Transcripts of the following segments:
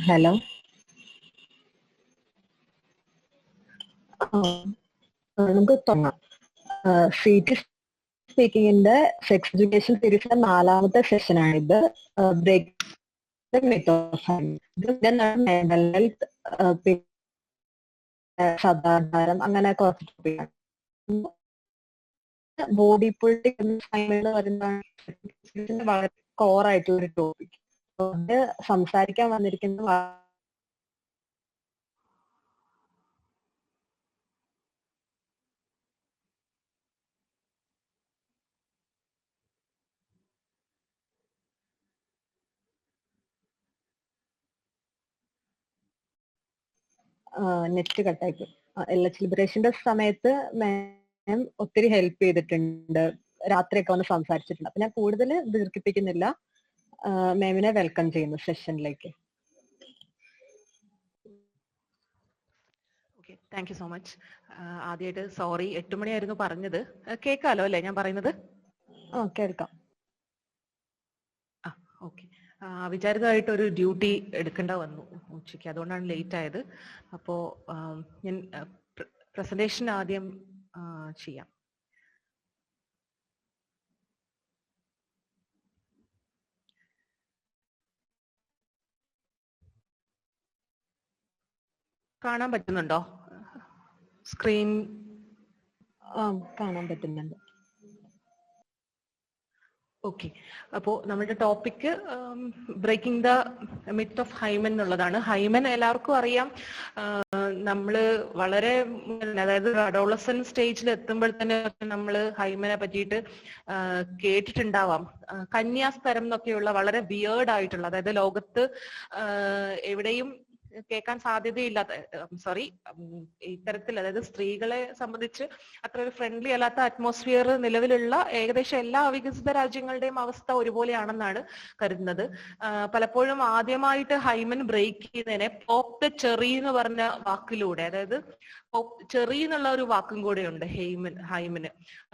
Hello. നമുക്ക് തുടങ്ങാം. Seat സ്പീക്കിങ്ങിന്റെ sex education സീരീസിന്റെ 4ാമത്തെ സെഷനാണിത്. Break the myth of hymen. Mental health, പിന്നെ സദാചാരം, അങ്ങനെ കുറച്ച് ടോപ്പിക്കാണ്. ബോഡി പൊളിറ്റിക്സ് എന്ന് പറയുന്ന വളരെ കോർ ആയിട്ടുള്ള ഒരു ടോപ്പിക്. അത് സംസാരിക്കാൻ വന്നിരിക്കുന്ന നെറ്റ് കട്ടാക്കി. LH ലിബറേഷന്റെ സമയത്ത് മാം ഒത്തിരി ഹെൽപ്പ് ചെയ്തിട്ടുണ്ട്, രാത്രിയൊക്കെ വന്ന് സംസാരിച്ചിട്ടുണ്ട്. അപ്പൊ ഞാൻ കൂടുതൽ ദീർഘിപ്പിക്കുന്നില്ല, മാമിനെ വെൽക്കം ചെയ്യുന്നു സെഷനിലേക്ക്. Okay, thank you so much. ആദ്യമായിട്ട് സോറി, 8 മണിയായിരുന്നു പറഞ്ഞത്. കേൾക്കാലോ അല്ലേ ഞാൻ പറയുന്നത്? കേൾക്കാം. ഓക്കെ. വിചാരിതമായിട്ട് ഒരു ഡ്യൂട്ടി എടുക്കേണ്ട വന്നു ഉച്ചയ്ക്ക്, അതുകൊണ്ടാണ് ലേറ്റ് ആയത്. അപ്പോ ഞാൻ പ്രസന്റേഷൻ ആദ്യം ചെയ്യാം. കാണാൻ പറ്റുന്നുണ്ടോ സ്ക്രീൻ? കാണാൻ പറ്റുന്നുണ്ട്. ഓക്കെ, അപ്പോൾ നമ്മുടെ topic breaking the myth of hymen എന്നുള്ളതാണ്. ഹൈമൻ എല്ലാവർക്കും അറിയാം. നമ്മള് വളരെ, അതായത് അഡോളസൻ സ്റ്റേജിൽ എത്തുമ്പോൾ തന്നെ നമ്മൾ ഹൈമനെ പറ്റിയിട്ട് കേട്ടിട്ടുണ്ടാവാം. കന്യാസ്തരം എന്നൊക്കെയുള്ള വളരെ വിയേർഡ് ആയിട്ടുള്ള, അതായത് ലോകത്ത് എവിടെയും കേൾക്കാൻ സാധ്യതയില്ലാത്ത, സോറി, ഇത്തരത്തിൽ, അതായത് സ്ത്രീകളെ സംബന്ധിച്ച് അത്ര ഒരു ഫ്രണ്ട്ലി അല്ലാത്ത അറ്റ്മോസ്ഫിയർ നിലവിലുള്ള ഏകദേശം എല്ലാ വികസിത രാജ്യങ്ങളുടെയും അവസ്ഥ ഒരുപോലെയാണെന്നാണ് കരുതുന്നത്. പലപ്പോഴും ആദ്യമായിട്ട് ഹൈമൻ ബ്രേക്ക് ചെയ്യുന്നതിനെ പോപ്പ് ദ ചെറി എന്ന് പറഞ്ഞ വാക്കിലൂടെ, അതായത് ചെറി എന്നുള്ള ഒരു വാക്കും കൂടെ ഉണ്ട് ഹൈമന്.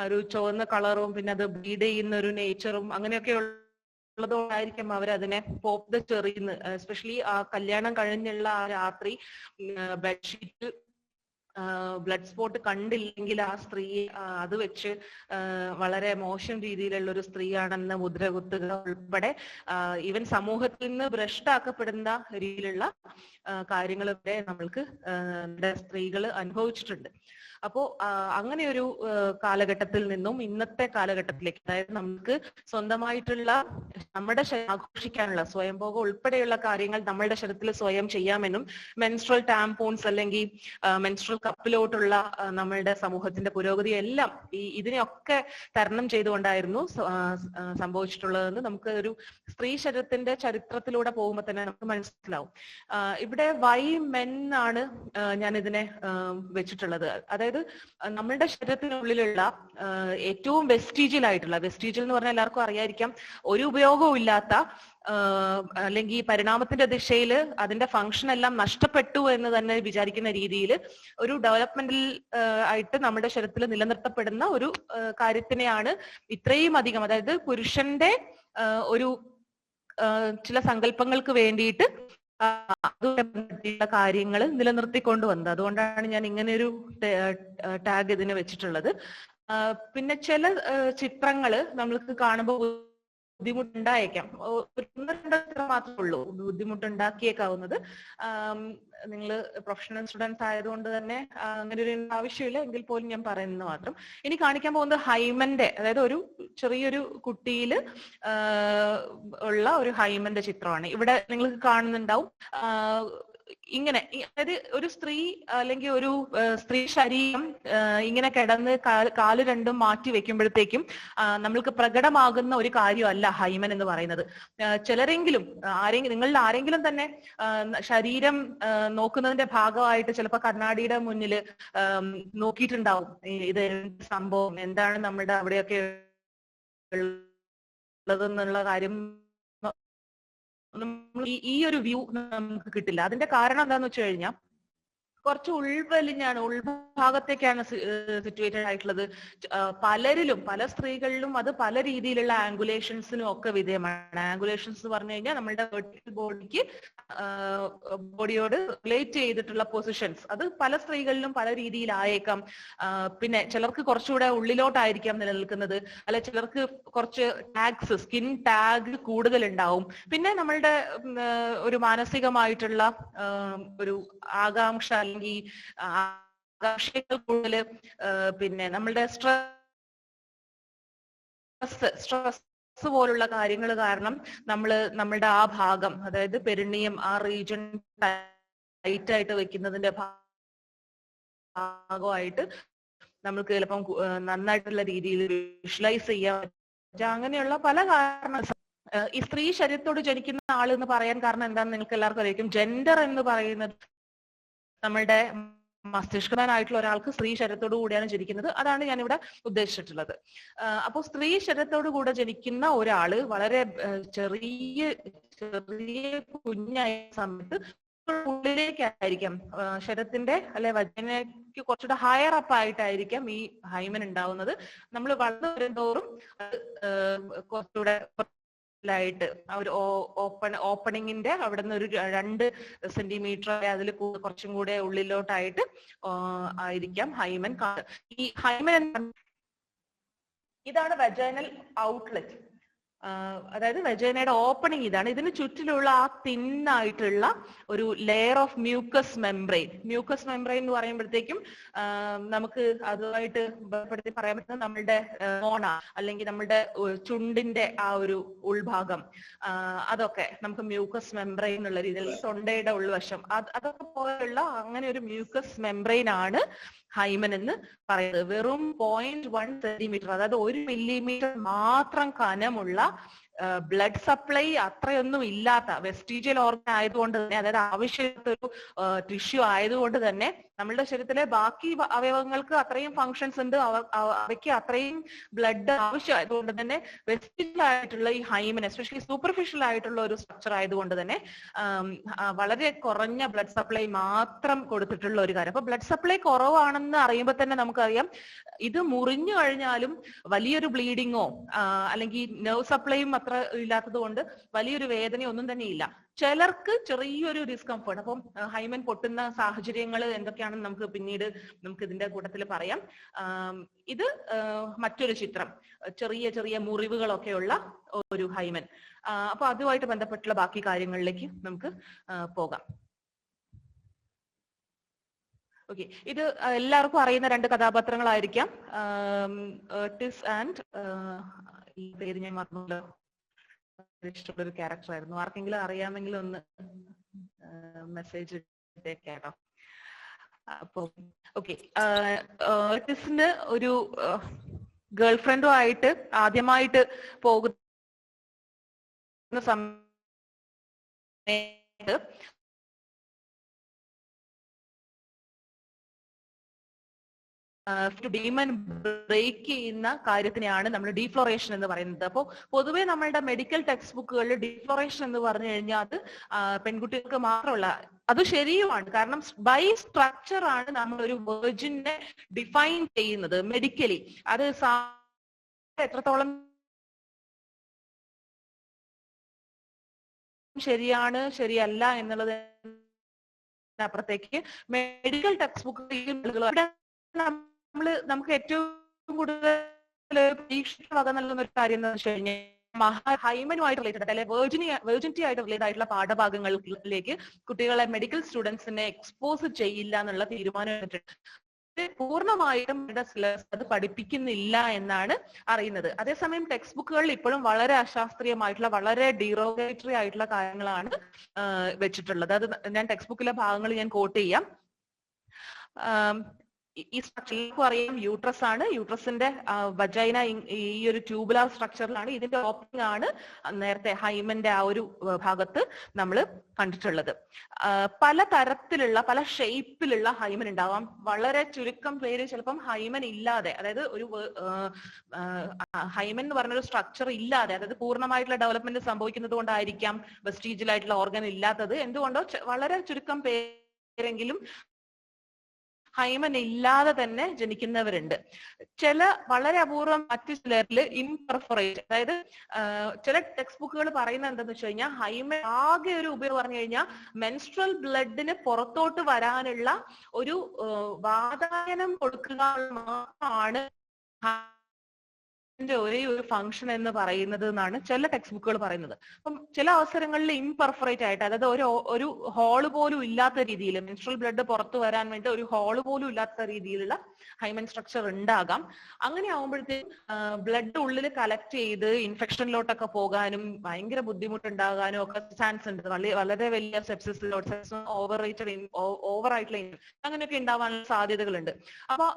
ഒരു ചുവന്ന കളറും പിന്നെ അത് ബ്ലീഡ് ചെയ്യുന്ന ഒരു നേച്ചറും അങ്ങനെയൊക്കെയുള്ള ഉള്ളതുകൊണ്ടായിരിക്കും അവരതിനെ പോപ്പ് ദ ചെറിന്ന്, എസ്പെഷ്യലി ആ കല്യാണം കഴിഞ്ഞുള്ള ആ രാത്രി ബെഡ്ഷീറ്റ് ബ്ലഡ് സ്പോട്ട് കണ്ടില്ലെങ്കിൽ ആ സ്ത്രീ അത് വെച്ച് വളരെ മോശം രീതിയിലുള്ള ഒരു സ്ത്രീയാണെന്ന് മുദ്ര കുത്തുക ഉൾപ്പെടെ ഈവൻ സമൂഹത്തിൽ നിന്ന് ഭ്രഷ്ടാക്കപ്പെടുന്ന രീതിയിലുള്ള കാര്യങ്ങളൊക്കെ നമ്മൾക്ക് സ്ത്രീകൾ അനുഭവിച്ചിട്ടുണ്ട്. അപ്പോ അങ്ങനെ ഒരു കാലഘട്ടത്തിൽ നിന്നും ഇന്നത്തെ കാലഘട്ടത്തിലേക്ക്, അതായത് നമുക്ക് സ്വന്തമായിട്ടുള്ള നമ്മുടെ ആഘോഷിക്കാനുള്ള സ്വയംഭോഗം ഉൾപ്പെടെയുള്ള കാര്യങ്ങൾ നമ്മളുടെ ശരീരത്തിൽ സ്വയം ചെയ്യാമെന്നും മെൻസ്ട്രൽ ടാംപോൺസ് അല്ലെങ്കിൽ മെൻസ്ട്രൽ കപ്പിലോട്ടുള്ള നമ്മളുടെ സമൂഹത്തിന്റെ പുരോഗതി എല്ലാം ഇതിനെയൊക്കെ തരണം ചെയ്തുകൊണ്ടായിരുന്നു സംഭവിച്ചിട്ടുള്ളതെന്ന് നമുക്ക് ഒരു സ്ത്രീ ശരീരത്തിന്റെ ചരിത്രത്തിലൂടെ പോകുമ്പോൾ തന്നെ നമുക്ക് മനസ്സിലാവും. ഇവിടെ വൈ മെൻ ആണ് ഞാൻ ഇതിനെ വെച്ചിട്ടുള്ളത്. അതായത് നമ്മളുടെ ശരീരത്തിനുള്ളിലുള്ള ഏറ്റവും വെസ്റ്റീജിയൽ ആയിട്ടുള്ള, വെസ്റ്റീജിയൽ എന്ന് പറഞ്ഞാൽ എല്ലാവർക്കും അറിയാതിരിക്കാം, ഒരു ഉപയോഗവും ഇല്ലാത്ത അല്ലെങ്കിൽ പരിണാമത്തിന്റെ ദിശയിൽ അതിന്റെ ഫംഗ്ഷൻ എല്ലാം നഷ്ടപ്പെട്ടു എന്ന് തന്നെ വിചാരിക്കുന്ന രീതിയിൽ ഒരു ഡെവലപ്മെന്റൽ ആയിട്ട് നമ്മുടെ ശരീരത്തിൽ നിലനിർത്തപ്പെടുന്ന ഒരു കാര്യത്തിനെയാണ് ഇത്രയും അധികം, അതായത് പുരുഷന്റെ ഒരു ചില സങ്കല്പങ്ങൾക്ക് വേണ്ടിയിട്ട് കാര്യങ്ങൾ നിലനിർത്തിക്കൊണ്ട് വന്നത്. അതുകൊണ്ടാണ് ഞാൻ ഇങ്ങനെ ഒരു ടാഗ് ഇതിന് വെച്ചിട്ടുള്ളത്. പിന്നെ ചില ചിത്രങ്ങള് നമ്മൾക്ക് കാണുമ്പോൾ ബുദ്ധിമുട്ടുണ്ടായേക്കാം. ഒന്നോ രണ്ടോ ചിത്രം മാത്രമേ ഉള്ളൂ ബുദ്ധിമുട്ടുണ്ടാക്കിയേക്കാവുന്നത്. നിങ്ങൾ പ്രൊഫഷണൽ സ്റ്റുഡൻസ് ആയതുകൊണ്ട് തന്നെ അങ്ങനെ ഒരു ആവശ്യമില്ല, എങ്കിൽ പോലും ഞാൻ പറയുന്നത് മാത്രം. ഇനി കാണിക്കാൻ പോകുന്നത് ഹൈമന്റെ, അതായത് ഒരു ചെറിയൊരു കുട്ടിയിൽ ഉള്ള ഒരു ഹൈമന്റെ ചിത്രമാണ്. ഇവിടെ നിങ്ങൾക്ക് കാണുന്നുണ്ടാവും. ഇങ്ങനെ, അതായത് ഒരു സ്ത്രീ അല്ലെങ്കിൽ ഒരു സ്ത്രീ ശരീരം ഇങ്ങനെ കിടന്ന് കാല് രണ്ടും മാറ്റി വെക്കുമ്പോഴത്തേക്കും നമ്മൾക്ക് പ്രകടമാകുന്ന ഒരു കാര്യമല്ല ഹൈമൻ എന്ന് പറയുന്നത്. ചിലരെങ്കിലും നിങ്ങളിൽ ആരെങ്കിലും തന്നെ ശരീരം നോക്കുന്നതിന്റെ ഭാഗമായിട്ട് ചിലപ്പോൾ കണ്ണാടിയുടെ മുന്നിൽ നോക്കിയിട്ടുണ്ടാവും, ഇത് സംഭവം എന്താണ് നമ്മുടെ അവിടെയൊക്കെ ഉള്ളതെന്നുള്ള കാര്യം. ഈ ഒരു വ്യൂ നമുക്ക് കിട്ടില്ല. അതിന്റെ കാരണം എന്താന്ന് വെച്ച് കഴിഞ്ഞാൽ കുറച്ച് ഉൾവലിഞ്ഞാണ്, ഉൾഭാഗത്തേക്കാണ് സിറ്റുവേറ്റഡ് ആയിട്ടുള്ളത്. പലരിലും, പല സ്ത്രീകളിലും അത് പല രീതിയിലുള്ള ആംഗുലേഷൻസിനും ഒക്കെ വിധേയമാണ്. ആംഗുലേഷൻസ് എന്ന് പറഞ്ഞു കഴിഞ്ഞാൽ നമ്മളുടെ വെർട്ടിക്കൽ ബോഡിക്ക് ബോഡിയോട് റിലേറ്റ് ചെയ്തിട്ടുള്ള പൊസിഷൻസ്, അത് പല സ്ത്രീകളിലും പല രീതിയിലായേക്കാം. പിന്നെ ചിലർക്ക് കുറച്ചുകൂടെ ഉള്ളിലോട്ടായിരിക്കാം നിലനിൽക്കുന്നത്, അല്ലെ ചിലർക്ക് കുറച്ച് ടാഗ്സ്, സ്കിൻ ടാഗ് കൂടുതൽ ഉണ്ടാവും. പിന്നെ നമ്മളുടെ ഒരു മാനസികമായിട്ടുള്ള ഒരു ആകാംക്ഷ അല്ലെങ്കിൽ ആകാംക്ഷകൾ കൂടുതൽ, പിന്നെ നമ്മളുടെ സ്ട്രെസ് പോലുള്ള കാര്യങ്ങൾ കാരണം നമ്മളുടെ ആ ഭാഗം, അതായത് പെരിണിയം, ആ റീജിയൻ ടൈറ്റ് ആയിട്ട് വെക്കുന്നതിന്റെ ഭാഗമായിട്ട് നമുക്ക് ചിലപ്പം നന്നായിട്ടുള്ള രീതിയിൽ വിഷ്വലൈസ് ചെയ്യാൻ പറ്റുക. അങ്ങനെയുള്ള പല കാരണം. ഈ സ്ത്രീ ശരീരത്തോട് ജനിക്കുന്ന ആൾ എന്ന് പറയാൻ കാരണം എന്താണെന്ന് നിങ്ങൾക്ക് എല്ലാവർക്കും അറിയാം. ജെൻഡർ എന്ന് പറയുന്നത് നമ്മളുടെ മസ്തിഷ്കനായിട്ടുള്ള ഒരാൾക്ക് സ്ത്രീ ശരീരത്തോടു കൂടിയാണ് ജനിക്കുന്നത്. അതാണ് ഞാനിവിടെ ഉദ്ദേശിച്ചിട്ടുള്ളത്. അപ്പോൾ സ്ത്രീ ശരീരത്തോടു കൂടെ ജനിക്കുന്ന ഒരാള് വളരെ ചെറിയ കുഞ്ഞായ സമയത്ത് ഉള്ളിലേക്കായിരിക്കാം, ശരീരത്തിന്റെ അല്ലെ വജനയ്ക്ക് കുറച്ചുകൂടെ ഹയർ അപ്പ് ആയിട്ടായിരിക്കാം ഈ ഹൈമൻ ഉണ്ടാവുന്നത്. നമ്മൾ വളർന്നു വരുന്തോറും കുറച്ചുകൂടെ ായിട്ട് ആ ഒരു ഓപ്പണിങ്ങിന്റെ അവിടെ നിന്ന് ഒരു 2 സെന്റിമീറ്റർ അതിൽ കുറച്ചും കൂടെ ഉള്ളിലോട്ടായിട്ട് ആയിരിക്കാം ഹൈമൻ. ഈ ഹൈമൻ ഇതാണ് വെജൈനൽ ഔട്ട്ലെറ്റ്, അതായത് വെജൈനയുടെ ഓപ്പണിംഗ് ഇതാണ്. ഇതിന് ചുറ്റിലുള്ള ആ തിന്നായിട്ടുള്ള ഒരു layer of mucus membrane. Mucus membrane എന്ന് പറയുമ്പോഴത്തേക്കും നമുക്ക് അതുമായിട്ട് ബന്ധപ്പെടുത്തി പറയാൻ പറ്റുന്നത് നമ്മളുടെ മോണ അല്ലെങ്കിൽ നമ്മളുടെ ചുണ്ടിന്റെ ആ ഒരു ഉൾഭാഗം, അതൊക്കെ നമുക്ക് മ്യൂക്കസ് മെംബ്രെയിൻ എന്നുള്ള രീതിയിൽ, തൊണ്ടയുടെ ഉൾവശം, അതൊക്കെ പോലുള്ള അങ്ങനെ ഒരു മ്യൂക്കസ് മെംബ്രെയിൻ ആണ് ഹൈമൻ എന്ന് പറയുന്നത്. വെറും 0.1 സെന്റിമീറ്റർ, അതായത് 1 മില്ലിമീറ്റർ മാത്രം കനമുള്ള, ബ്ലഡ് സപ്ലൈ അത്രയൊന്നും ഇല്ലാത്ത, വെസ്റ്റീജിയൽ ഓർഗൻ ആയതുകൊണ്ട് തന്നെ, അതായത് ആവശ്യമില്ലാത്തൊരു ടിഷ്യൂ ആയതുകൊണ്ട് തന്നെ നമ്മളുടെ ശരീരത്തിലെ ബാക്കി അവയവങ്ങൾക്ക് അത്രയും ഫങ്ഷൻസ് ഉണ്ട്, അവയ്ക്ക് അത്രയും ബ്ലഡ് ആവശ്യമായതുകൊണ്ട് തന്നെ വെസ്റ്റീജിയൽ ആയിട്ടുള്ള ഈ ഹൈമൻ, എസ്പെഷ്യലി സൂപ്പർഫിഷ്യൽ ആയിട്ടുള്ള ഒരു സ്ട്രക്ചർ ആയതുകൊണ്ട് തന്നെ വളരെ കുറഞ്ഞ ബ്ലഡ് സപ്ലൈ മാത്രം കൊടുത്തിട്ടുള്ള ഒരു കാര്യം. അപ്പൊ ബ്ലഡ് സപ്ലൈ കുറവാണെന്ന് അറിയുമ്പോൾ തന്നെ നമുക്കറിയാം ഇത് മുറിഞ്ഞു കഴിഞ്ഞാലും വലിയൊരു ബ്ലീഡിങ്ങോ അല്ലെങ്കിൽ നെർവ് സപ്ലൈയും അത്ര ഇല്ലാത്തത് കൊണ്ട് വലിയൊരു വേദനയോ ഒന്നും തന്നെ ഇല്ല. ചിലർക്ക് ചെറിയൊരു ഡിസ്കംഫർട്ട്. അപ്പം ഹൈമൻ പൊട്ടുന്ന സാഹചര്യങ്ങൾ എന്തൊക്കെയാണെന്ന് നമുക്ക് പിന്നീട് ഇതിന്റെ കൂട്ടത്തിൽ പറയാം. ഇത് മറ്റൊരു ചിത്രം, ചെറിയ ചെറിയ മുറിവുകളൊക്കെയുള്ള ഒരു ഹൈമൻ. അപ്പൊ അതുമായിട്ട് ബന്ധപ്പെട്ടുള്ള ബാക്കി കാര്യങ്ങളിലേക്ക് നമുക്ക് പോകാം. ഓക്കെ, ഇത് എല്ലാവർക്കും അറിയുന്ന 2 കഥാപാത്രങ്ങളായിരിക്കാം. ഏർട്ടിസ് ആൻഡ് ഈ പേര് ഞാൻ മറന്നല്ലോ, ഇഷ്ടമുള്ളൊരു ക്യാരക്ടർ ആയിരുന്നു. ആർക്കെങ്കിലും അറിയാമെങ്കിൽ ഒന്ന് മെസ്സേജ് ഇട്ടേക്കാട്ടോ. അപ്പൊ ഓക്കെ, ഏർട്ടിസിന് ഒരു ഗേൾ ഫ്രണ്ടും ആയിട്ട് ആദ്യമായിട്ട് പോകുന്ന സമയത്ത് ഡീമൻ ബ്രേക്ക് ചെയ്യുന്ന കാര്യത്തിനെയാണ് നമ്മൾ ഡീഫ്ലോറേഷൻ എന്ന് പറയുന്നത്. അപ്പോൾ പൊതുവെ നമ്മളുടെ മെഡിക്കൽ ടെക്സ്റ്റ് ബുക്കുകളിൽ ഡീഫ്ലോറേഷൻ എന്ന് പറഞ്ഞു കഴിഞ്ഞാൽ അത് പെൺകുട്ടികൾക്ക് മാത്രമുള്ള, അത് ശരിയുമാണ്. കാരണം ബൈ സ്ട്രക്ചർ ആണ് നമ്മൾ ഒരു വെർജിനെ ഡിഫൈൻ ചെയ്യുന്നത് മെഡിക്കലി. അത് എത്രത്തോളം ശരിയാണ് ശരിയല്ല എന്നുള്ളത് അപ്പുറത്തേക്ക് മെഡിക്കൽ ടെക്സ്റ്റ് ബുക്കുകൾ നമുക്ക് ഏറ്റവും കൂടുതൽ പരീക്ഷ നൽകുന്ന ഒരു കാര്യം എന്ന് വെച്ച് കഴിഞ്ഞാൽ ഹൈമനുമായിട്ട് റിലേറ്റഡ് അല്ലെ വെർജിനിറ്റി ആയിട്ട് റിലേറ്റഡ് ആയിട്ടുള്ള പാഠഭാഗങ്ങളിലേക്ക് കുട്ടികളെ മെഡിക്കൽ സ്റ്റുഡൻസിനെ എക്സ്പോസ് ചെയ്യില്ല എന്നുള്ള തീരുമാനം പൂർണ്ണമായിട്ടും സിലബസ് അത് പഠിപ്പിക്കുന്നില്ല എന്നാണ് അറിയുന്നത്. അതേസമയം ടെക്സ്റ്റ് ബുക്കുകളിൽ ഇപ്പോഴും വളരെ അശാസ്ത്രീയമായിട്ടുള്ള, വളരെ ഡീറോഗേറ്ററി ആയിട്ടുള്ള കാര്യങ്ങളാണ് വെച്ചിട്ടുള്ളത്. അത് ഞാൻ ടെക്സ്റ്റ് ബുക്കിലെ ഭാഗങ്ങൾ ഞാൻ കോട്ട് ചെയ്യാം. ഈ സ്ട്രക്ചറിലേക്കും അറിയാം യൂട്രസ് ആണ്. യൂട്രസിന്റെ വജൈന ഈ ഒരു ട്യൂബുലാർ സ്ട്രക്ചറിലാണ്. ഇതിന്റെ ഓപ്പണിംഗ് ആണ് നേരത്തെ ഹൈമന്റെ ആ ഒരു ഭാഗത്ത് നമ്മൾ കണ്ടിട്ടുള്ളത്. പല തരത്തിലുള്ള, പല ഷേപ്പിലുള്ള ഹൈമൻ ഉണ്ടാവാം. വളരെ ചുരുക്കം പേര് ചിലപ്പം ഹൈമൻ ഇല്ലാതെ, അതായത് ഒരു ഹൈമൻ എന്ന് പറഞ്ഞൊരു സ്ട്രക്ചർ ഇല്ലാതെ, അതായത് പൂർണ്ണമായിട്ടുള്ള ഡെവലപ്മെന്റ് സംഭവിക്കുന്നത് കൊണ്ടായിരിക്കാം വെസ്റ്റീജിയൽ ആയിട്ടുള്ള ഓർഗൻ ഇല്ലാത്തത്. എന്തുകൊണ്ടോ വളരെ ചുരുക്കം പേരെങ്കിലും ഹൈമൻ ഇല്ലാതെ തന്നെ ജനിക്കുന്നവരുണ്ട്. ചില വളരെ അപൂർവം മറ്റു ചിലരിൽ ഇംപെർഫറേറ്റ്, അതായത് ചില ടെക്സ്റ്റ് ബുക്കുകൾ പറയുന്നത് എന്താന്ന് വെച്ച് കഴിഞ്ഞാൽ ഹൈമൻ ആകെ ഒരു ഉപയോഗം പറഞ്ഞു കഴിഞ്ഞാൽ മെൻസ്ട്രൽ ബ്ലഡിന് പുറത്തോട്ട് വരാനുള്ള ഒരു വാതായനം കൊടുക്കുക മാത്രമാണ് ഒരേ ഒരു ഫംഗ്ഷൻ എന്ന് പറയുന്നത് എന്നാണ് ചില ടെക്സ്റ്റ് ബുക്കുകൾ പറയുന്നത്. അപ്പം ചില അവസരങ്ങളിൽ ഇംപെർഫറേറ്റ് ആയിട്ട്, അതായത് ഒരു ഹോള് പോലും ഇല്ലാത്ത രീതിയിൽ, മെൻസ്ട്രൽ ബ്ലഡ് പുറത്തു വരാൻ വേണ്ടി ഒരു ഹോള് പോലും ഇല്ലാത്ത രീതിയിലുള്ള ഹൈമൻ സ്ട്രക്ചർ ഉണ്ടാകാം. അങ്ങനെ ആവുമ്പോഴത്തേക്കും ബ്ലഡ് ഉള്ളിൽ കളക്ട് ചെയ്ത് ഇൻഫെക്ഷനിലോട്ടൊക്കെ പോകാനും ഭയങ്കര ബുദ്ധിമുട്ടുണ്ടാകാനും ഒക്കെ ചാൻസ് ഉണ്ട്. വളരെ വലിയ സെപ്സിസ്, ഓവറായിട്ടുള്ള അങ്ങനെയൊക്കെ ഉണ്ടാവാനുള്ള സാധ്യതകളുണ്ട്. അപ്പൊ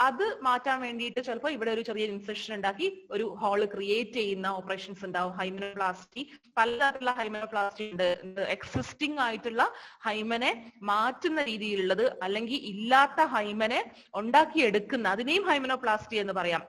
അത് മാറ്റാൻ വേണ്ടിയിട്ട് ചിലപ്പോൾ ഇവിടെ ഒരു ചെറിയ ഇൻഫെക്ഷൻ ഉണ്ടാക്കി ഒരു ഹോള് ക്രിയേറ്റ് ചെയ്യുന്ന ഓപ്പറേഷൻസ് ഉണ്ടാവും. ഹൈമനോപ്ലാസ്റ്റി, പലതരത്തിലുള്ള ഹൈമനോപ്ലാസ്റ്റി ഉണ്ട്. എക്സിസ്റ്റിംഗ് ആയിട്ടുള്ള ഹൈമനെ മാറ്റുന്ന രീതിയിലുള്ളത്, അല്ലെങ്കിൽ ഇല്ലാത്ത ഹൈമനെ ഉണ്ടാക്കിയെടുക്കുന്ന, അതിനെയും ഹൈമനോപ്ലാസ്റ്റി എന്ന് പറയാം.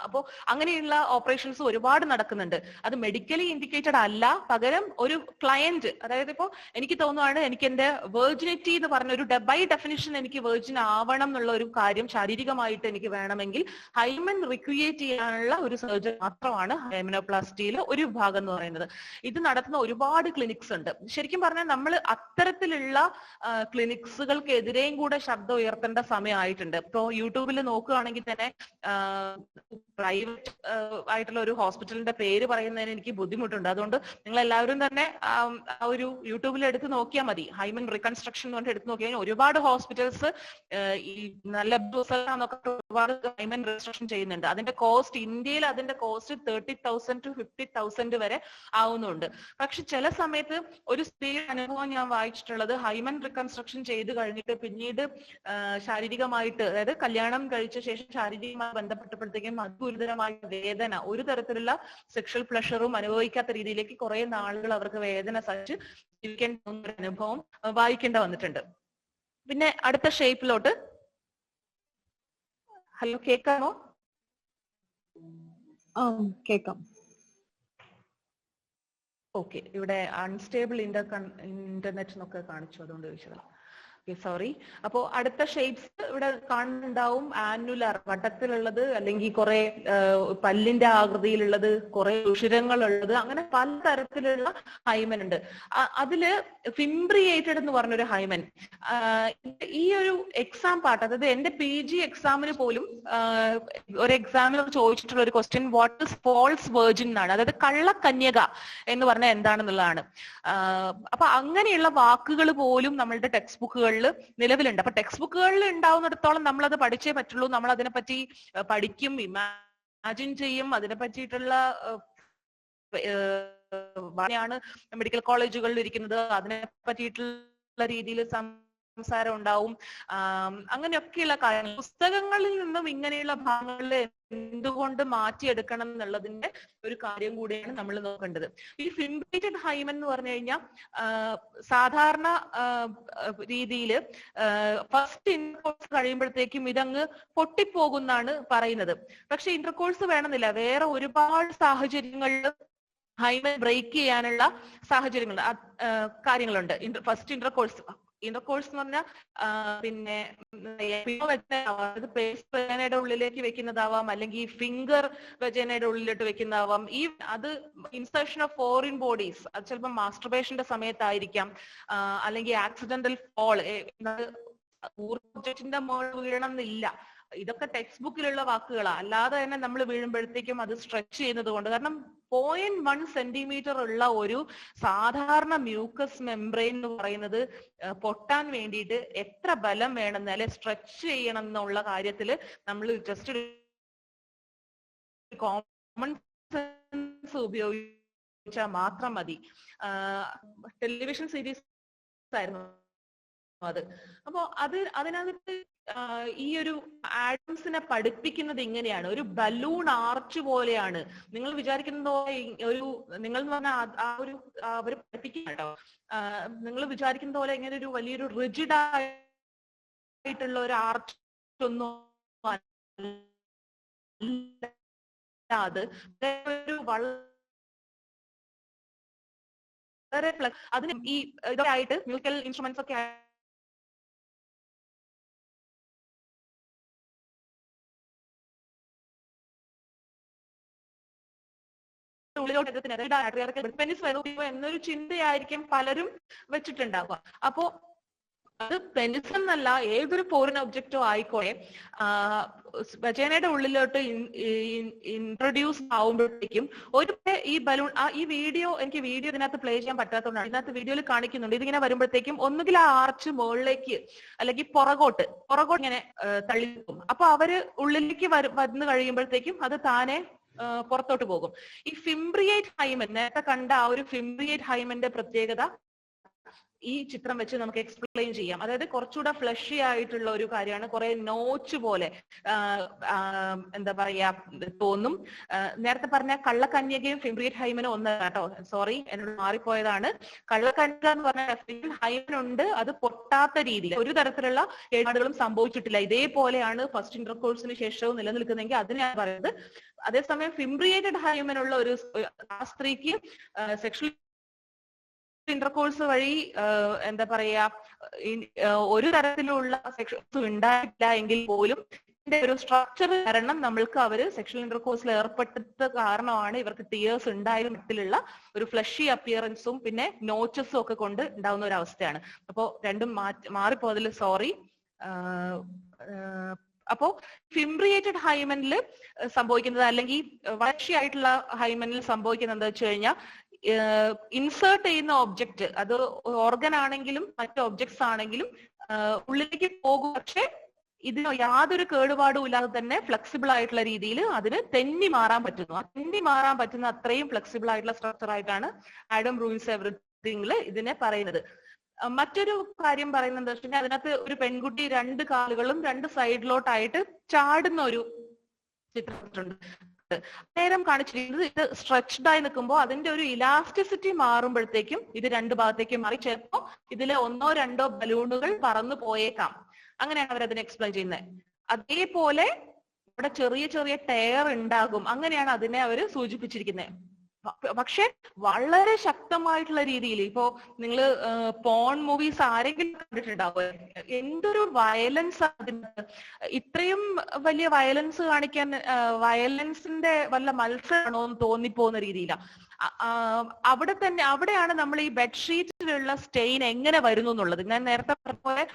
അപ്പോ അങ്ങനെയുള്ള ഓപ്പറേഷൻസ് ഒരുപാട് നടക്കുന്നുണ്ട്. അത് മെഡിക്കലി ഇൻഡിക്കേറ്റഡ് അല്ല, പകരം ഒരു ക്ലയന്റ്, അതായത് ഇപ്പോ എനിക്ക് തോന്നുവാണ് എനിക്ക് എന്റെ വെർജിനിറ്റി എന്ന് പറഞ്ഞ ഒരു ബൈ ഡെഫിനിഷൻ എനിക്ക് വെർജിൻ ആവണം എന്നുള്ള ഒരു കാര്യം ശാരീരികമായിട്ട് എനിക്ക് വേണമെങ്കിൽ ഹൈമൻ റിക്രിയേറ്റ് ചെയ്യാനുള്ള ഒരു സർജറി മാത്രമാണ് ഹൈമനോപ്ലാസ്റ്റിയിലെ ഒരു ഭാഗം എന്ന് പറയുന്നത്. ഇത് നടത്തുന്ന ഒരുപാട് ക്ലിനിക്സ് ഉണ്ട്. ശരിക്കും പറഞ്ഞാൽ നമ്മൾ അത്തരത്തിലുള്ള ക്ലിനിക്സുകൾക്കെതിരെയും കൂടെ ശബ്ദം ഉയർത്തേണ്ട സമയമായിട്ടുണ്ട്. ഇപ്പോ യൂട്യൂബിൽ നോക്കുകയാണെങ്കിൽ തന്നെ പ്രൈവറ്റ് ആയിട്ടുള്ള ഒരു ഹോസ്പിറ്റലിന്റെ പേര് പറയുന്നതിന് എനിക്ക് ബുദ്ധിമുട്ടുണ്ട്. അതുകൊണ്ട് നിങ്ങൾ എല്ലാവരും തന്നെ ഒരു യൂട്യൂബിൽ എടുത്ത് നോക്കിയാൽ മതി. ഹൈമൻ റീകൺസ്ട്രക്ഷൻ എന്ന് പറഞ്ഞിട്ട് എടുത്ത് നോക്കിയാൽ ഒരുപാട് ഹോസ്പിറ്റൽസ് ഈ നല്ല ഒരുപാട് ഹൈമൻ റീകൺസ്ട്രക്ഷൻ ചെയ്യുന്നുണ്ട്. അതിന്റെ കോസ്റ്റ്, ഇന്ത്യയിൽ അതിന്റെ കോസ്റ്റ് 30,000 to 50,000 വരെ ആവുന്നുണ്ട്. പക്ഷെ ചില സമയത്ത് ഒരു സ്ത്രീയുടെ അനുഭവം ഞാൻ വായിച്ചിട്ടുള്ളത്, ഹൈമൻ റീകൺസ്ട്രക്ഷൻ ചെയ്ത് കഴിഞ്ഞിട്ട് പിന്നീട് ശാരീരികമായിട്ട്, അതായത് കല്യാണം കഴിച്ച ശേഷം ശാരീരികമായി ബന്ധപ്പെട്ടപ്പോഴത്തേക്കും ഗുരുതരമായ വേദന, ഒരു തരത്തിലുള്ള സെക്ഷൽ പ്ലഷറും അനുഭവിക്കാത്ത രീതിയിലേക്ക് കുറെ നാളുകൾ അവർക്ക് വേദന സഹിച്ച് ജീവിക്കേണ്ട ഒരു അനുഭവം വായിക്കേണ്ട വന്നിട്ടുണ്ട്. പിന്നെ അടുത്ത ഷേപ്പിലോട്ട്, ഹലോ കേൾക്കാമോ? കേൾക്കാം. ഓക്കെ, ഇവിടെ അൺസ്റ്റേബിൾ ഇന്റർനെറ്റ് എന്നൊക്കെ കാണിച്ചു, അതുകൊണ്ട് ചോദിച്ചതാണ്. സോറി. അപ്പോ അടുത്ത ഷേപ്സ് ഇവിടെ കാണുന്നുണ്ടാവും. ആനുലർ, വട്ടത്തിലുള്ളത്, അല്ലെങ്കിൽ കുറെ പല്ലിന്റെ ആകൃതിയിലുള്ളത്, കുറെ ഉഷിരങ്ങളുള്ളത്, അങ്ങനെ പലതരത്തിലുള്ള ഹൈമൻ ഉണ്ട്. അതില് ഫിംബ്രിയേറ്റഡ് എന്ന് പറഞ്ഞൊരു ഹൈമൻ, ഈ ഒരു എക്സാം പാർട്ട്, അതായത് എന്റെ PG എക്സാമിന് പോലും ഒരു എക്സാമിൽ ചോദിച്ചിട്ടുള്ള ഒരു question, what is false virgin എന്നാണ്. അതായത് കള്ളക്കന്യക എന്ന് പറഞ്ഞാൽ എന്താണെന്നുള്ളതാണ്. അപ്പൊ അങ്ങനെയുള്ള വാക്കുകൾ പോലും നമ്മളുടെ ടെക്സ്റ്റ് ബുക്കുകളിൽ നിലവിലുണ്ട്. അപ്പൊ ടെക്സ്റ്റ് ബുക്കുകളിൽ ഉണ്ടാവുന്നിടത്തോളം നമ്മൾ അത് പഠിച്ചേ പറ്റുള്ളൂ. നമ്മൾ അതിനെപ്പറ്റി പഠിക്കും, ഇമാജിൻ ചെയ്യും. അതിനെ പറ്റിയിട്ടുള്ള മെഡിക്കൽ കോളേജുകളിൽ ഇരിക്കുന്നത്, അതിനെ പറ്റിയിട്ടുള്ള രീതിയിൽ സംസാരം ഉണ്ടാവും. അങ്ങനെയൊക്കെയുള്ള കാര്യങ്ങൾ പുസ്തകങ്ങളിൽ നിന്നും ഇങ്ങനെയുള്ള ഭാഗങ്ങളിൽ എന്തുകൊണ്ട് മാറ്റിയെടുക്കണം എന്നുള്ളതിന്റെ ഒരു കാര്യം കൂടിയാണ് നമ്മൾ നോക്കേണ്ടത്. ഈ ഫിംബ്രിയേറ്റഡ് ഹൈമൻ എന്ന് പറഞ്ഞു കഴിഞ്ഞാൽ സാധാരണ രീതിയിൽ ഫസ്റ്റ് ഇന്റർകോഴ്സ് കഴിയുമ്പോഴത്തേക്കും ഇതങ്ങ് പൊട്ടിപ്പോകുന്നാണ് പറയുന്നത്. പക്ഷെ ഇന്റർകോഴ്സ് വേണമെന്നില്ല, വേറെ ഒരുപാട് സാഹചര്യങ്ങളിൽ ഹൈമൻ ബ്രേക്ക് ചെയ്യാനുള്ള സാഹചര്യങ്ങൾ, കാര്യങ്ങളുണ്ട്. ഫസ്റ്റ് ഇന്റർകോഴ്സ് എന്ന് പറഞ്ഞാൽ പിന്നെ വെജനയുടെ ഉള്ളിലേക്ക് വെക്കുന്നതാവാം, അല്ലെങ്കിൽ ഫിംഗർ വെജനയുടെ ഉള്ളിലോട്ട് വെക്കുന്നതാവാം. ഈ അത് ഇൻസർഷൻ ഓഫ് ഫോറിൻ ബോഡീസ്, അത് ചിലപ്പോൾ മാസ്റ്റർബേഷന്റെ സമയത്തായിരിക്കാം, അല്ലെങ്കിൽ ആക്സിഡന്റൽ ഫോൾ, ഊർജ്ജത്തിന്റെ മുകളിൽ വീഴണം എന്നില്ല. ഇതൊക്കെ ടെക്സ്റ്റ് ബുക്കിലുള്ള വാക്കുകളാണ്. അല്ലാതെ തന്നെ നമ്മൾ വീഴുമ്പോഴത്തേക്കും അത് സ്ട്രെച്ച് ചെയ്യുന്നത് കൊണ്ട്, കാരണം 0.1 സെന്റിമീറ്റർ ഉള്ള ഒരു സാധാരണ മ്യൂക്കസ് മെംബ്രെയിൻ എന്ന് പറയുന്നത് പൊട്ടാൻ വേണ്ടിയിട്ട് എത്ര ബലം വേണമെന്നാല് സ്ട്രെച്ച് ചെയ്യണം എന്നുള്ള കാര്യത്തിൽ നമ്മൾ ജസ്റ്റ് കോമൺ സെൻസ് ഉപയോഗിച്ചാൽ മാത്രം മതി. ടെലിവിഷൻ സീരീസ് ആയിരുന്നു അത്. അപ്പോ അതിനകത്ത് ഈ ഒരു ആഡംസിനെ പഠിപ്പിക്കുന്നത് ഇങ്ങനെയാണ്, ഒരു ബലൂൺ ആർച്ച് പോലെയാണ്. നിങ്ങൾ വിചാരിക്കുന്നത് ഒരു, നിങ്ങൾ എന്ന് പറഞ്ഞാൽ അവർ പഠിപ്പിക്കുക കേട്ടോ, നിങ്ങൾ വിചാരിക്കുന്ന പോലെ ഇങ്ങനെ ഒരു വലിയൊരു റിജിഡ് ആയിട്ടുള്ള ഒരു ആർച്ച് ഒന്നും അത് ഒരു വളരെ അതിന് ഈ ഇതായിട്ട് മ്യൂസിക്കൽ ഇൻസ്ട്രുമെന്റ്സ് ഒക്കെ ഉള്ളിലോട്ട് പെനിസ് വരുമോ എന്നൊരു ചിന്തയായിരിക്കും പലരും വെച്ചിട്ടുണ്ടാവുക. അപ്പോ അത് പെനിസ് എന്നല്ല, ഏതൊരു ഫോറിൻ ഒബ്ജക്റ്റോ ആയിക്കോട്ടെ വജൈനയുടെ ഉള്ളിലോട്ട് ഇൻട്രൊഡ്യൂസ് ആവുമ്പോഴത്തേക്കും ഒരു ഈ ബലൂൺ ഈ വീഡിയോ ഇതിനകത്ത് പ്ലേ ചെയ്യാൻ പറ്റാത്തതുകൊണ്ടാണ്. ഇതിനകത്ത് വീഡിയോയിൽ കാണിക്കുന്നുണ്ട്. ഇതിങ്ങനെ വരുമ്പോഴത്തേക്കും ഒന്നുകിൽ ആ ആർച്ച് മുകളിലേക്ക് അല്ലെങ്കിൽ പുറകോട്ട് ഇങ്ങനെ തള്ളി നിൽക്കും. അപ്പൊ അവര് ഉള്ളിലേക്ക് വന്നു കഴിയുമ്പോഴത്തേക്കും അത് താനെ പുറത്തോട്ട് പോകും. ഈ ഫിംബ്രിയേറ്റ് ഹൈമൻ, നേരത്തെ കണ്ട ആ ഒരു ഫിംബ്രിയേറ്റ് ഹൈമന്റെ പ്രത്യേകത ഈ ചിത്രം വെച്ച് നമുക്ക് എക്സ്പ്ലെയിൻ ചെയ്യാം. അതായത് കുറച്ചുകൂടെ ഫ്ലഷി ആയിട്ടുള്ള ഒരു കാര്യമാണ്. കുറെ നോച്ച് പോലെ എന്താ പറയാ തോന്നും. നേരത്തെ പറഞ്ഞ കള്ളക്കന്യകയും ഫിംബ്രിയേറ്റ് ഹൈമനും ഒന്ന് കേട്ടോ, സോറി എന്നോട് മാറിപ്പോയതാണ്. കള്ളക്കന്യക എന്ന് പറഞ്ഞ ഹൈമൻ ഉണ്ട്, അത് പൊട്ടാത്ത രീതിയിൽ ഒരു തരത്തിലുള്ള കേടുപാടുകളും സംഭവിച്ചിട്ടില്ല. ഇതേപോലെയാണ് ഫസ്റ്റ് ഇന്റർകോഴ്സിന് ശേഷവും നിലനിൽക്കുന്നതെങ്കിൽ അതിനാണ് പറയുന്നത്. അതേസമയം ഫിംബ്രിയേറ്റഡ് ഹൈമനുള്ള ഒരു ആ സ്ത്രീക്ക് സെക്ഷൽ ഇന്റർകോഴ്സ് വഴി എന്താ പറയാ ഒരു തരത്തിലുള്ള സെക്ഷൻസ് ഉണ്ടായിട്ടില്ല എങ്കിൽ പോലും ഇതിന്റെ ഒരു സ്ട്രക്ചർ കാരണം നമ്മൾക്ക് അവര് സെക്ഷൽ ഇന്റർകോഴ്സിൽ ഏർപ്പെട്ടത് കാരണമാണ് ഇവർക്ക് ടിയേഴ്സ് ഉണ്ടായാലും മറ്റിലുള്ള ഒരു ഫ്ലഷി അപ്പിയറൻസും പിന്നെ നോച്ചസും ഒക്കെ കൊണ്ട് ഉണ്ടാവുന്ന ഒരു അവസ്ഥയാണ്. അപ്പോ രണ്ടും മാറിപ്പോതിൽ സോറി. അപ്പോ ഫിംബ്രിയേറ്റഡ് ഹൈമനിൽ സംഭവിക്കുന്നത് അല്ലെങ്കിൽ വഴഷിയായിട്ടുള്ള ഹൈമനിൽ സംഭവിക്കുന്നത് എന്താ വെച്ച് കഴിഞ്ഞാൽ ഇൻസേർട്ട് ചെയ്യുന്ന ഒബ്ജക്റ്റ് അത് ഓർഗൻ ആണെങ്കിലും മറ്റ് ഒബ്ജക്ട്സ് ആണെങ്കിലും ഉള്ളിലേക്ക് പോകും. പക്ഷെ ഇതിന് യാതൊരു കേടുപാടും ഇല്ലാതെ തന്നെ ഫ്ലെക്സിബിൾ ആയിട്ടുള്ള രീതിയിൽ അതിന് തെന്നി മാറാൻ പറ്റുന്നു. ആ തെന്നി മാറാൻ പറ്റുന്ന അത്രയും ഫ്ലെക്സിബിൾ ആയിട്ടുള്ള സ്ട്രക്ചർ ആയിട്ടാണ് ആഡം റൂയിൻസ് എവറിത്തിങ്ങിൽ ഇതിനെ പറയുന്നത്. മറ്റൊരു കാര്യം പറയുന്നത് എന്താ വെച്ചാൽ അതിനകത്ത് ഒരു പെൺകുട്ടി രണ്ട് കാലുകളും രണ്ട് സൈഡിലോട്ടായിട്ട് ചാടുന്ന ഒരു ചിത്രമുണ്ട്. നേരം കാണിച്ചിരിക്കുന്നത് ഇത് സ്ട്രെച്ച്ഡ് ആയി നിൽക്കുമ്പോൾ അതിന്റെ ഒരു ഇലാസ്റ്റിസിറ്റി മാറുമ്പോഴത്തേക്കും ഇത് രണ്ട് ഭാഗത്തേക്ക് മാറി ചിലപ്പോൾ ഇതിലെ ഒന്നോ രണ്ടോ ബലൂണുകൾ പറന്നു പോയേക്കാം. അങ്ങനെയാണ് അവരതിനെ എക്സ്പ്ലെയിൻ ചെയ്യുന്നത്. അതേപോലെ ഇവിടെ ചെറിയ ചെറിയ ടയർ ഉണ്ടാകും, അങ്ങനെയാണ് അതിനെ അവർ സൂചിപ്പിച്ചിരിക്കുന്നത്. പക്ഷെ വളരെ ശക്തമായിട്ടുള്ള രീതിയിൽ ഇപ്പോ നിങ്ങൾ പോൺ മൂവീസ് ആരെങ്കിലും കണ്ടിട്ടുണ്ടാവോ? എന്തൊരു വയലൻസ് അതിന്! ഇത്രയും വലിയ വയലൻസ് കാണിക്കാൻ വയലൻസിന്റെ വല്ല മത്സരമാണോ എന്ന് തോന്നിപ്പോകുന്ന രീതിയിലാണ്. അവിടെയാണ് നമ്മൾ ഈ ബെഡ്ഷീറ്റിലുള്ള സ്റ്റെയിൻ എങ്ങനെ വരുന്നു എന്നുള്ളത്. ഞാൻ നേരത്തെ പറഞ്ഞ പോലെ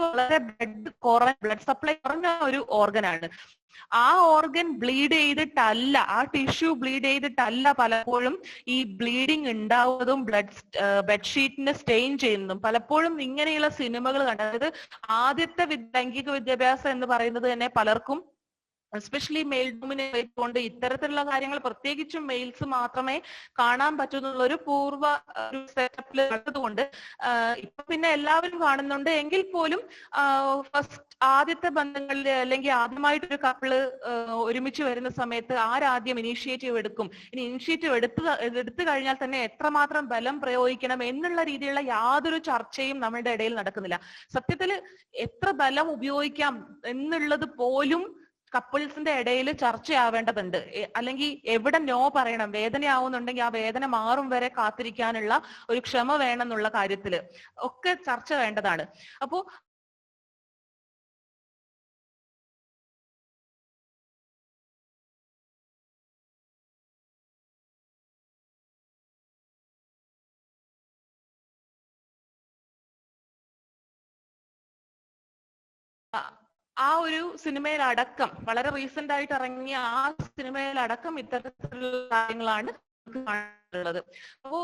വളരെ ബ്ലഡ് സപ്ലൈ കുറഞ്ഞ ഒരു ഓർഗനാണ്. ആ ഓർഗൻ ബ്ലീഡ് ചെയ്തിട്ടല്ല, ആ ടിഷ്യൂ ബ്ലീഡ് ചെയ്തിട്ടല്ല പലപ്പോഴും ഈ ബ്ലീഡിങ് ഉണ്ടാവുന്നതും ബെഡ്ഷീറ്റിനെ സ്റ്റെയിൻ ചെയ്യുന്നതും. പലപ്പോഴും ഇങ്ങനെയുള്ള സിനിമകൾ കണ്ട, അതായത് ആദ്യത്തെ ലൈംഗിക വിദ്യാഭ്യാസം എന്ന് പറയുന്നത് തന്നെ പലർക്കും എസ്പെഷ്യലി മെയിൽ ഡോമിനേറ്റ് കൊണ്ട് ഇത്തരത്തിലുള്ള കാര്യങ്ങൾ പ്രത്യേകിച്ചും മെയിൽസ് മാത്രമേ കാണാൻ പറ്റുന്നുള്ള ഒരു പൂർവ്വ ഒരു സെറ്റപ്പിൽ കണ്ടതുകൊണ്ട് ഇപ്പൊ പിന്നെ എല്ലാവരും കാണുന്നുണ്ട്. എങ്കിൽ പോലും ഫസ്റ്റ് ആദ്യത്തെ ബന്ധങ്ങളിൽ അല്ലെങ്കിൽ ആദ്യമായിട്ടൊരു കപ്പിള് ഒരുമിച്ച് വരുന്ന സമയത്ത് ആരാദ്യം ഇനീഷ്യേറ്റീവ് എടുക്കും, ഇനി ഇനീഷ്യേറ്റീവ് എടുത്തു കഴിഞ്ഞാൽ തന്നെ എത്രമാത്രം ബലം പ്രയോഗിക്കണം എന്നുള്ള രീതിയിലുള്ള യാതൊരു ചർച്ചയും നമ്മുടെ ഇടയിൽ നടക്കുന്നില്ല. സത്യത്തിൽ എത്ര ബലം ഉപയോഗിക്കാം എന്നുള്ളത് പോലും കപ്പിൾസിന്റെ ഇടയിൽ ചർച്ചയാവേണ്ടതുണ്ട്. അല്ലെങ്കിൽ എവിടെ നോ പറയണം, വേദനയാവുന്നുണ്ടെങ്കിൽ ആ വേദന മാറും വരെ കാത്തിരിക്കാനുള്ള ഒരു ക്ഷമ വേണമെന്നുള്ള കാര്യത്തില് ഒക്കെ ചർച്ച വേണ്ടതാണ്. അപ്പോ ആ ഒരു സിനിമയിലടക്കം വളരെ റീസെന്റ് ആയിട്ട് ഇറങ്ങിയ ആ സിനിമയിലടക്കം ഇത്തരത്തിലുള്ള കാര്യങ്ങളാണ് കാണുന്നത്. അപ്പോ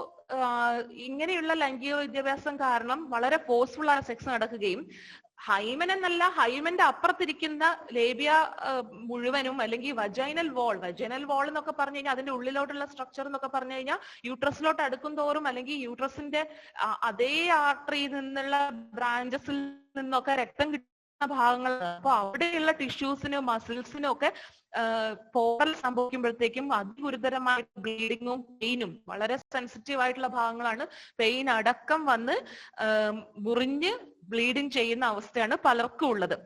ഇങ്ങനെയുള്ള ലൈംഗിക വിദ്യാഭ്യാസം കാരണം വളരെ ഫോഴ്സ്ഫുൾ ആയ സെക്സ് നടക്കുകയും ഹൈമൻ എന്നല്ല, ഹൈമന്റെ അപ്പുറത്തിരിക്കുന്ന ലേബിയ മുഴുവനും അല്ലെങ്കിൽ വജൈനൽ വാൾ എന്നൊക്കെ പറഞ്ഞു കഴിഞ്ഞാൽ അതിന്റെ ഉള്ളിലോട്ടുള്ള സ്ട്രക്ചർ എന്നൊക്കെ പറഞ്ഞു കഴിഞ്ഞാൽ യൂട്രസിലോട്ട് അടുക്കും തോറും അല്ലെങ്കിൽ യൂട്രസിന്റെ അതേ ആർട്ടറിയിൽ നിന്നുള്ള ബ്രാഞ്ചസിൽ നിന്നൊക്കെ രക്തം കിട്ടുന്ന ഭാഗങ്ങൾ. അപ്പൊ അവിടെയുള്ള ടിഷ്യൂസിനും മസിൽസിനും ഒക്കെ പോറൽ സംഭവിക്കുമ്പോഴത്തേക്കും അതിഗുരുതരമായ ബ്ലീഡിങ്ങും പെയിനും, വളരെ സെൻസിറ്റീവ് ആയിട്ടുള്ള ഭാഗങ്ങളാണ്, പെയിൻ അടക്കം വന്ന് മുറിഞ്ഞ് ബ്ലീഡിങ് ചെയ്യുന്ന അവസ്ഥയാണ് പലർക്കും ഉള്ളത്.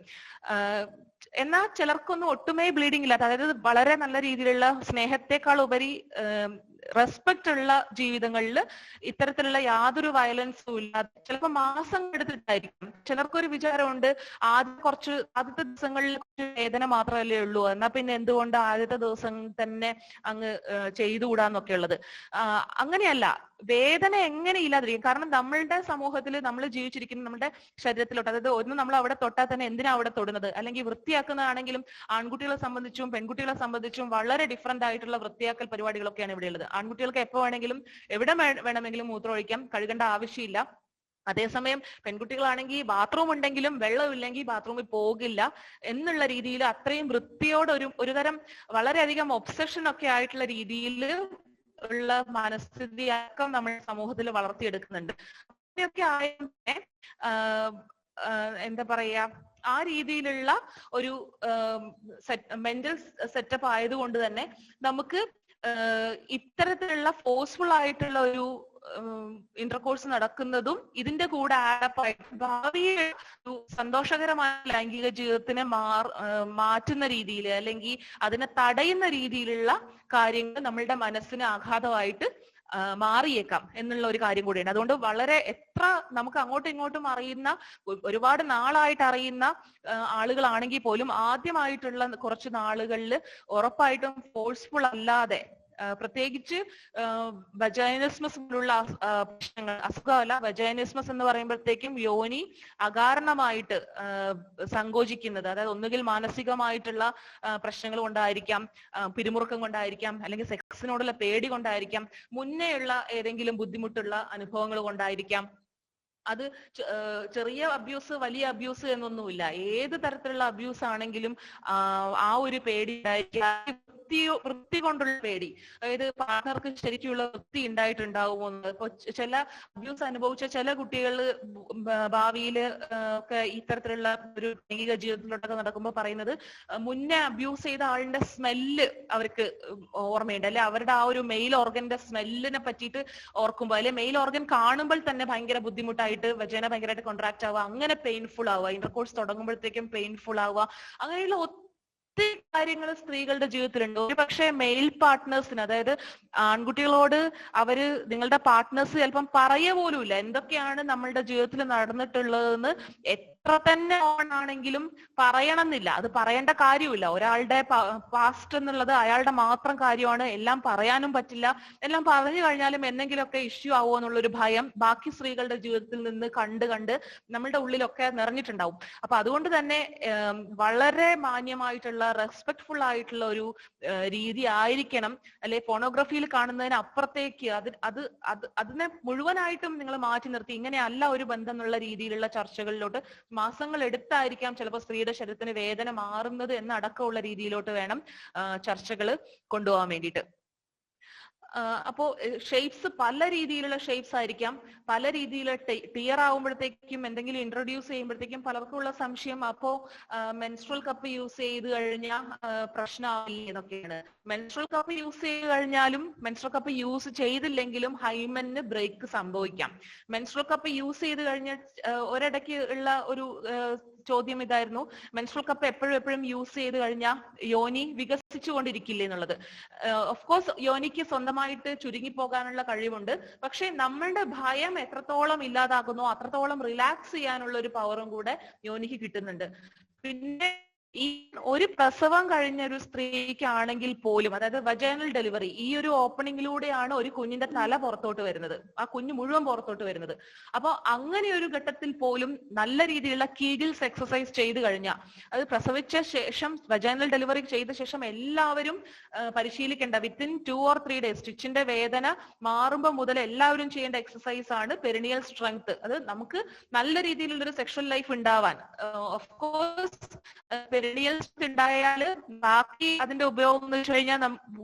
എന്നാൽ ചിലർക്കൊന്നും ഒട്ടുമേ ബ്ലീഡിങ് ഇല്ലാത്ത, അതായത് വളരെ നല്ല രീതിയിലുള്ള സ്നേഹത്തെക്കാൾ ഉപരി റെസ്പെക്ട് ഉള്ള ജീവിതങ്ങളിൽ ഇത്തരത്തിലുള്ള യാതൊരു വയലൻസും ഇല്ലാതെ ചിലപ്പോൾ മാസങ്ങൾ എടുത്തിട്ടായിരിക്കും. ചിലർക്കൊരു വിചാരമുണ്ട് ആദ്യത്തെ ദിവസങ്ങളിൽ കുറച്ച് വേദന മാത്രമല്ലേ ഉള്ളൂ, എന്നാ പിന്നെ എന്തുകൊണ്ട് ആദ്യത്തെ ദിവസം തന്നെ അങ്ങ് ചെയ്തുകൂടാന്നൊക്കെ ഉള്ളത്. അങ്ങനെയല്ല, വേദന എങ്ങനെ ഇല്ലാതിരിക്കും? കാരണം നമ്മളുടെ സമൂഹത്തിൽ നമ്മൾ ജീവിച്ചിരിക്കുന്ന നമ്മുടെ ശരീരത്തിലോട്ട്, അതായത് ഒന്ന് നമ്മൾ അവിടെ തൊട്ടാൽ തന്നെ എന്തിനാ അവിടെ തൊടുന്നത്, അല്ലെങ്കിൽ വൃത്തിയാക്കുന്നതാണെങ്കിലും ആൺകുട്ടികളെ സംബന്ധിച്ചും പെൺകുട്ടികളെ സംബന്ധിച്ചും വളരെ ഡിഫറെന്റ് ആയിട്ടുള്ള വൃത്തിയാക്കൽ പരിപാടികളൊക്കെയാണ് ഇവിടെ ഉള്ളത്. ആൺകുട്ടികൾക്ക് എപ്പോ വേണമെങ്കിലും എവിടെ വേണമെങ്കിലും മൂത്രം ഒഴിക്കാം, കഴുകേണ്ട ആവശ്യമില്ല. അതേസമയം പെൺകുട്ടികളാണെങ്കിൽ ബാത്റൂം ഉണ്ടെങ്കിലും വെള്ളമില്ലെങ്കിൽ ബാത്റൂമിൽ പോകില്ല എന്നുള്ള രീതിയിൽ അത്രയും വൃത്തിയോട് ഒരുതരം വളരെയധികം ഒബ്സഷൻ ഒക്കെ ആയിട്ടുള്ള രീതിയിൽ ഉള്ള മനസ്ഥിതി അടക്കം നമ്മുടെ സമൂഹത്തിൽ വളർത്തിയെടുക്കുന്നുണ്ട്. അങ്ങനെയൊക്കെ ആയതിനെ എന്താ പറയാ, ആ രീതിയിലുള്ള ഒരു മെന്റൽ സെറ്റപ്പ് ആയതുകൊണ്ട് തന്നെ നമുക്ക് ഇത്തരത്തിലുള്ള ഫോഴ്സ്ഫുൾ ആയിട്ടുള്ള ഒരു ഇന്റർകോഴ്സ് നടക്കുന്നതും ഇതിന്റെ കൂടെ ആഡപ്പായിട്ട് ഭാവിയിൽ ഒരു സന്തോഷകരമായ ലൈംഗിക ജീവിതത്തിനെ മാറ്റുന്ന രീതിയിൽ അല്ലെങ്കിൽ അതിനെ തടയുന്ന രീതിയിലുള്ള കാര്യങ്ങൾ നമ്മളുടെ മനസ്സിന് ആഘാതമായിട്ട് മാറിയേക്കാം എന്നുള്ള ഒരു കാര്യം കൂടിയാണ്. അതുകൊണ്ട് വളരെ എത്ര നമുക്ക് അങ്ങോട്ടും ഇങ്ങോട്ടും അറിയുന്ന ഒരുപാട് നാളായിട്ട് അറിയുന്ന ആളുകളാണെങ്കിൽ പോലും ആദ്യമായിട്ടുള്ള കുറച്ച് നാളുകളിൽ ഉറപ്പായിട്ടും ഫോഴ്സ്ഫുൾ അല്ലാതെ, പ്രത്യേകിച്ച് വജൈനിസ്മസ് പോലുള്ള പ്രശ്നങ്ങൾ, അസുഖമല്ല, വജൈനിസ്മസ് എന്ന് പറയുമ്പോഴത്തേക്കും യോനി അകാരണമായിട്ട് സങ്കോചിക്കുന്നത്, അതായത് ഒന്നുകിൽ മാനസികമായിട്ടുള്ള പ്രശ്നങ്ങൾ കൊണ്ടായിരിക്കാം, പിരിമുറുക്കം കൊണ്ടായിരിക്കാം, അല്ലെങ്കിൽ സെക്സിനോടുള്ള പേടി കൊണ്ടായിരിക്കാം, മുന്നേയുള്ള ഏതെങ്കിലും ബുദ്ധിമുട്ടുള്ള അനുഭവങ്ങൾ കൊണ്ടായിരിക്കാം. അത് ചെറിയ അബ്യൂസ് വലിയ അബ്യൂസ് എന്നൊന്നുമില്ല. ഏത് തരത്തിലുള്ള അബ്യൂസ് ആണെങ്കിലും ആ ഒരു പേടി ഉണ്ടായിരിക്കും, വൃത്തി കൊണ്ടുള്ള പേടി. അതായത് പാർട്ണർക്ക് ശരിക്കുള്ള വൃത്തി ഉണ്ടായിട്ടുണ്ടാവുമോ എന്ന്. ഇപ്പൊ ചില അബ്യൂസ് അനുഭവിച്ച ചില കുട്ടികൾ ഭാവിയിൽ ഒക്കെ ഇത്തരത്തിലുള്ള ഒരു ലൈംഗിക ജീവിതത്തിലോട്ടൊക്കെ നടക്കുമ്പോൾ പറയുന്നത് മുന്നേ അബ്യൂസ് ചെയ്ത ആളിന്റെ സ്മെല്ല് അവർക്ക് ഓർമ്മയുണ്ട്, അല്ലെ അവരുടെ ആ ഒരു മെയിൽ ഓർഗന്റെ സ്മെല്ലിനെ പറ്റിയിട്ട് ഓർക്കുമ്പോൾ, അല്ലെ മെയിൽ ഓർഗൻ കാണുമ്പോൾ തന്നെ ഭയങ്കര ബുദ്ധിമുട്ടായിട്ട് വജൈന ഭയങ്കരമായിട്ട് കോൺട്രാക്ട് ആവുക, അങ്ങനെ പെയിൻഫുൾ ആവുക, ഇന്റർകോഴ്സ് തുടങ്ങുമ്പോഴത്തേക്കും പെയിൻഫുൾ ആവുക, അങ്ങനെയുള്ള ഒത്തിരി കാര്യങ്ങൾ സ്ത്രീകളുടെ ജീവിതത്തിലുണ്ട്. ഒരു പക്ഷേ മെയിൽ പാർട്ട്നേഴ്സിന്, അതായത് ആൺകുട്ടികളോട് അവര് നിങ്ങളുടെ പാർട്ട്നേഴ്സ് ചിലപ്പം പറയുക പോലും ഇല്ല എന്തൊക്കെയാണ് നമ്മളുടെ ജീവിതത്തിൽ നടന്നിട്ടുള്ളതെന്ന്. എത്ര തന്നെ ഓണാണെങ്കിലും പറയണമെന്നില്ല, അത് പറയേണ്ട കാര്യമില്ല. ഒരാളുടെ പാസ്റ്റ് എന്നുള്ളത് അയാളുടെ മാത്രം കാര്യമാണ്, എല്ലാം പറയാനും പറ്റില്ല. എല്ലാം പറഞ്ഞു കഴിഞ്ഞാലും എന്തെങ്കിലുമൊക്കെ ഇഷ്യൂ ആവുമോ എന്നുള്ളൊരു ഭയം ബാക്കി സ്ത്രീകളുടെ ജീവിതത്തിൽ നിന്ന് കണ്ട് നമ്മളുടെ ഉള്ളിലൊക്കെ നിറഞ്ഞിട്ടുണ്ടാവും. അപ്പൊ അതുകൊണ്ട് തന്നെ വളരെ മാന്യമായിട്ടുള്ള റെസ്പെക്ട്ഫുൾ ആയിട്ടുള്ള ഒരു രീതി ആയിരിക്കണം, അല്ലെ ഫോണോഗ്രഫിയിൽ കാണുന്നതിന് അപ്പുറത്തേക്ക് അതിനെ മുഴുവനായിട്ടും നിങ്ങൾ മാറ്റി നിർത്തി ഇങ്ങനെയല്ല ഒരു ബന്ധം എന്നുള്ള രീതിയിലുള്ള ചർച്ചകളിലോട്ട് മാസങ്ങൾ എടുത്തായിരിക്കാം ചിലപ്പോൾ സ്ത്രീയുടെ ശരീരത്തിന് വേദന മാറുന്നത് എന്നടക്കമുള്ള രീതിയിലോട്ട് വേണം ചർച്ചകൾ കൊണ്ടുപോകാൻ വേണ്ടിയിട്ട്. അപ്പോ ഷേപ്സ് പല രീതിയിലുള്ള ഷേപ്സ് ആയിരിക്കാം, പല രീതിയിൽ ടിയർ ആവുമ്പോഴത്തേക്കും എന്തെങ്കിലും ഇൻട്രൊഡ്യൂസ് ചെയ്യുമ്പോഴത്തേക്കും പലർക്കുള്ള സംശയം അപ്പോ മെൻസ്ട്രൽ കപ്പ് യൂസ് ചെയ്ത് കഴിഞ്ഞാൽ പ്രശ്നമാവില്ലേ എന്നൊക്കെയാണ്. മെൻസ്ട്രൽ കപ്പ് യൂസ് ചെയ്ത് കഴിഞ്ഞാലും മെൻസ്ട്രൽ കപ്പ് യൂസ് ചെയ്തില്ലെങ്കിലും ഹൈമന് ബ്രേക്ക് സംഭവിക്കാം. മെൻസ്ട്രൽ കപ്പ് യൂസ് ചെയ്ത് കഴിഞ്ഞ ഒരിടയ്ക്ക് ഉള്ള ഒരു ചോദ്യം ഇതായിരുന്നു, മെൻസ്ട്രൽ കപ്പ് എപ്പോഴും യൂസ് ചെയ്ത് കഴിഞ്ഞാൽ യോനി വികസിച്ചു കൊണ്ടിരിക്കില്ലേ എന്നുള്ളത്. ഓഫ് കോഴ്സ് യോനിക്ക് സ്വന്തമായിട്ട് ചുരുങ്ങി പോകാനുള്ള കഴിവുണ്ട്, പക്ഷെ നമ്മളുടെ ഭയം എത്രത്തോളം ഇല്ലാതാകുന്നോ അത്രത്തോളം റിലാക്സ് ചെയ്യാനുള്ള ഒരു പവറും കൂടെ യോനിക്ക് കിട്ടുന്നുണ്ട്. പിന്നെ ഈ ഒരു പ്രസവം കഴിഞ്ഞ ഒരു സ്ത്രീക്കാണെങ്കിൽ പോലും, അതായത് വജൈനൽ ഡെലിവറി, ഈ ഒരു ഓപ്പണിങ്ങിലൂടെയാണ് ഒരു കുഞ്ഞിന്റെ തല പുറത്തോട്ട് വരുന്നത്, ആ കുഞ്ഞ് മുഴുവൻ പുറത്തോട്ട് വരുന്നത്. അപ്പൊ അങ്ങനെ ഒരു ഘട്ടത്തിൽ പോലും നല്ല രീതിയിലുള്ള കീഗിൾസ് എക്സസൈസ് ചെയ്ത് കഴിഞ്ഞാൽ, അത് പ്രസവിച്ച ശേഷം വജൈനൽ ഡെലിവറി ചെയ്ത ശേഷം എല്ലാവരും പരിശീലിക്കേണ്ട വിത്തിൻ 2 or 3 days സ്റ്റിച്ചിന്റെ വേദന മാറുമ്പോൾ മുതൽ എല്ലാവരും ചെയ്യേണ്ട എക്സസൈസ് ആണ് പെരിനിയൽ സ്ട്രെങ്ത്. അത് നമുക്ക് നല്ല രീതിയിലുള്ളൊരു സെക്ഷൽ ലൈഫ് ഉണ്ടാവാൻ, ഓഫ് കോഴ്സ് പെരിനിയൽ ഉണ്ടായാൽ ബാക്കി അതിന്റെ ഉപയോഗം എന്ന് വെച്ച് കഴിഞ്ഞാൽ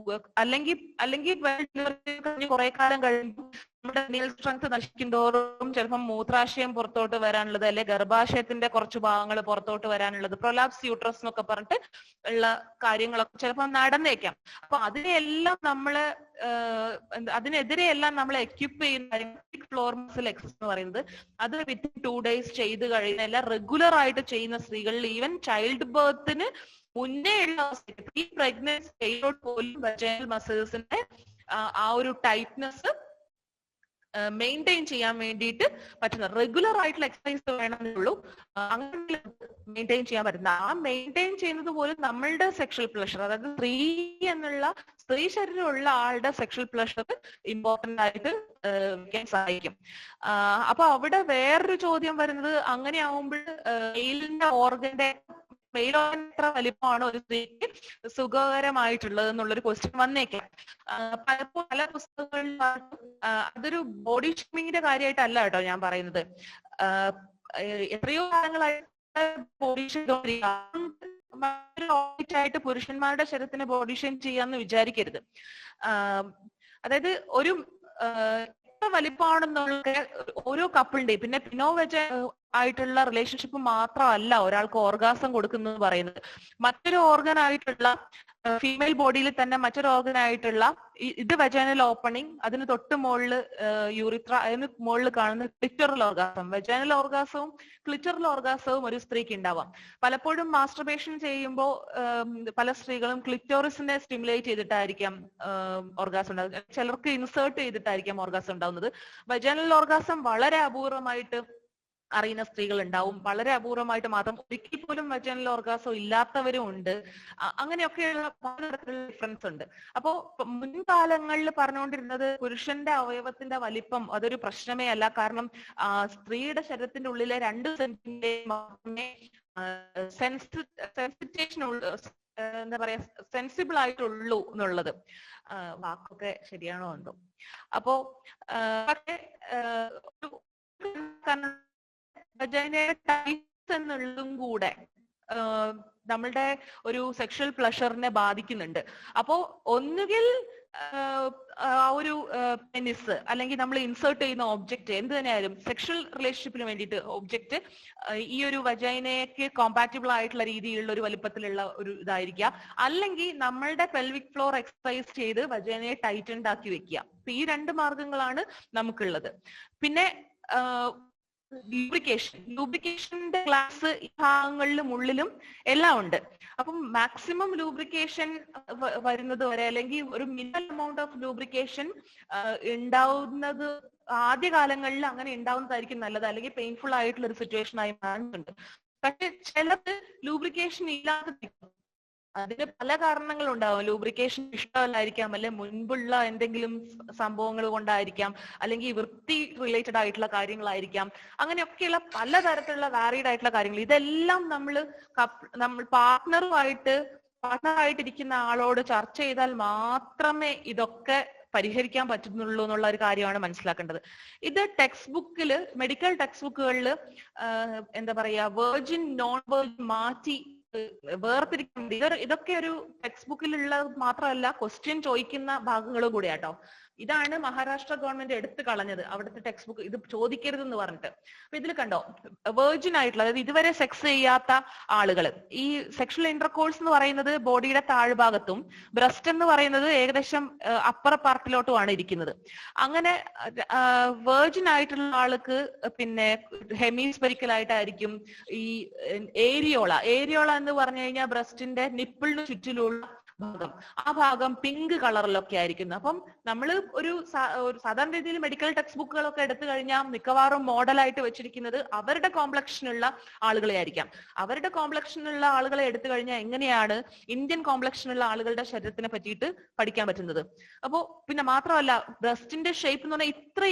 അല്ലെങ്കിൽ കുറെ കാലം കഴിയുമ്പോൾ നമ്മുടെ പെരിനിയൽ സ്ട്രെങ്ത് നശിക്കുന്തോറും ചിലപ്പം മൂത്രാശയം പുറത്തോട്ട് വരാനുള്ളത്, അല്ലെ ഗർഭാശയത്തിന്റെ കുറച്ച് ഭാഗങ്ങൾ പുറത്തോട്ട് വരാനുള്ളത്, പ്രൊലാപ്സ് യൂട്രസ് എന്നൊക്കെ പറഞ്ഞിട്ട് ഉള്ള കാര്യങ്ങളൊക്കെ ചിലപ്പോൾ നടന്നേക്കാം. അപ്പൊ അതിനെതിരെയെല്ലാം നമ്മൾ എക്യുപ്പ് ചെയ്യുന്ന ഫ്ലോർ മസിൽ എക്സസൈസ് എന്ന് പറയുന്നത്, അത് വിത്തിൻ 2 days ചെയ്ത് കഴിയുന്ന എല്ലാം റെഗുലർ ആയിട്ട് ചെയ്യുന്ന സ്ത്രീകളിൽ ഈവൻ ചൈൽഡ് ബർത്തിന് മുന്നേ ഉള്ള പ്രീ പ്രഗ്നൻസി പോലും വജൈനൽ മസിൽസിന്റെ ആ ഒരു ടൈറ്റ്നെസ് മെയിൻറ്റെയിൻ ചെയ്യാൻ വേണ്ടിയിട്ട് പറ്റുന്ന റെഗുലർ ആയിട്ടുള്ള എക്സസൈസ് വേണമെന്നേ ഉള്ളൂ. അങ്ങനെ മെയിൻറ്റെയിൻ ചെയ്യാൻ പറ്റുന്ന ആ മെയിൻറ്റെയിൻ ചെയ്യുന്നത് പോലും നമ്മളുടെ സെക്ഷൽ പ്ലഷർ, അതായത് സ്ത്രീ ശരീരമുള്ള ആളുടെ സെക്ഷൽ പ്ലഷർ ഇമ്പോർട്ടന്റ് ആയിട്ട് വെക്കാൻ സഹായിക്കും. അപ്പൊ അവിടെ വേറൊരു ചോദ്യം വരുന്നത്, അങ്ങനെ ആവുമ്പോൾ മെയിലിന്റെ ഓർഗന്റെ എത്ര വലിപ്പമാണ് ഒരു സ്ത്രീക്ക് സുഖകരമായിട്ടുള്ളത് എന്നുള്ളൊരു ക്വസ്റ്റ്യൻ വന്നേക്കാം. പല പുസ്തകങ്ങളിലും അതൊരു ബോഡി ഷേമിങ്ങിന്റെ കാര്യമായിട്ടല്ല കേട്ടോ ഞാൻ പറയുന്നത്. എത്രയോ കാലങ്ങളായിട്ട് ബോഡി ഷേമിങ് പുരുഷന്മാരുടെ ശരീരത്തിന് ബോഡി ഷേം ചെയ്യാന്ന് വിചാരിക്കരുത്. അതായത് ഒരു വലിപ്പമാണെന്നുള്ള ഓരോ കപ്പിളിന്റെയും പിന്നെ പിനോവെജ ആയിട്ടുള്ള റിലേഷൻഷിപ്പ് മാത്രമല്ല ഒരാൾക്ക് ഓർഗാസം കൊടുക്കുന്നത് പറയുന്നത്. മറ്റൊരു ഓർഗൻ ആയിട്ടുള്ള ഫീമെയിൽ ബോഡിയിൽ തന്നെ മറ്റൊരു ഓർഗൻ ആയിട്ടുള്ള ഇത് വെജൈനൽ ഓപ്പണിംഗ്, അതിന് തൊട്ട് മുകളിൽ യൂറിത്ര, അതിന് മുകളിൽ കാണുന്ന ക്ലിറ്ററൽ ഓർഗാസം. വെജൈനൽ ഓർഗാസവും ക്ലിറ്ററൽ ഓർഗാസവും ഒരു സ്ത്രീക്ക് ഉണ്ടാവാം. പലപ്പോഴും മാസ്റ്റർബേഷൻ ചെയ്യുമ്പോൾ പല സ്ത്രീകളും ക്ലിറ്റോറിസിനെ സ്റ്റിമുലേറ്റ് ചെയ്തിട്ടായിരിക്കാം ഓർഗാസം ഉണ്ടാകുന്നത്. ചിലർക്ക് ഇൻസേർട്ട് ചെയ്തിട്ടായിരിക്കാം ഓർഗാസം ഉണ്ടാവുന്നത്. വെജൈനൽ ഓർഗാസം വളരെ അപൂർവമായിട്ട് അറിയുന്ന സ്ത്രീകൾ ഉണ്ടാവും, വളരെ അപൂർവമായിട്ട് മാത്രം, ഒരിക്കൽ പോലും വെജൈനൽ ഓർഗാസം ഇല്ലാത്തവരും ഉണ്ട്. അങ്ങനെയൊക്കെയുള്ള പലതരത്തിലുള്ള ഡിഫറൻസ് ഉണ്ട്. അപ്പോ മുൻകാലങ്ങളിൽ പറഞ്ഞുകൊണ്ടിരുന്നത് പുരുഷന്റെ അവയവത്തിന്റെ വലിപ്പം അതൊരു പ്രശ്നമേ അല്ല, കാരണം സ്ത്രീയുടെ ശരീരത്തിന്റെ ഉള്ളിലെ 2 സെന്റിമീറ്റർ മാത്രമേ സെൻസിറ്റേഷൻ എന്താ പറയാ സെൻസിബിൾ ആയിട്ടുള്ളൂ എന്നുള്ളത്. വാക്കൊക്കെ ശരിയാണോ എന്തോ. അപ്പോ എന്നുള്ളതും കൂടെ നമ്മളുടെ ഒരു സെക്ഷൽ പ്ലഷറിനെ ബാധിക്കുന്നുണ്ട്. അപ്പോ ഒന്നുകിൽ ആ ഒരു പെനിസ് അല്ലെങ്കിൽ നമ്മൾ ഇൻസേർട്ട് ചെയ്യുന്ന ഒബ്ജക്റ്റ് എന്ത് തന്നെയായാലും സെക്ഷൽ റിലേഷൻഷിപ്പിന് വേണ്ടിയിട്ട് ഒബ്ജക്റ്റ് ഈ ഒരു വജൈനയ്ക്ക് കോമ്പാറ്റബിൾ ആയിട്ടുള്ള രീതിയിലുള്ള ഒരു വലിപ്പത്തിലുള്ള ഒരു ഇതായിരിക്കുക, അല്ലെങ്കിൽ നമ്മളുടെ പെൽവിക് ഫ്ലോർ എക്സസൈസ് ചെയ്ത് വജൈനയെ ടൈറ്റൻഡ് ആക്കി വെക്കുക. അപ്പൊ ഈ 2 മാർഗങ്ങളാണ് നമുക്കുള്ളത്. പിന്നെ ലൂബ്രിക്കേഷന്റെ ക്ലാസ് ഈ ഭാഗങ്ങളിലും ഉള്ളിലും എല്ലാം ഉണ്ട്. അപ്പം മാക്സിമം ലൂബ്രിക്കേഷൻ വരുന്നത് വരെ, അല്ലെങ്കിൽ ഒരു മിനിമം എമൗണ്ട് ഓഫ് ലൂബ്രിക്കേഷൻ ഉണ്ടാവുന്നത് ആദ്യകാലങ്ങളിൽ അങ്ങനെ ഉണ്ടാവുന്നതായിരിക്കും നല്ലത്, അല്ലെങ്കിൽ പെയിൻഫുൾ ആയിട്ടുള്ള ഒരു സിറ്റുവേഷൻ ആയി മാറുന്നുണ്ട്. പക്ഷെ ചിലത് ലൂബ്രിക്കേഷൻ ഇല്ലാതെ, അതിന് പല കാരണങ്ങളുണ്ടാവും. ലൂബ്രിക്കേഷൻ ഇഷ്ടമല്ലായിരിക്കാം, അല്ലെ മുൻപുള്ള എന്തെങ്കിലും സംഭവങ്ങൾ കൊണ്ടായിരിക്കാം, അല്ലെങ്കിൽ വൃത്തി റിലേറ്റഡ് ആയിട്ടുള്ള കാര്യങ്ങളായിരിക്കാം. അങ്ങനെയൊക്കെയുള്ള പലതരത്തിലുള്ള വാരീഡ് ആയിട്ടുള്ള കാര്യങ്ങൾ. ഇതെല്ലാം നമ്മൾ പാർട്ട്ണറായിട്ടിരിക്കുന്ന ആളോട് ചർച്ച ചെയ്താൽ മാത്രമേ ഇതൊക്കെ പരിഹരിക്കാൻ പറ്റുന്നുള്ളൂ എന്നുള്ള ഒരു കാര്യമാണ് മനസ്സിലാക്കേണ്ടത്. ഇത് ടെക്സ്റ്റ് ബുക്കില്, മെഡിക്കൽ ടെക്സ്റ്റ് ബുക്കുകളിൽ എന്താ പറയാ വെർജിൻ നോൺ വെർജിൻ മാറ്റി വേർതിരിക്കുന്നത്. ഇതൊക്കെ ഒരു ടെക്സ്റ്റ് ബുക്കിലുള്ള മാത്രമല്ല, ക്വസ്റ്റ്യൻ ചോദിക്കുന്ന ഭാഗങ്ങളും കൂടെ ആട്ടോ. ഇതാണ് മഹാരാഷ്ട്ര ഗവൺമെന്റ് എടുത്തു കളഞ്ഞത് അവിടുത്തെ ടെക്സ്റ്റ് ബുക്ക്, ഇത് ചോദിക്കരുതെന്ന് പറഞ്ഞിട്ട്. അപ്പൊ ഇതിൽ കണ്ടോ, വെർജിൻ ആയിട്ടുള്ള, അതായത് ഇതുവരെ സെക്സ് ചെയ്യാത്ത ആളുകൾ, ഈ സെക്ഷൽ ഇന്റർകോഴ്സ് എന്ന് പറയുന്നത് ബോഡിയുടെ താഴ്ഭാഗത്തും ബ്രസ്റ്റ് എന്ന് പറയുന്നത് ഏകദേശം അപ്പർ പാർട്ടിലോട്ടുമാണ് ഇരിക്കുന്നത്. അങ്ങനെ വെർജിൻ ആയിട്ടുള്ള ആൾക്ക് പിന്നെ ഹെമിസ്പെരിക്കൽ ആയിട്ടായിരിക്കും ഈ ഏരിയോള എന്ന് പറഞ്ഞു കഴിഞ്ഞാൽ ബ്രസ്റ്റിന്റെ നിപ്പിളിന് ചുറ്റിലുള്ള ഭാഗം, ആ ഭാഗം പിങ്ക് കളറിലൊക്കെ ആയിരിക്കുന്നു. അപ്പം നമ്മൾ ഒരു സാധാരണ രീതിയിൽ മെഡിക്കൽ ടെക്സ്റ്റ് ബുക്കുകളൊക്കെ എടുത്തു കഴിഞ്ഞാൽ മിക്കവാറും മോഡലായിട്ട് വെച്ചിരിക്കുന്നത് അവരുടെ കോംപ്ലക്ഷനുള്ള ആളുകളെ ആയിരിക്കാം. അവരുടെ കോംപ്ലക്ഷനുള്ള ആളുകളെ എടുത്തു കഴിഞ്ഞാൽ എങ്ങനെയാണ് ഇന്ത്യൻ കോംപ്ലക്ഷനുള്ള ആളുകളുടെ ശരീരത്തിനെ പറ്റിയിട്ട് പഠിക്കാൻ പറ്റുന്നത്. അപ്പോ പിന്നെ മാത്രമല്ല, ബ്രസ്റ്റിന്റെ ഷേപ്പ് എന്ന് പറഞ്ഞാൽ എത്ര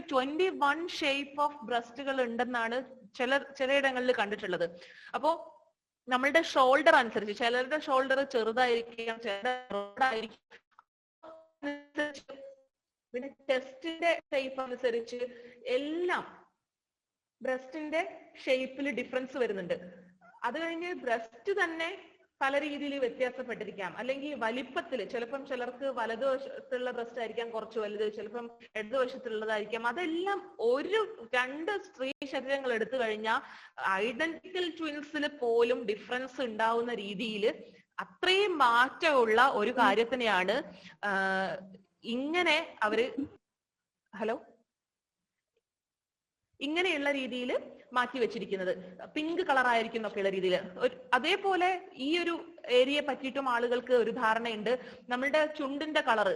21 ഷേപ്പ് ഓഫ് ബ്രസ്റ്റുകൾ ഉണ്ടെന്നാണ് ചിലയിടങ്ങളിൽ കണ്ടിട്ടുള്ളത്. അപ്പോ നമ്മളുടെ ഷോൾഡർ അനുസരിച്ച്, ചിലരുടെ ഷോൾഡർ ചെറുതായിരിക്കാം, ചിലരുടെ പിന്നെ ചെസ്റ്റിന്റെ ഷേപ്പ് അനുസരിച്ച് എല്ലാം ബ്രസ്റ്റിന്റെ ഷേപ്പിൽ ഡിഫറൻസ് വരുന്നുണ്ട്. അത് കഴിഞ്ഞ് ബ്രസ്റ്റ് തന്നെ പല രീതിയിൽ വ്യത്യാസപ്പെട്ടിരിക്കാം, അല്ലെങ്കിൽ വലിപ്പത്തിൽ ചിലപ്പം ചിലർക്ക് വലതുവശത്തുള്ള ബ്രസ്റ്റ് ആയിരിക്കാം കുറച്ച് വലുത്, ചിലപ്പം ഇടതുവശത്തുള്ളതായിരിക്കാം. അതെല്ലാം 2 സ്ത്രീ ശരീരങ്ങൾ എടുത്തു കഴിഞ്ഞാൽ ഐഡന്റിക്കൽ ട്വിൻസിൽ പോലും ഡിഫറൻസ് ഉണ്ടാവുന്ന രീതിയിൽ അത്രയും മാറ്റമുള്ള ഒരു കാര്യത്തിനെയാണ് ഇങ്ങനെ അവര് ഇങ്ങനെയുള്ള രീതിയിൽ മാറ്റി വെച്ചിരിക്കുന്നത്. പിങ്ക് കളർ ആയിരിക്കും എന്നൊക്കെയുള്ള രീതിയിൽ. അതേപോലെ ഈ ഒരു ഏരിയയെ പറ്റിയിട്ടും ആളുകൾക്ക് ഒരു ധാരണയുണ്ട്. നമ്മളുടെ ചുണ്ടിന്റെ കളറ്,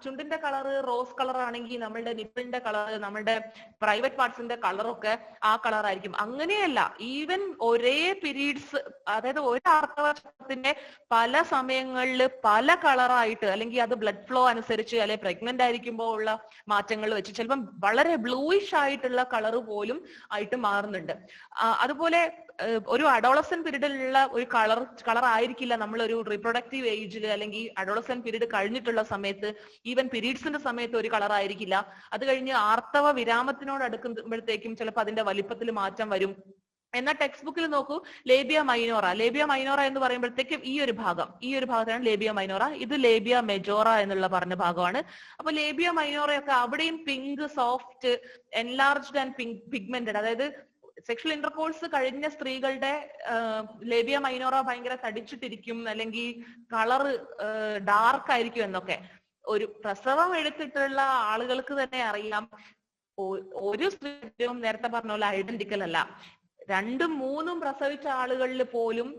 ചുണ്ടിന്റെ കളറ് റോസ് കളർ ആണെങ്കിൽ നമ്മളുടെ നിപ്പിളിന്റെ കളറ്, നമ്മളുടെ പ്രൈവറ്റ് പാർട്സിന്റെ കളറൊക്കെ ആ കളറായിരിക്കും. അങ്ങനെയല്ല, ഈവൻ ഒരേ പീരീഡ്സ്, അതായത് ഒരു ആർത്തവചക്രത്തിന്റെ പല സമയങ്ങളിൽ പല കളറായിട്ട്, അല്ലെങ്കിൽ അത് ബ്ലഡ് ഫ്ലോ അനുസരിച്ച്, അല്ലെങ്കിൽ പ്രഗ്നന്റ് ആയിരിക്കുമ്പോൾ ഉള്ള മാറ്റങ്ങൾ വെച്ച് ചിലപ്പം വളരെ ബ്ലൂയിഷ് ആയിട്ടുള്ള കളർ പോലും ആയിട്ട് മാറുന്നുണ്ട്. അതുപോലെ ഒരു അഡോളസൻ പീരീഡിലുള്ള ഒരു കളർ ആയിരിക്കില്ല നമ്മൾ ഒരു റീപ്രൊഡക്റ്റീവ് ഏജിൽ അല്ലെങ്കിൽ അഡോളസൻ പീരീഡ് കഴിഞ്ഞിട്ടുള്ള സമയത്ത്, ഈവൻ പീരീഡ്സിന്റെ സമയത്ത് ഒരു കളർ ആയിരിക്കില്ല. അത് കഴിഞ്ഞ് ആർത്തവ വിരാമത്തിനോട് അടുക്കുമ്പോഴത്തേക്കും ചിലപ്പോൾ അതിന്റെ വലിപ്പത്തിൽ മാറ്റം വരും. എന്നാൽ ടെക്സ്റ്റ് ബുക്കിൽ നോക്കൂ, ലേബിയ മൈനോറ എന്ന് പറയുമ്പോഴത്തേക്കും ഈ ഒരു ഭാഗത്താണ് ലേബിയ മൈനോറ, ഇത് ലേബിയ മെജോറ എന്നുള്ള പറഞ്ഞ ഭാഗമാണ്. അപ്പൊ ലേബിയ മൈനോറയൊക്കെ അവിടെയും pink, soft, enlarged and pigmented, അതായത് സെക്ഷൽ ഇന്റർകോഴ്സ് കഴിഞ്ഞ സ്ത്രീകളുടെ ലേബിയ മൈനോറ ഭയങ്കര തടിച്ചിട്ടിരിക്കും, അല്ലെങ്കിൽ കളറ് ഡാർക്ക് ആയിരിക്കും എന്നൊക്കെ ഒരു പ്രസവം എടുത്തിട്ടുള്ള ആളുകൾക്ക് തന്നെ അറിയാം. ഒരു സ്ത്രീയും നേരത്തെ പറഞ്ഞ പോലെ ഐഡന്റിക്കൽ അല്ല. 2ഉം 3ഉം പ്രസവിച്ച ആളുകളിൽ പോലും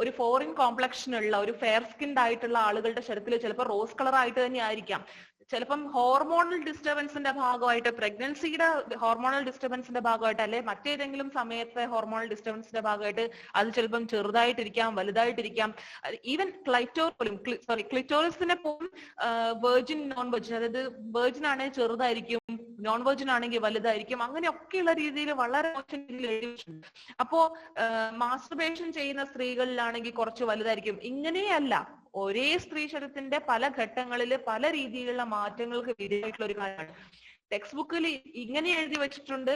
ഒരു ഫോറിൻ കോംപ്ലക്ഷൻ ഉള്ള, ഒരു ഫെയർ സ്കിൻഡ് ആയിട്ടുള്ള ആളുകളുടെ ശരീരത്തിൽ ചിലപ്പോൾ റോസ് കളർ ആയിട്ട് തന്നെ ആയിരിക്കാം. ചിലപ്പം ഹോർമോണൽ ഡിസ്റ്റർബൻസിന്റെ ഭാഗമായിട്ട്, പ്രഗ്നൻസിയുടെ ഹോർമോണൽ ഡിസ്റ്റർബൻസിന്റെ ഭാഗമായിട്ട്, അല്ലെ മറ്റേതെങ്കിലും സമയത്തെ ഹോർമോണൽ ഡിസ്റ്റർബൻസിന്റെ ഭാഗമായിട്ട് അത് ചിലപ്പം ചെറുതായിട്ടിരിക്കാം, വലുതായിട്ടിരിക്കാം. ഈവൻ ക്ലിറ്റോറിസിനെ പോലും വെർജിൻ, നോൺ വെർജിൻ, അതായത് വെർജിൻ ആണെങ്കിൽ ചെറുതായിരിക്കും, നോൺ വെർജിൻ ആണെങ്കിൽ വലുതായിരിക്കും. അങ്ങനെയൊക്കെയുള്ള രീതിയിൽ വളരെ മോശം രീതിയിൽ എഴുതി വെച്ചിട്ടുണ്ട്. അപ്പോ മാസ്റ്റർബേഷൻ ചെയ്യുന്ന സ്ത്രീകളിലാണെങ്കിൽ കുറച്ച് വലുതായിരിക്കും. ഇങ്ങനെയല്ല, ഒരേ സ്ത്രീ ശരീരത്തിന്റെ പല ഘട്ടങ്ങളിൽ പല രീതിയിലുള്ള മാറ്റങ്ങൾക്ക് വിധേയമായിട്ടുള്ള ഒരു കാര്യമാണ്. ടെക്സ്റ്റ് ബുക്കിൽ ഇങ്ങനെ എഴുതി വെച്ചിട്ടുണ്ട്,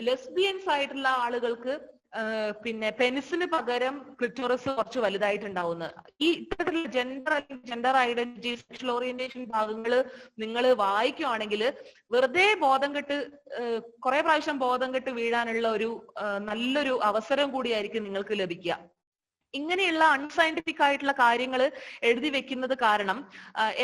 ലെസ്ബിയൻസ് ആയിട്ടുള്ള ആളുകൾക്ക് പിന്നെ പെനിസിന് പകരം ക്ലിറ്റോറിസ് കുറച്ച് വലുതായിട്ടുണ്ടാവുന്നത്. ഈ ഇത്തരത്തിലുള്ള ജെൻഡർ ഐഡന്റിറ്റി, സെക്ഷൽ ഓറിയന്റേഷൻ ഭാഗങ്ങൾ നിങ്ങൾ വായിക്കുവാണെങ്കിൽ വെറുതെ കുറെ പ്രാവശ്യം ബോധം കെട്ട് വീഴാനുള്ള ഒരു നല്ലൊരു അവസരം കൂടിയായിരിക്കും നിങ്ങൾക്ക് ലഭിക്കുക. ഇങ്ങനെയുള്ള അൺസയന്റിഫിക് ആയിട്ടുള്ള കാര്യങ്ങൾ എഴുതി വെക്കുന്നത് കാരണം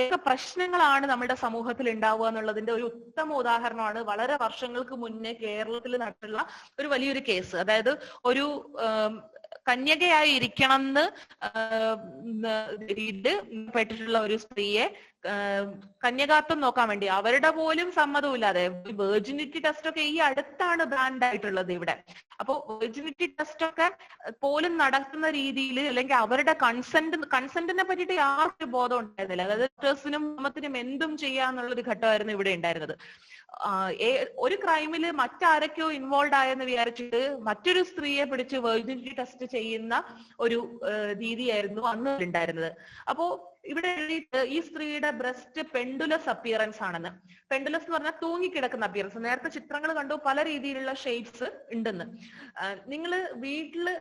ഏതൊക്കെ പ്രശ്നങ്ങളാണ് നമ്മുടെ സമൂഹത്തിൽ ഉണ്ടാവുക എന്നുള്ളതിന്റെ ഒരു ഉത്തമ ഉദാഹരണമാണ് വളരെ വർഷങ്ങൾക്ക് മുന്നേ കേരളത്തിൽ നടന്നിട്ടുള്ള ഒരു വലിയൊരു കേസ്. അതായത് ഒരു കന്യകയായി ഇരിക്കണം എന്ന് പെട്ടിട്ടുള്ള ഒരു സ്ത്രീയെ കന്യകാത്വം നോക്കാൻ വേണ്ടി അവരുടെ പോലും സമ്മതമില്ലാതെ, വെർജിനിറ്റി ടെസ്റ്റ് ഒക്കെ ഈ അടുത്താണ് ബാൻഡ് ആയിട്ടുള്ളത് ഇവിടെ. അപ്പൊ വെർജിനിറ്റി ടെസ്റ്റ് ഒക്കെ പോലും നടത്തുന്ന രീതിയിൽ, അല്ലെങ്കിൽ അവരുടെ കൺസെന്റിനെ പറ്റിയിട്ട് ആർക്കും ബോധം ഉണ്ടായിരുന്നില്ല. അതായത് ഡോക്ടേഴ്സിനും അമ്മത്തിനും എന്തും ചെയ്യാന്നുള്ളൊരു ഘട്ടമായിരുന്നു ഇവിടെ ഉണ്ടായിരുന്നത്. ഒരു ക്രൈമില് മറ്റാരൊക്കെയോ ഇൻവോൾവ് ആയെന്ന് വിചാരിച്ചിട്ട് മറ്റൊരു സ്ത്രീയെ പിടിച്ച് വെർജിനിറ്റി ടെസ്റ്റ് ചെയ്യുന്ന ഒരു രീതിയായിരുന്നു അന്ന് ഉണ്ടായിരുന്നത്. അപ്പോ ഇവിടെ എഴുതിയിട്ട് ഈ സ്ത്രീയുടെ ബ്രസ്റ്റ് പെൻഡുലസ് അപ്പിയറൻസ് ആണെന്ന്. പെൻഡുലസ് എന്ന് പറഞ്ഞാൽ തൂങ്ങിക്കിടക്കുന്ന അപ്പിയറൻസ്. നേരത്തെ ചിത്രങ്ങൾ കണ്ടു, പല രീതിയിലുള്ള ഷെയ്ഡ്സ് ഉണ്ടെന്ന്. നിങ്ങൾ വീട്ടില്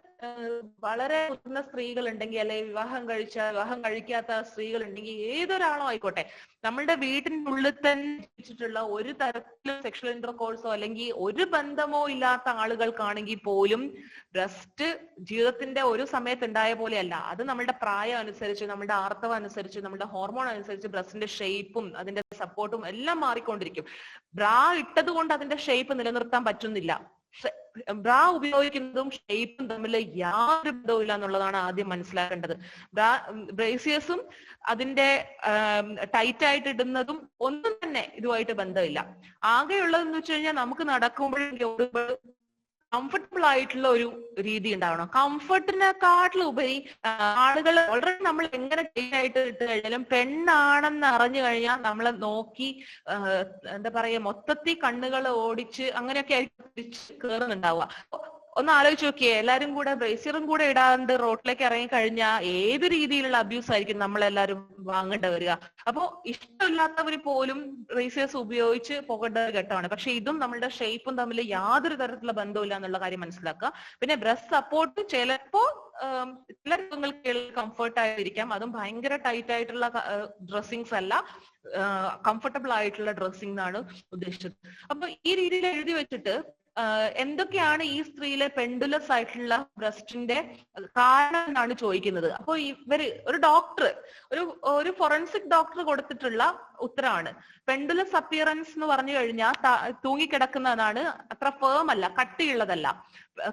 വളരെ മുതിർന്ന സ്ത്രീകൾ ഉണ്ടെങ്കിൽ, അല്ലെങ്കിൽ വിവാഹം കഴിക്കാത്ത സ്ത്രീകൾ ഉണ്ടെങ്കിൽ, ഏതൊരാളോ ആയിക്കോട്ടെ, നമ്മളുടെ വീട്ടിന്റെ ഉള്ളിൽ തന്നെ ജീവിച്ചിട്ടുള്ള ഒരു തരത്തിലും സെക്ഷൽ ഇന്റർകോഴ്സോ അല്ലെങ്കിൽ ഒരു ബന്ധമോ ഇല്ലാത്ത ആളുകൾക്കാണെങ്കിൽ പോലും ബ്രസ്റ്റ് ജീവിതത്തിന്റെ ഒരു സമയത്ത് ഉണ്ടായ പോലെയല്ല. അത് നമ്മളുടെ പ്രായം അനുസരിച്ച്, നമ്മുടെ ആർത്തവം അനുസരിച്ച്, നമ്മുടെ ഹോർമോൺ അനുസരിച്ച് ബ്രസ്റ്റിന്റെ ഷേപ്പും അതിന്റെ സപ്പോർട്ടും എല്ലാം മാറിക്കൊണ്ടിരിക്കും. ബ്രാ ഇട്ടത് കൊണ്ട് അതിന്റെ ഷേപ്പ് നിലനിർത്താൻ പറ്റുന്നില്ല. ബ്രാ ഉപയോഗിക്കുന്നതും ഷേപ്പും തമ്മിൽ യാതൊരു ബന്ധവും എന്നുള്ളതാണ് ആദ്യം മനസ്സിലാക്കേണ്ടത്. ബ്രേസിയേഴ്സും അതിന്റെ ടൈറ്റ് ആയിട്ട് ഇടുന്നതും ഒന്നും തന്നെ ഇതുമായിട്ട് ബന്ധമില്ല. ആകെയുള്ളതെന്ന് വെച്ച് കഴിഞ്ഞാൽ നമുക്ക് നടക്കുമ്പോഴും കംഫർട്ടബിൾ ആയിട്ടുള്ള ഒരു രീതി ഉണ്ടാവണം. കംഫർട്ടിനെക്കാട്ടിലും ഉപരി ആളുകൾ ഓൾറെഡി നമ്മൾ എങ്ങനെ ആയിട്ട് ഇട്ട് കഴിഞ്ഞാലും പെണ്ണാണെന്ന് അറിഞ്ഞു കഴിഞ്ഞാൽ നമ്മളെ നോക്കി എന്താ പറയാ, മൊത്തത്തിൽ കണ്ണുകൾ ഓടിച്ച് അങ്ങനെയൊക്കെ ആയിട്ട് കയറുന്നുണ്ടാവുക. ഒന്ന് ആലോചിച്ച് നോക്കിയേ, എല്ലാരും കൂടെ ബ്രേസിയറും കൂടെ ഇടാണ്ട് റോഡിലേക്ക് ഇറങ്ങി കഴിഞ്ഞാൽ ഏത് രീതിയിലുള്ള അബ്യൂസ് ആയിരിക്കും നമ്മളെല്ലാരും വാങ്ങേണ്ടി വരിക. അപ്പോ ഇഷ്ടമില്ലാത്തവർ പോലും ബ്രേസിയേഴ്സ് ഉപയോഗിച്ച് പോകേണ്ട ഒരു ഘട്ടമാണ്. പക്ഷെ ഇതും നമ്മളുടെ ഷേപ്പും തമ്മിൽ യാതൊരു തരത്തിലുള്ള ബന്ധമില്ല എന്നുള്ള കാര്യം മനസ്സിലാക്കുക. പിന്നെ ബ്രസ്റ്റ് സപ്പോർട്ട് ചിലപ്പോ ചില രംഗങ്ങൾക്ക് കംഫർട്ട് ആയിരിക്കാം, അതും ഭയങ്കര ടൈറ്റ് ആയിട്ടുള്ള ഡ്രസ്സിങ്സ് അല്ല, കംഫർട്ടബിൾ ആയിട്ടുള്ള ഡ്രസ്സിംഗ് എന്നാണ് ഉദ്ദേശിച്ചത്. അപ്പൊ ഈ രീതിയിൽ എഴുതി വെച്ചിട്ട് എന്തൊക്കെയാണ് ഈ സ്ത്രീയിലെ പെൻഡുലസ് ആയിട്ടുള്ള ബ്രസ്റ്റിന്റെ കാരണം എന്നാണ് ചോദിക്കുന്നത്. അപ്പൊ ഇവര് ഒരു ഡോക്ടർ, ഒരു ഫോറൻസിക് ഡോക്ടർ കൊടുത്തിട്ടുള്ള ഉത്തരമാണ്. പെൻഡുലസ് അപ്പിയറൻസ് എന്ന് പറഞ്ഞു കഴിഞ്ഞാൽ തൂങ്ങിക്കിടക്കുന്നതാണ്, അത്ര ഫേം അല്ല, കട്ടിയുള്ളതല്ല.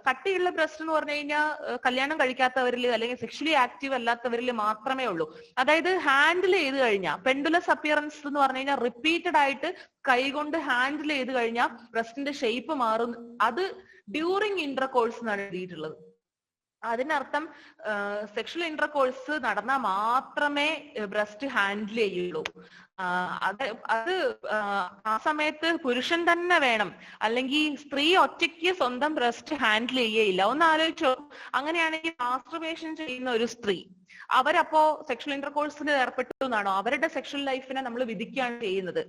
കട്ടിയുള്ള ബ്രസ്റ്റ് എന്ന് പറഞ്ഞു കഴിഞ്ഞാൽ കല്യാണം കഴിക്കാത്തവരിൽ അല്ലെങ്കിൽ സെക്ഷലി ആക്റ്റീവ് അല്ലാത്തവരിൽ മാത്രമേ ഉള്ളൂ. അതായത് ഹാൻഡിൽ ചെയ്ത് കഴിഞ്ഞാൽ, പെൻഡുലസ് അപ്പിയറൻസ് എന്ന് പറഞ്ഞു കഴിഞ്ഞാൽ റിപ്പീറ്റഡ് ആയിട്ട് കൈകൊണ്ട് ഹാൻഡിൽ ചെയ്ത് കഴിഞ്ഞാൽ ബ്രസ്റ്റിന്റെ ഷേപ്പ് മാറും. അത് ഡ്യൂറിങ് ഇന്റർകോഴ്സ് എന്നാണ് എഴുതിയിട്ടുള്ളത്. അതിനർത്ഥം സെക്ഷൽ ഇന്റർകോഴ്സ് നടന്നാൽ മാത്രമേ ബ്രസ്റ്റ് ഹാൻഡിൽ ചെയ്യുള്ളൂ. അത് ആ സമയത്ത് പുരുഷൻ തന്നെ വേണം, അല്ലെങ്കിൽ സ്ത്രീ ഒറ്റയ്ക്ക് സ്വന്തം ബ്രസ്റ്റ് ഹാൻഡിൽ ചെയ്യയില്ല. ഒന്ന് ആലോചിച്ചോ, അങ്ങനെയാണെങ്കിൽ മാസ്ട്രബേഷൻ ചെയ്യുന്ന ഒരു സ്ത്രീ, അവരപ്പോ സെക്ഷൽ ഇന്റർകോഴ്സിന് ഏർപ്പെട്ടു എന്നാണോ? അവരുടെ സെക്ഷൽ ലൈഫിനെ നമ്മൾ വിധിക്കുകയാണ് ചെയ്യുന്നത്.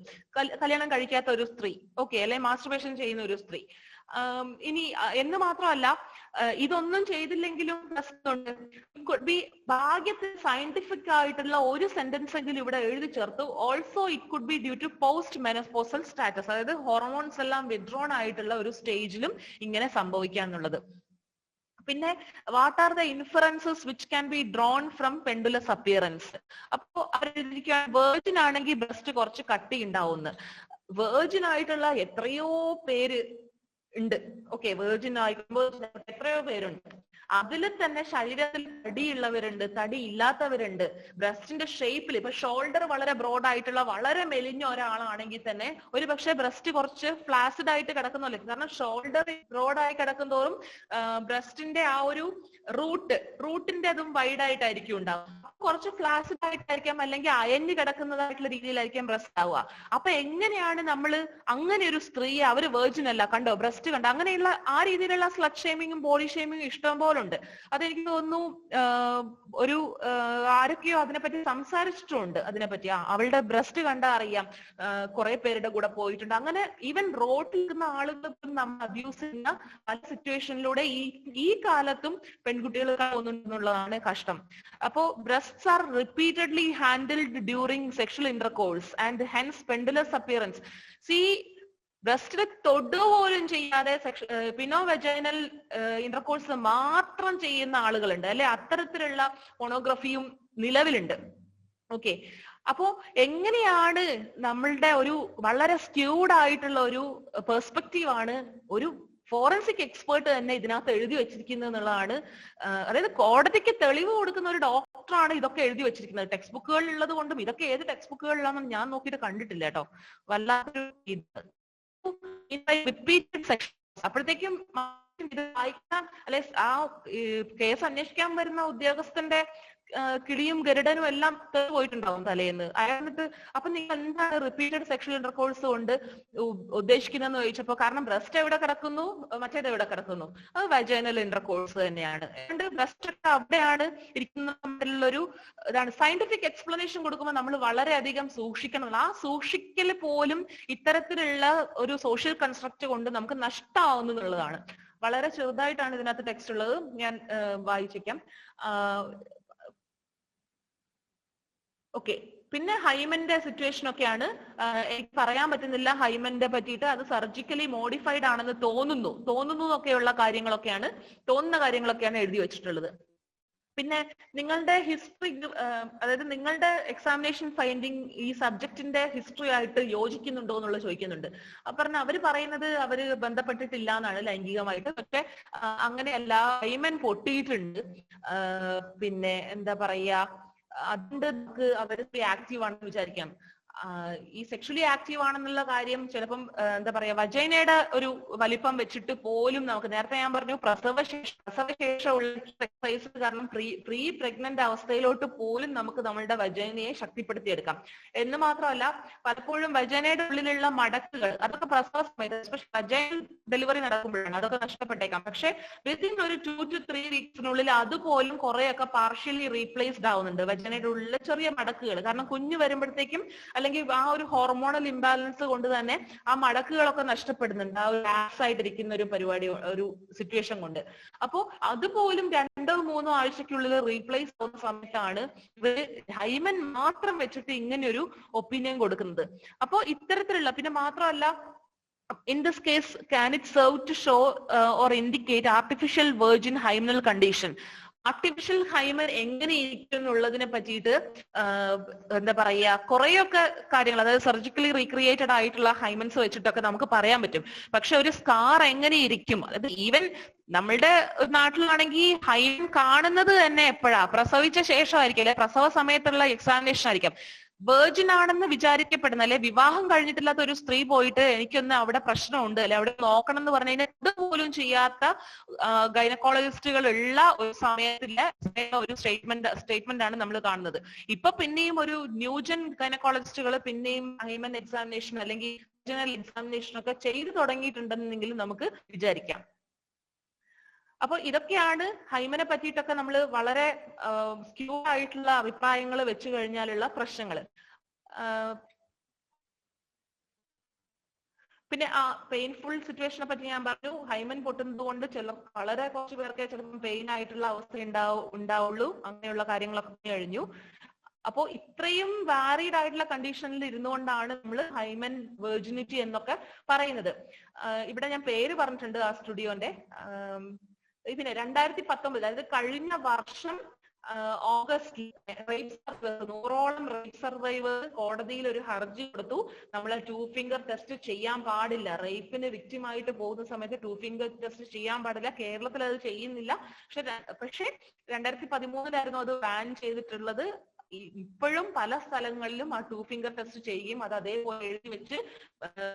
കല്യാണം കഴിക്കാത്ത ഒരു സ്ത്രീ, ഓക്കെ, അല്ലെങ്കിൽ മാസ്ട്രബേഷൻ ചെയ്യുന്ന ഒരു സ്ത്രീ. ഇനി എന്ന് മാത്രമല്ല, ഇതൊന്നും ചെയ്തില്ലെങ്കിലും പ്രശ്നമുണ്ട്. ഭാഗ്യത്തിൽ സയന്റിഫിക് ആയിട്ടുള്ള ഒരു സെന്റൻസ് എങ്കിലും ഇവിടെ എഴുതി ചേർത്തു. Also it could be due to post menopausal status, അതായത് ഹോർമോൺസ് എല്ലാം വിഡ്രോൺ ആയിട്ടുള്ള ഒരു സ്റ്റേജിലും ഇങ്ങനെ സംഭവിക്കാന്നുള്ളത്. പിന്നെ what are the inferences which can be drawn from pendulous appearance? അപ്പോ അവരെഴുതിയിരിക്കുകയാണ്, വേർജിൻ ആണെങ്കിൽ ബ്രസ്റ്റ് കുറച്ച് കട്ടി ഉണ്ടാവുന്നു. വേർജിൻ ആയിട്ടുള്ള എത്രയോ പേര് ഉണ്ട്, ഓക്കെ, വേർജിൻ ആയിക്കുമ്പോൾ എത്രയോ പേരുണ്ട്. അതിൽ തന്നെ ശരീരത്തിൽ തടിയുള്ളവരുണ്ട്, തടി ഇല്ലാത്തവരുണ്ട്. ബ്രസ്റ്റിന്റെ ഷേപ്പിൽ ഇപ്പൊ ഷോൾഡർ വളരെ ബ്രോഡ് ആയിട്ടുള്ള വളരെ മെലിഞ്ഞ ഒരാളാണെങ്കിൽ തന്നെ ഒരു പക്ഷെ ബ്രസ്റ്റ് കുറച്ച് ഫ്ലാസിഡ് ആയിട്ട് കിടക്കുന്നല്ലോ. കാരണം ഷോൾഡർ ബ്രോഡായി കിടക്കുന്തോറും ബ്രസ്റ്റിന്റെ ആ ഒരു റൂട്ടിന്റെ അതും വൈഡ് ആയിട്ടായിരിക്കും ഉണ്ടാവും. കുറച്ച് ഫ്ലാസിഡ് ആയിട്ടായിരിക്കാം, അല്ലെങ്കിൽ അയഞ്ഞു കിടക്കുന്നതായിട്ടുള്ള രീതിയിലായിരിക്കാം ബ്രസ്റ്റ് ആവുക. അപ്പൊ എങ്ങനെയാണ് നമ്മള് അങ്ങനെ ഒരു സ്ത്രീയെ, അവര് വേർജിൻ അല്ല, കണ്ടോ ബ്രസ്റ്റ് കണ്ടോ, അങ്ങനെയുള്ള ആ രീതിയിലുള്ള സ്ലട്ട് ഷേമിങ്ങും ബോഡി ഷേമിങ്ങും ഇഷ്ടം പോലെ ഉണ്ട്. അതെനിക്ക് തോന്നുന്നു ഒരു ആരൊക്കെയോ അതിനെപ്പറ്റി സംസാരിച്ചിട്ടുണ്ട്. അതിനെപ്പറ്റി അവളുടെ ബ്രസ്റ്റ് കണ്ടാ അറിയാം, കുറെ പേരുടെ കൂടെ പോയിട്ടുണ്ട്. അങ്ങനെ ഈവൻ റോഡിൽ നിൽക്കുന്ന ആളുകൾ നമ്മൾ അബ്യൂസ് ചെയ്യുന്ന പല സിറ്റുവേഷനിലൂടെ ഈ കാലത്തും പെൺകുട്ടികൾ പോകുന്നുണ്ടെന്നുള്ളതാണ് കഷ്ടം. അപ്പോ breasts are repeatedly handled during sexual intercourse and hence pendulous appearance. See, ബ്രസ്റ്റിനെ തൊടുപോലും ചെയ്യാതെ പിനോവജൈനൽ ഇന്റർകോഴ്സ് മാത്രം ചെയ്യുന്ന ആളുകളുണ്ട്, അല്ലെ? അത്തരത്തിലുള്ള പോണോഗ്രഫിയും നിലവിലുണ്ട്. ഓക്കെ, അപ്പോ എങ്ങനെയാണ് നമ്മളുടെ ഒരു വളരെ സ്ക്യൂഡ് ആയിട്ടുള്ള ഒരു പെർസ്പെക്റ്റീവ് ആണ് ഒരു ഫോറൻസിക് എക്സ്പേർട്ട് തന്നെ ഇതിനകത്ത് എഴുതി വെച്ചിരിക്കുന്നത് എന്നുള്ളതാണ്. അതായത് കോടതിക്ക് തെളിവ് കൊടുക്കുന്ന ഒരു ഡോക്ടറാണ് ഇതൊക്കെ എഴുതി വെച്ചിരിക്കുന്നത്. ടെക്സ്റ്റ് ബുക്കുകളിൽ ഉള്ളത് കൊണ്ടും ഇതൊക്കെ ഏത് ടെക്സ്റ്റ് ബുക്കുകളിലാണെന്ന് ഞാൻ നോക്കിയിട്ട് കണ്ടിട്ടില്ല കേട്ടോ. വല്ലാത്തൊരു റിപ്പീറ്റഡ് സെക്ഷൻസ്. അപ്പോഴത്തേക്കും ഇത് വായിക്കാൻ, അല്ലെ, ആ കേസ് അന്വേഷിക്കാൻ വരുന്ന ഉദ്യോഗസ്ഥന്റെ കിളിയും ഗരുഡനും എല്ലാം പോയിട്ടുണ്ടാവും തലേന്ന്. അയാൾക്ക് അപ്പൊ നിങ്ങൾ എന്താണ് റിപ്പീറ്റഡ് സെക്ഷൽ ഇന്റർകോഴ്സ് കൊണ്ട് ഉദ്ദേശിക്കുന്നതെന്ന് ചോദിച്ചപ്പോ, കാരണം ബ്രസ്റ്റ് എവിടെ കിടക്കുന്നു, മറ്റേത് എവിടെ കിടക്കുന്നു, അത് വജൈനൽ ഇന്റർകോഴ്സ് തന്നെയാണ്. അതുകൊണ്ട് ബ്രസ്റ്റ് ഒക്കെ അവിടെയാണ് ഇരിക്കുന്നൊരു ഇതാണ്. സയന്റിഫിക് എക്സ്പ്ലനേഷൻ കൊടുക്കുമ്പോൾ നമ്മൾ വളരെയധികം സൂക്ഷിക്കണം. ആ സൂക്ഷിക്കൽ പോലും ഇത്തരത്തിലുള്ള ഒരു സോഷ്യൽ കൺസ്ട്രക്ട് കൊണ്ട് നമുക്ക് നഷ്ടമാവുന്നു എന്നുള്ളതാണ്. വളരെ ചെറുതായിട്ടാണ് ഇതിനകത്ത് ടെക്സ്റ്റ് ഉള്ളത്, ഞാൻ വായിച്ചേക്കാം. ഓക്കെ, പിന്നെ ഹൈമന്റെ സിറ്റുവേഷൻ ഒക്കെയാണ്. എനിക്ക് പറയാൻ പറ്റുന്നില്ല ഹൈമന്റെ പറ്റിയിട്ട്. അത് സർജിക്കലി മോഡിഫൈഡ് ആണെന്ന് തോന്നുന്നു ഒക്കെയുള്ള കാര്യങ്ങളൊക്കെയാണ്, തോന്നുന്ന കാര്യങ്ങളൊക്കെയാണ് എഴുതി വെച്ചിട്ടുള്ളത്. പിന്നെ നിങ്ങളുടെ ഹിസ്റ്ററി, അതായത് നിങ്ങളുടെ എക്സാമിനേഷൻ ഫൈൻഡിങ് ഈ സബ്ജക്റ്റിന്റെ ഹിസ്റ്ററി ആയിട്ട് യോജിക്കുന്നുണ്ടോ എന്നുള്ളത് ചോദിക്കുന്നുണ്ട്. പറഞ്ഞ അവര് പറയുന്നത് അവര് ബന്ധപ്പെട്ടിട്ടില്ല എന്നാണ് ലൈംഗികമായിട്ട്. പക്ഷെ അങ്ങനെയല്ല, ഹൈമൻ പൊട്ടിയിട്ടുണ്ട്. പിന്നെ എന്താ പറയാ, അതുകൊണ്ട് നമുക്ക് അവര് ആക്റ്റീവ് ആണെന്ന് വിചാരിക്കാം. ഈ സെക്ഷലി ആക്റ്റീവ് ആണെന്നുള്ള കാര്യം ചിലപ്പം എന്താ പറയാ, വജൈനയുടെ ഒരു വലിപ്പം വെച്ചിട്ട് പോലും നമുക്ക്, നേരത്തെ ഞാൻ പറഞ്ഞു പ്രസവശേഷമുള്ള എക്സസൈസ് കാരണം പ്രീ പ്രഗ്നന്റ് അവസ്ഥയിലോട്ട് പോലും നമുക്ക് നമ്മളുടെ വജൈനയെ ശക്തിപ്പെടുത്തിയെടുക്കാം. എന്ന് മാത്രമല്ല, പലപ്പോഴും വജൈനയുടെ ഉള്ളിലുള്ള മടക്കുകൾ, അതൊക്കെ പ്രസവ സമയത്ത്, എസ്പെഷ്യലി വജൈനൽ ഡെലിവറി നടക്കുമ്പോഴാണ് അതൊക്കെ നഷ്ടപ്പെട്ടേക്കാം. പക്ഷെ വിത്തിൻ ഒരു 2 to 3 വീക്സിനുള്ളിൽ അതുപോലും കുറെയൊക്കെ പാർഷ്യലി റീപ്ലേസ്ഡ് ആവുന്നുണ്ട്, വജൈനയുടെ ഉള്ളിൽ ചെറിയ മടക്കുകൾ. കാരണം കുഞ്ഞ് വരുമ്പോഴത്തേക്കും അല്ലെങ്കിൽ ആ ഒരു ഹോർമോണൽ ഇംബാലൻസ് കൊണ്ട് തന്നെ ആ മടക്കുകളൊക്കെ നഷ്ടപ്പെടുന്നുണ്ട്, ആ ഒരു ലാക്സ് ആയിട്ടിരിക്കുന്ന ഒരു പരിപാടി, ഒരു സിറ്റുവേഷൻ കൊണ്ട്. അപ്പോ അതുപോലും 2-3 ആഴ്ചക്കുള്ളിൽ റീപ്ലേസ് ആവുന്ന സമയത്താണ് ഇവര് ഹൈമൻ മാത്രം വെച്ചിട്ട് ഇങ്ങനെയൊരു ഒപ്പീനിയൻ കൊടുക്കുന്നത്. അപ്പോ ഇത്തരത്തിലുള്ള, പിന്നെ മാത്രമല്ല, in this case can it serve to show or indicate artificial virgin hymenal condition? Artificial hymen എങ്ങനെ ഇരിക്കും എന്നുള്ളതിനെ പറ്റിയിട്ട് എന്താ പറയാ കുറെയൊക്കെ കാര്യങ്ങൾ, അതായത് സർജിക്കലി റീക്രിയേറ്റഡ് ആയിട്ടുള്ള ഹൈമൻസ് വെച്ചിട്ടൊക്കെ നമുക്ക് പറയാൻ പറ്റും. പക്ഷെ ഒരു സ്കാർ എങ്ങനെ ഇരിക്കും, അതായത് ഈവൻ നമ്മളുടെ നാട്ടിലാണെങ്കിൽ ഹൈമൻ കാണുന്നത് തന്നെ എപ്പോഴാ, പ്രസവിച്ച ശേഷമായിരിക്കും, അല്ലെ പ്രസവ സമയത്തുള്ള എക്സാമിനേഷൻ ആയിരിക്കും. വെർജിൻ ആണെന്ന് വിചാരിക്കപ്പെടുന്ന, അല്ലെ വിവാഹം കഴിഞ്ഞിട്ടില്ലാത്ത ഒരു സ്ത്രീ പോയിട്ട് എനിക്കൊന്ന് അവിടെ പ്രശ്നമുണ്ട്, അല്ലെ അവിടെ നോക്കണം എന്ന് പറഞ്ഞു കഴിഞ്ഞാൽ ഇതുപോലും ചെയ്യാത്ത ഗൈനക്കോളജിസ്റ്റുകൾ ഉള്ള ഒരു സമയത്തിലെ ഒരു സ്റ്റേറ്റ്മെന്റ് ആണ് നമ്മൾ കാണുന്നത്. ഇപ്പൊ പിന്നെയും ഒരു ന്യൂജൻ ഗൈനക്കോളജിസ്റ്റുകൾ പിന്നെയും ഹൈമൻ എക്സാമിനേഷൻ അല്ലെങ്കിൽ എക്സാമിനേഷൻ ഒക്കെ ചെയ്തു തുടങ്ങിയിട്ടുണ്ടെന്നെങ്കിലും നമുക്ക് വിചാരിക്കാം. അപ്പൊ ഇതൊക്കെയാണ് ഹൈമനെ പറ്റിയിട്ടൊക്കെ നമ്മൾ വളരെ സ്ക്യൂ ആയിട്ടുള്ള അഭിപ്രായങ്ങൾ വെച്ചു കഴിഞ്ഞാലുള്ള പ്രശ്നങ്ങൾ. പിന്നെ ആ പെയിൻഫുൾ സിറ്റുവേഷനെ പറ്റി ഞാൻ പറഞ്ഞു. ഹൈമൻ പൊട്ടുന്നത് കൊണ്ട് വളരെ കുറച്ച് പേർക്ക് ചിലപ്പോൾ പെയിൻ ആയിട്ടുള്ള അവസ്ഥ ഉണ്ടാവുള്ളൂ. അങ്ങനെയുള്ള കാര്യങ്ങളൊക്കെ കഴിഞ്ഞു. അപ്പോ ഇത്രയും വാരീഡ് ആയിട്ടുള്ള കണ്ടീഷനിൽ ഇരുന്നുകൊണ്ടാണ് നമ്മൾ ഹൈമൻ വെർജിനിറ്റി എന്നൊക്കെ പറയുന്നത്. ഇവിടെ ഞാൻ പേര് പറഞ്ഞിട്ടുണ്ട് ആ സ്റ്റുഡിയോന്റെ. പിന്നെ 2019, അതായത് കഴിഞ്ഞ വർഷം ഓഗസ്റ്റിൽ 100ഓളം റേപ്പ് സർവൈവേഴ്സ് കോടതിയിൽ ഒരു ഹർജി കൊടുത്തു. നമ്മൾ 2 ഫിംഗർ ടെസ്റ്റ് ചെയ്യാൻ പാടില്ല, റേപ്പിന് വിക്ടിമായിട്ട് പോകുന്ന സമയത്ത് 2 ഫിംഗർ ടെസ്റ്റ് ചെയ്യാൻ പാടില്ല. കേരളത്തിൽ അത് ചെയ്യുന്നില്ല. പക്ഷെ 2013 അത് ബാൻ ചെയ്തിട്ടുള്ളത്. ഇപ്പോഴും പല സ്ഥലങ്ങളിലും ആ 2 ഫിംഗർ ടെസ്റ്റ് ചെയ്യും. അത് അതേപോലെ എഴുതി വെച്ച്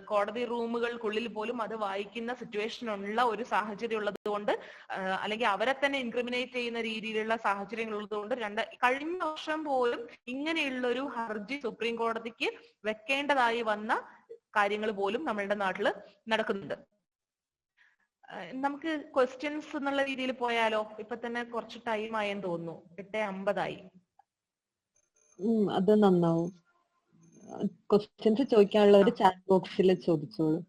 കോടതി റൂമുകൾക്കുള്ളിൽ പോലും അത് വായിക്കുന്ന സിറ്റുവേഷൻ ഉള്ള ഒരു സാഹചര്യം ഉള്ളത് കൊണ്ട്, അല്ലെങ്കിൽ അവരെ തന്നെ ഇൻക്രിമിനേറ്റ് ചെയ്യുന്ന രീതിയിലുള്ള സാഹചര്യങ്ങൾ ഉള്ളതുകൊണ്ട് കഴിഞ്ഞ വർഷം പോലും ഇങ്ങനെയുള്ള ഒരു ഹർജി സുപ്രീം കോടതിക്ക് വെക്കേണ്ടതായി വന്ന കാര്യങ്ങൾ പോലും നമ്മളുടെ നാട്ടില് നടക്കുന്നുണ്ട്. നമുക്ക് ക്വസ്റ്റ്യൻസ് എന്നുള്ള രീതിയിൽ പോയാലോ? ഇപ്പൊ തന്നെ കുറച്ച് ടൈം ആയെന്ന് തോന്നുന്നു, 8:50 അത് നന്നാവും. ക്വസ്റ്റ്യൻസ് ചോദിക്കാനുള്ളവർ ചാറ്റ് ബോക്സിൽ ചോദിച്ചോളൂ.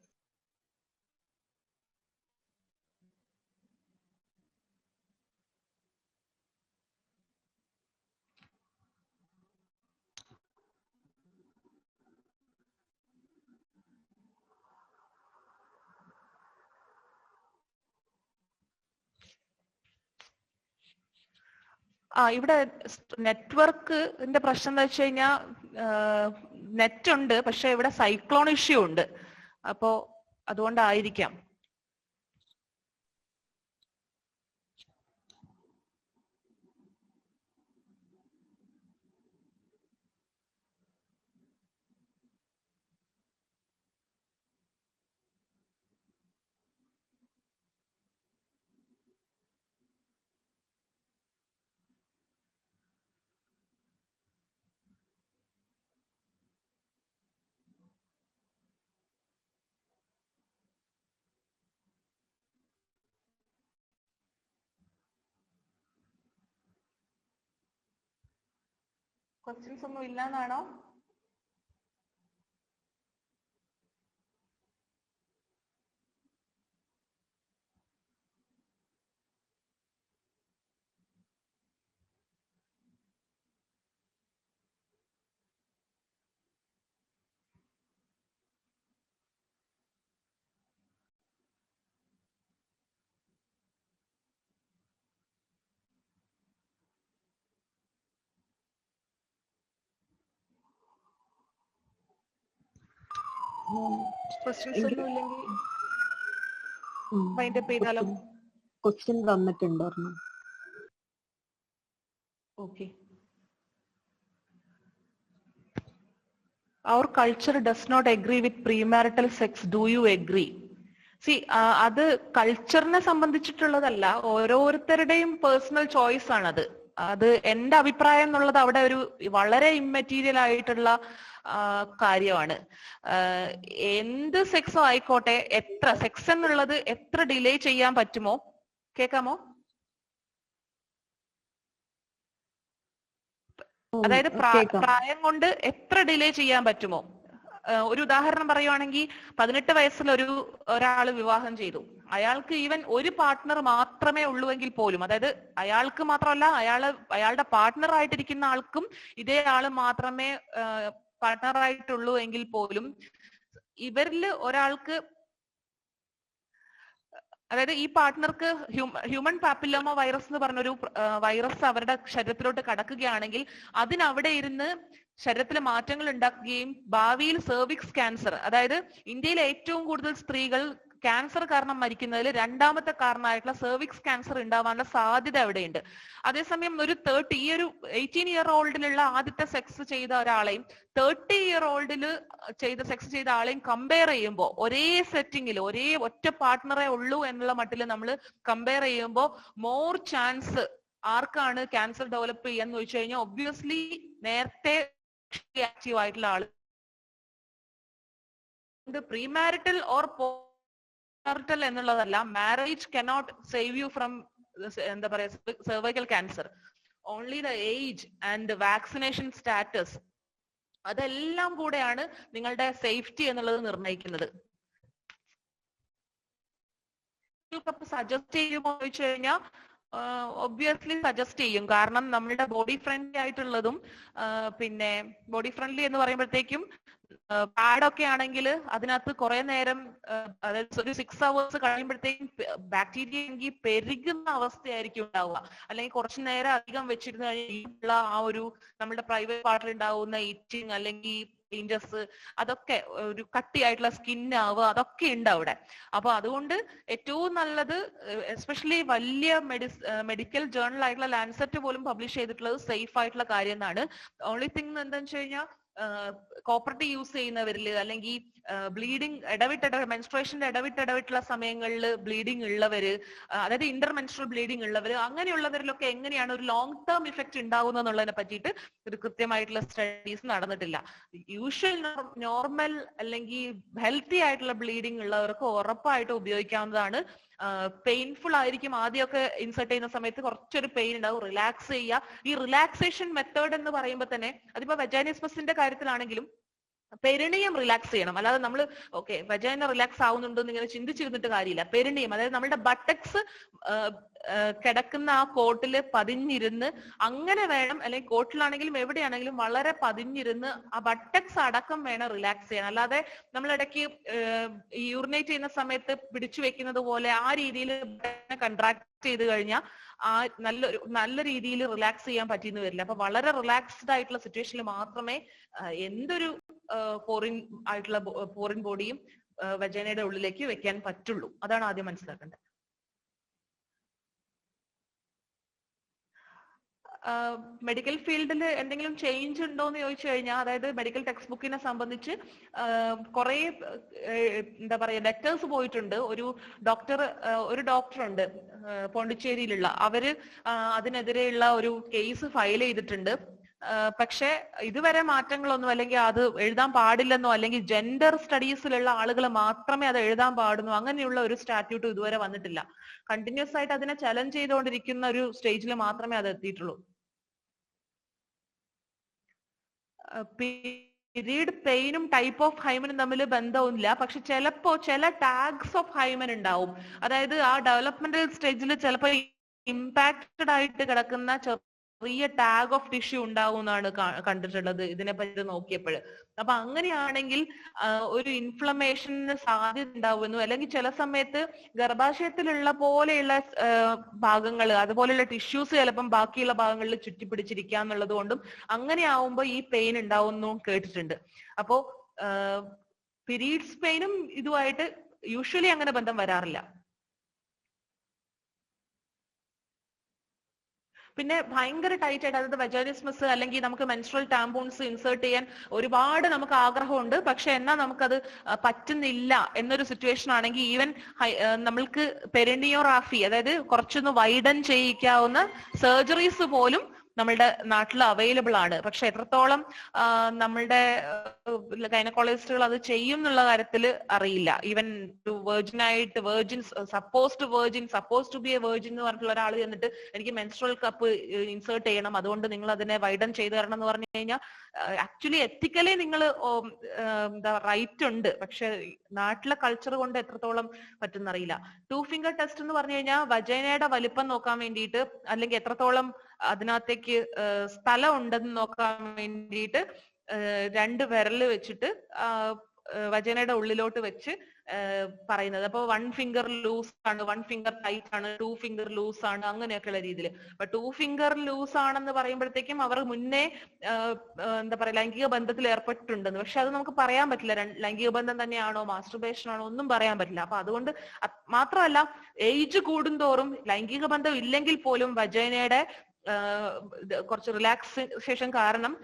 ഇവിടെ നെറ്റ്വർക്കിന്റെ പ്രശ്നം എന്താ വെച്ച് കഴിഞ്ഞാൽ നെറ്റ് ഉണ്ട്, പക്ഷെ ഇവിടെ സൈക്ലോൺ ഇഷ്യൂ ഉണ്ട്. അപ്പോ അതുകൊണ്ടായിരിക്കാം. ക്വസ്റ്റ്യൻസ് ഒന്നും ഇല്ലാന്നാണോ? ക്വസ്റ്റ്യൻസ് ഒന്നും ഇല്ലെങ്കിൽ വൈൻഡപ്പ് ചെയ്താലോ? ക്വസ്റ്റ്യൻ വന്നിട്ടുണ്ടായിരുന്നു. Okay. Our culture does not agree with premarital sex. Do you agree? See, അത് കൾച്ചറിനെ സംബന്ധിച്ചിട്ടുള്ളതല്ല, ഓരോരുത്തരുടെയും പേഴ്സണൽ ചോയ്സ് ആണത്. അത് എന്റെ അഭിപ്രായം എന്നുള്ളത് അവിടെ ഒരു വളരെ ഇമ്മെറ്റീരിയൽ ആയിട്ടുള്ള കാര്യമാണ്. എന്ത് സെക്സോ ആയിക്കോട്ടെ, എത്ര സെക്സ് എന്നുള്ളത് എത്ര ഡിലേ ചെയ്യാൻ പറ്റുമോ? കേൾക്കാമോ? അതായത് പ്രായം കൊണ്ട് എത്ര ഡിലേ ചെയ്യാൻ പറ്റുമോ? ഒരു ഉദാഹരണം പറയുവാണെങ്കിൽ 18 വയസ്സിൽ ഒരാള് വിവാഹം ചെയ്തു. അയാൾക്ക് ഈവൻ ഒരു പാർട്ട്ണർ മാത്രമേ ഉള്ളൂവെങ്കിൽ പോലും, അതായത് അയാൾക്ക് മാത്രമല്ല അയാളുടെ പാർട്ട്ണർ ആയിട്ടിരിക്കുന്ന ആൾക്കും ഇതേ ആള് മാത്രമേ പാർട്ട്ണർ ആയിട്ടുള്ളൂ എങ്കിൽ പോലും ഇവരിൽ ഒരാൾക്ക് അതായത് ഈ പാർട്ട്ണർക്ക് ഹ്യൂമൻ പാപ്പിലോമ വൈറസ് എന്ന് പറഞ്ഞൊരു വൈറസ് അവരുടെ ശരീരത്തിലോട്ട് കടക്കുകയാണെങ്കിൽ അതിനവിടെ ഇരുന്ന് ശരീരത്തിൽ മാറ്റങ്ങൾ ഉണ്ടാക്കുകയും ഭാവിയിൽ സെർവിക്സ് ക്യാൻസർ, അതായത് ഇന്ത്യയിലെ ഏറ്റവും കൂടുതൽ സ്ത്രീകൾ ക്യാൻസർ കാരണം മരിക്കുന്നതിൽ രണ്ടാമത്തെ കാരണമായിട്ടുള്ള സെർവിക്സ് ക്യാൻസർ ഉണ്ടാവാനുള്ള സാധ്യത അവിടെയുണ്ട്. അതേസമയം ഒരു 18-year-oldലുള്ള ആദ്യത്തെ സെക്സ് ചെയ്ത ഒരാളെയും 30-year-old സെക്സ് ചെയ്ത ആളെയും കമ്പയർ ചെയ്യുമ്പോൾ ഒരേ സെറ്റിങ്ങിൽ ഒരേ ഒറ്റ പാർട്ട്ണറെ ഉള്ളൂ എന്നുള്ള മട്ടിൽ നമ്മൾ കമ്പയർ ചെയ്യുമ്പോൾ മോർ ചാൻസ് ആർക്കാണ് ക്യാൻസർ ഡെവലപ്പ് ചെയ്യാന്ന് ചോദിച്ചു കഴിഞ്ഞാൽ ഒബ്വിയസ്ലി നേരത്തെ ആക്റ്റീവ് ആയിട്ടുള്ള ആള്. പ്രീമാരിറ്റൽ ഓർ പോസ്റ്റ്മാരിറ്റൽ എന്നുള്ളതല്ല, marriage cannot save you from എന്താ പറയാ cervical cancer. Only the age and vaccination status, അതെല്ലാം കൂടെയാണ് നിങ്ങളുടെ സേഫ്റ്റി എന്നുള്ളത് നിർണ്ണയിക്കുന്നത്. സജസ്റ്റ് ചെയ്യുമോ ചോദിച്ചു കഴിഞ്ഞാൽ ഒബ്വിയസ്ലി സജസ്റ്റ് ചെയ്യും. കാരണം നമ്മളുടെ ബോഡി ഫ്രണ്ട്ലി ആയിട്ടുള്ളതും പിന്നെ ബോഡി ഫ്രണ്ട്ലി എന്ന് പറയുമ്പോഴത്തേക്കും പാഡൊക്കെ ആണെങ്കിൽ അതിനകത്ത് കുറെ നേരം അതായത് ഒരു 6 hours കഴിയുമ്പോഴത്തേക്കും ബാക്ടീരിയ എങ്കിൽ പെരുകുന്ന അവസ്ഥയായിരിക്കും ഉണ്ടാവുക. അല്ലെങ്കിൽ കുറച്ചു നേരം അധികം വെച്ചിരുന്നു കഴിഞ്ഞാൽ ആ ഒരു നമ്മുടെ പ്രൈവറ്റ് പാർട്ടിൽ ഉണ്ടാവുന്ന ഇച്ചിങ് അല്ലെങ്കിൽ ചേഞ്ചസ്, അതൊക്കെ ഒരു കട്ടിയായിട്ടുള്ള സ്കിൻ ആവുക, അതൊക്കെ ഉണ്ട് അവിടെ. അപ്പൊ അതുകൊണ്ട് ഏറ്റവും നല്ലത് എസ്പെഷ്യലി വലിയ മെഡിക്കൽ ജേർണൽ ആയിട്ടുള്ള ലാൻസെറ്റ് പോലും പബ്ലിഷ് ചെയ്തിട്ടുള്ളത് സേഫ് ആയിട്ടുള്ള കാര്യം എന്നാണ്. ഓൺലി തിങ് എന്താണെന്ന് വെച്ച് കഴിഞ്ഞാൽ കോപ്പർട്ടി യൂസ് ചെയ്യുന്നവരിൽ അല്ലെങ്കിൽ ബ്ലീഡിങ് മെൻസ്ട്രേഷന്റെ ഇടവിട്ടുള്ള സമയങ്ങളിൽ ബ്ലീഡിങ് ഉള്ളവര്, അതായത് ഇന്റർമെൻസ്ട്രൽ ബ്ലീഡിങ് ഉള്ളവര്, അങ്ങനെയുള്ളവരിലൊക്കെ എങ്ങനെയാണ് ഒരു ലോങ് ടേം ഇഫക്റ്റ് ഉണ്ടാവുന്നത് എന്നുള്ളതിനെ പറ്റിയിട്ട് ഒരു കൃത്യമായിട്ടുള്ള സ്റ്റഡീസ് നടന്നിട്ടില്ല. യൂഷ്വൽ നോർമൽ അല്ലെങ്കിൽ ഹെൽത്തി ആയിട്ടുള്ള ബ്ലീഡിങ് ഉള്ളവർക്ക് ഉറപ്പായിട്ട് ഉപയോഗിക്കാവുന്നതാണ്. പെയിൻഫുൾ ആയിരിക്കും ആദ്യമൊക്കെ ഇൻസേർട്ട് ചെയ്യുന്ന സമയത്ത്, കുറച്ചൊരു പെയിൻ ഉണ്ടാവും, റിലാക്സ് ചെയ്യുക. ഈ റിലാക്സേഷൻ മെത്തേഡ് എന്ന് പറയുമ്പോൾ തന്നെ അതിപ്പോ വെജൈനിസ്മസിന്റെ കാര്യത്തിലാണെങ്കിലും പെരിണിയം റിലാക്സ് ചെയ്യണം. അല്ലാതെ നമ്മൾ ഓക്കെ വെജൈന റിലാക്സ് ആവുന്നുണ്ടെന്ന് ഇങ്ങനെ ചിന്തിച്ചിരുന്നിട്ട് കാര്യമില്ല. പെരിണിയം, അതായത് നമ്മുടെ ബട്ടക്സ് കിടക്കുന്ന ആ കോട്ടില് പതിഞ്ഞിരുന്ന് അങ്ങനെ വേണം, അല്ലെങ്കിൽ കോട്ടിലാണെങ്കിലും എവിടെയാണെങ്കിലും വളരെ പതിഞ്ഞിരുന്ന് ആ ബട്ടക്സ് അടക്കം വേണം റിലാക്സ് ചെയ്യാൻ. അല്ലാതെ നമ്മൾ ഇടയ്ക്ക് യൂറിനേറ്റ് ചെയ്യുന്ന സമയത്ത് പിടിച്ചു വെക്കുന്നത് പോലെ ആ രീതിയിൽ കൺട്രാക്ട് ചെയ്ത് കഴിഞ്ഞാൽ ആ നല്ല രീതിയിൽ റിലാക്സ് ചെയ്യാൻ പറ്റിയെന്ന് വരില്ല. അപ്പൊ വളരെ റിലാക്സ്ഡ് ആയിട്ടുള്ള സിറ്റുവേഷനിൽ മാത്രമേ എന്തൊരു ഫോറിൻ ബോഡിയും വജൈനയുടെ ഉള്ളിലേക്ക് വെക്കാൻ പറ്റുള്ളൂ. അതാണ് ആദ്യം മനസ്സിലാക്കേണ്ടത്. മെഡിക്കൽ ഫീൽഡിൽ എന്തെങ്കിലും ചേഞ്ച് ഉണ്ടോ എന്ന് ചോദിച്ചു കഴിഞ്ഞാൽ, അതായത് മെഡിക്കൽ ടെക്സ്റ്റ് ബുക്കിനെ സംബന്ധിച്ച് കുറെ എന്താ പറയാ ലെറ്റേഴ്സ് പോയിട്ടുണ്ട്. ഒരു ഡോക്ടർ ഉണ്ട് പോണ്ടിച്ചേരിയിലുള്ള, അവര് അതിനെതിരെയുള്ള ഒരു കേസ് ഫയൽ ചെയ്തിട്ടുണ്ട്. പക്ഷെ ഇതുവരെ മാറ്റങ്ങളൊന്നും, അല്ലെങ്കിൽ അത് എഴുതാൻ പാടില്ലെന്നോ അല്ലെങ്കിൽ ജെൻഡർ സ്റ്റഡീസിലുള്ള ആളുകൾ മാത്രമേ അത് എഴുതാൻ പാടുന്നോ അങ്ങനെയുള്ള ഒരു സ്റ്റാറ്റ്യൂട്ട് ഇതുവരെ വന്നിട്ടില്ല. കണ്ടിന്യൂസ് ആയിട്ട് അതിനെ ചലഞ്ച് ചെയ്തുകൊണ്ടിരിക്കുന്ന ഒരു സ്റ്റേജിൽ മാത്രമേ അത് എത്തിയിട്ടുള്ളൂ. പീരീഡ് പെയിനും ടൈപ്പ് ഓഫ് ഹൈമനും തമ്മിൽ ബന്ധവുമില്ല. പക്ഷെ ചിലപ്പോ ചില ടാഗ്സ് ഓഫ് ഹൈമൻ ഉണ്ടാവും. അതായത് ആ ഡെവലപ്മെന്റൽ സ്റ്റേജിൽ ചിലപ്പോൾ ഇമ്പാക്റ്റഡ് ആയിട്ട് കിടക്കുന്ന ചെറിയ ടാഗ് ഓഫ് ടിഷ്യൂ ഉണ്ടാവും എന്നാണ് കണ്ടിട്ടുള്ളത് ഇതിനെ പറ്റി നോക്കിയപ്പോൾ. അപ്പൊ അങ്ങനെയാണെങ്കിൽ ഒരു ഇൻഫ്ലമേഷന് സാധ്യത ഉണ്ടാവുന്നു. അല്ലെങ്കിൽ ചില സമയത്ത് ഗർഭാശയത്തിലുള്ള പോലെയുള്ള ഭാഗങ്ങൾ, അതുപോലെയുള്ള ടിഷ്യൂസ് ചിലപ്പം ബാക്കിയുള്ള ഭാഗങ്ങളിൽ ചുറ്റിപ്പിടിച്ചിരിക്കുക എന്നുള്ളത് കൊണ്ടും അങ്ങനെ ആവുമ്പോൾ ഈ പെയിൻ ഉണ്ടാവുന്നു കേട്ടിട്ടുണ്ട്. അപ്പോ പീരീഡ്സ് പെയിനും ഇതുമായിട്ട് യൂഷ്വലി അങ്ങനെ ബന്ധം വരാറില്ല. പിന്നെ ഭയങ്കര ടൈറ്റ് ആയിട്ട്, അതായത് വെജൈനിസ്മസ് അല്ലെങ്കിൽ നമുക്ക് മെൻസ്ട്രൽ ടാമ്പൂൺസ് ഇൻസേർട്ട് ചെയ്യാൻ ഒരുപാട് നമുക്ക് ആഗ്രഹമുണ്ട്, പക്ഷെ എന്നാൽ നമുക്കത് പറ്റുന്നില്ല എന്നൊരു സിറ്റുവേഷൻ ആണെങ്കിൽ ഈവൻ നമ്മൾക്ക് പെരിനിയോറാഫി, അതായത് കുറച്ചൊന്ന് വൈഡൻ ചെയ്യിക്കാവുന്ന സർജറീസ് പോലും നമ്മളുടെ നാട്ടിൽ അവൈലബിൾ ആണ്. പക്ഷെ എത്രത്തോളം നമ്മളുടെ ഗൈനക്കോളജിസ്റ്റുകൾ അത് ചെയ്യും എന്നുള്ള കാര്യത്തിൽ അറിയില്ല. Even suppose to be a virgin എന്ന് പറഞ്ഞിട്ടുള്ള ഒരാൾ ചെന്നിട്ട് എനിക്ക് മെൻസ്ട്രൽ കപ്പ് ഇൻസേർട്ട് ചെയ്യണം, അതുകൊണ്ട് നിങ്ങൾ അതിനെ വൈഡൻ ചെയ്ത് തരണം എന്ന് പറഞ്ഞു കഴിഞ്ഞാൽ ആക്ച്വലി എത്തിക്കലി നിങ്ങൾ എന്താ റൈറ്റ് ഉണ്ട്, പക്ഷെ നാട്ടിലെ കൾച്ചർ കൊണ്ട് എത്രത്തോളം പറ്റുന്നറിയില്ല. 2 finger ടെസ്റ്റ് എന്ന് പറഞ്ഞു കഴിഞ്ഞാൽ വജൈനയുടെ വലിപ്പം നോക്കാൻ വേണ്ടിയിട്ട്, അല്ലെങ്കിൽ എത്രത്തോളം അതിനകത്തേക്ക് സ്ഥലം ഉണ്ടെന്ന് നോക്കാൻ വേണ്ടിയിട്ട് 2 വിരല് വെച്ചിട്ട് വജൈനയുടെ ഉള്ളിലോട്ട് വെച്ച് പറയുന്നത്. അപ്പൊ 1 ഫിംഗർ ലൂസ് ആണ്, 1 ഫിംഗർ ടൈറ്റ് ആണ്, 2 ഫിംഗർ ലൂസ് ആണ്, അങ്ങനെയൊക്കെയുള്ള രീതിയിൽ. അപ്പൊ 2 ഫിംഗർ ലൂസ് ആണെന്ന് പറയുമ്പോഴത്തേക്കും അവർ മുന്നേ എന്താ പറയാ ലൈംഗിക ബന്ധത്തിൽ ഏർപ്പെട്ടിട്ടുണ്ടെന്ന്. പക്ഷെ അത് നമുക്ക് പറയാൻ പറ്റില്ല, ലൈംഗിക ബന്ധം തന്നെയാണോ മാസ്റ്റുർബേഷൻ ആണോ ഒന്നും പറയാൻ പറ്റില്ല. അപ്പൊ അതുകൊണ്ട് മാത്രമല്ല, ഏജ് കൂടുന്തോറും ലൈംഗിക ബന്ധം ഇല്ലെങ്കിൽ പോലും വജൈനയുടെ കുറച്ച് റിലാക്സേഷൻ കാരണം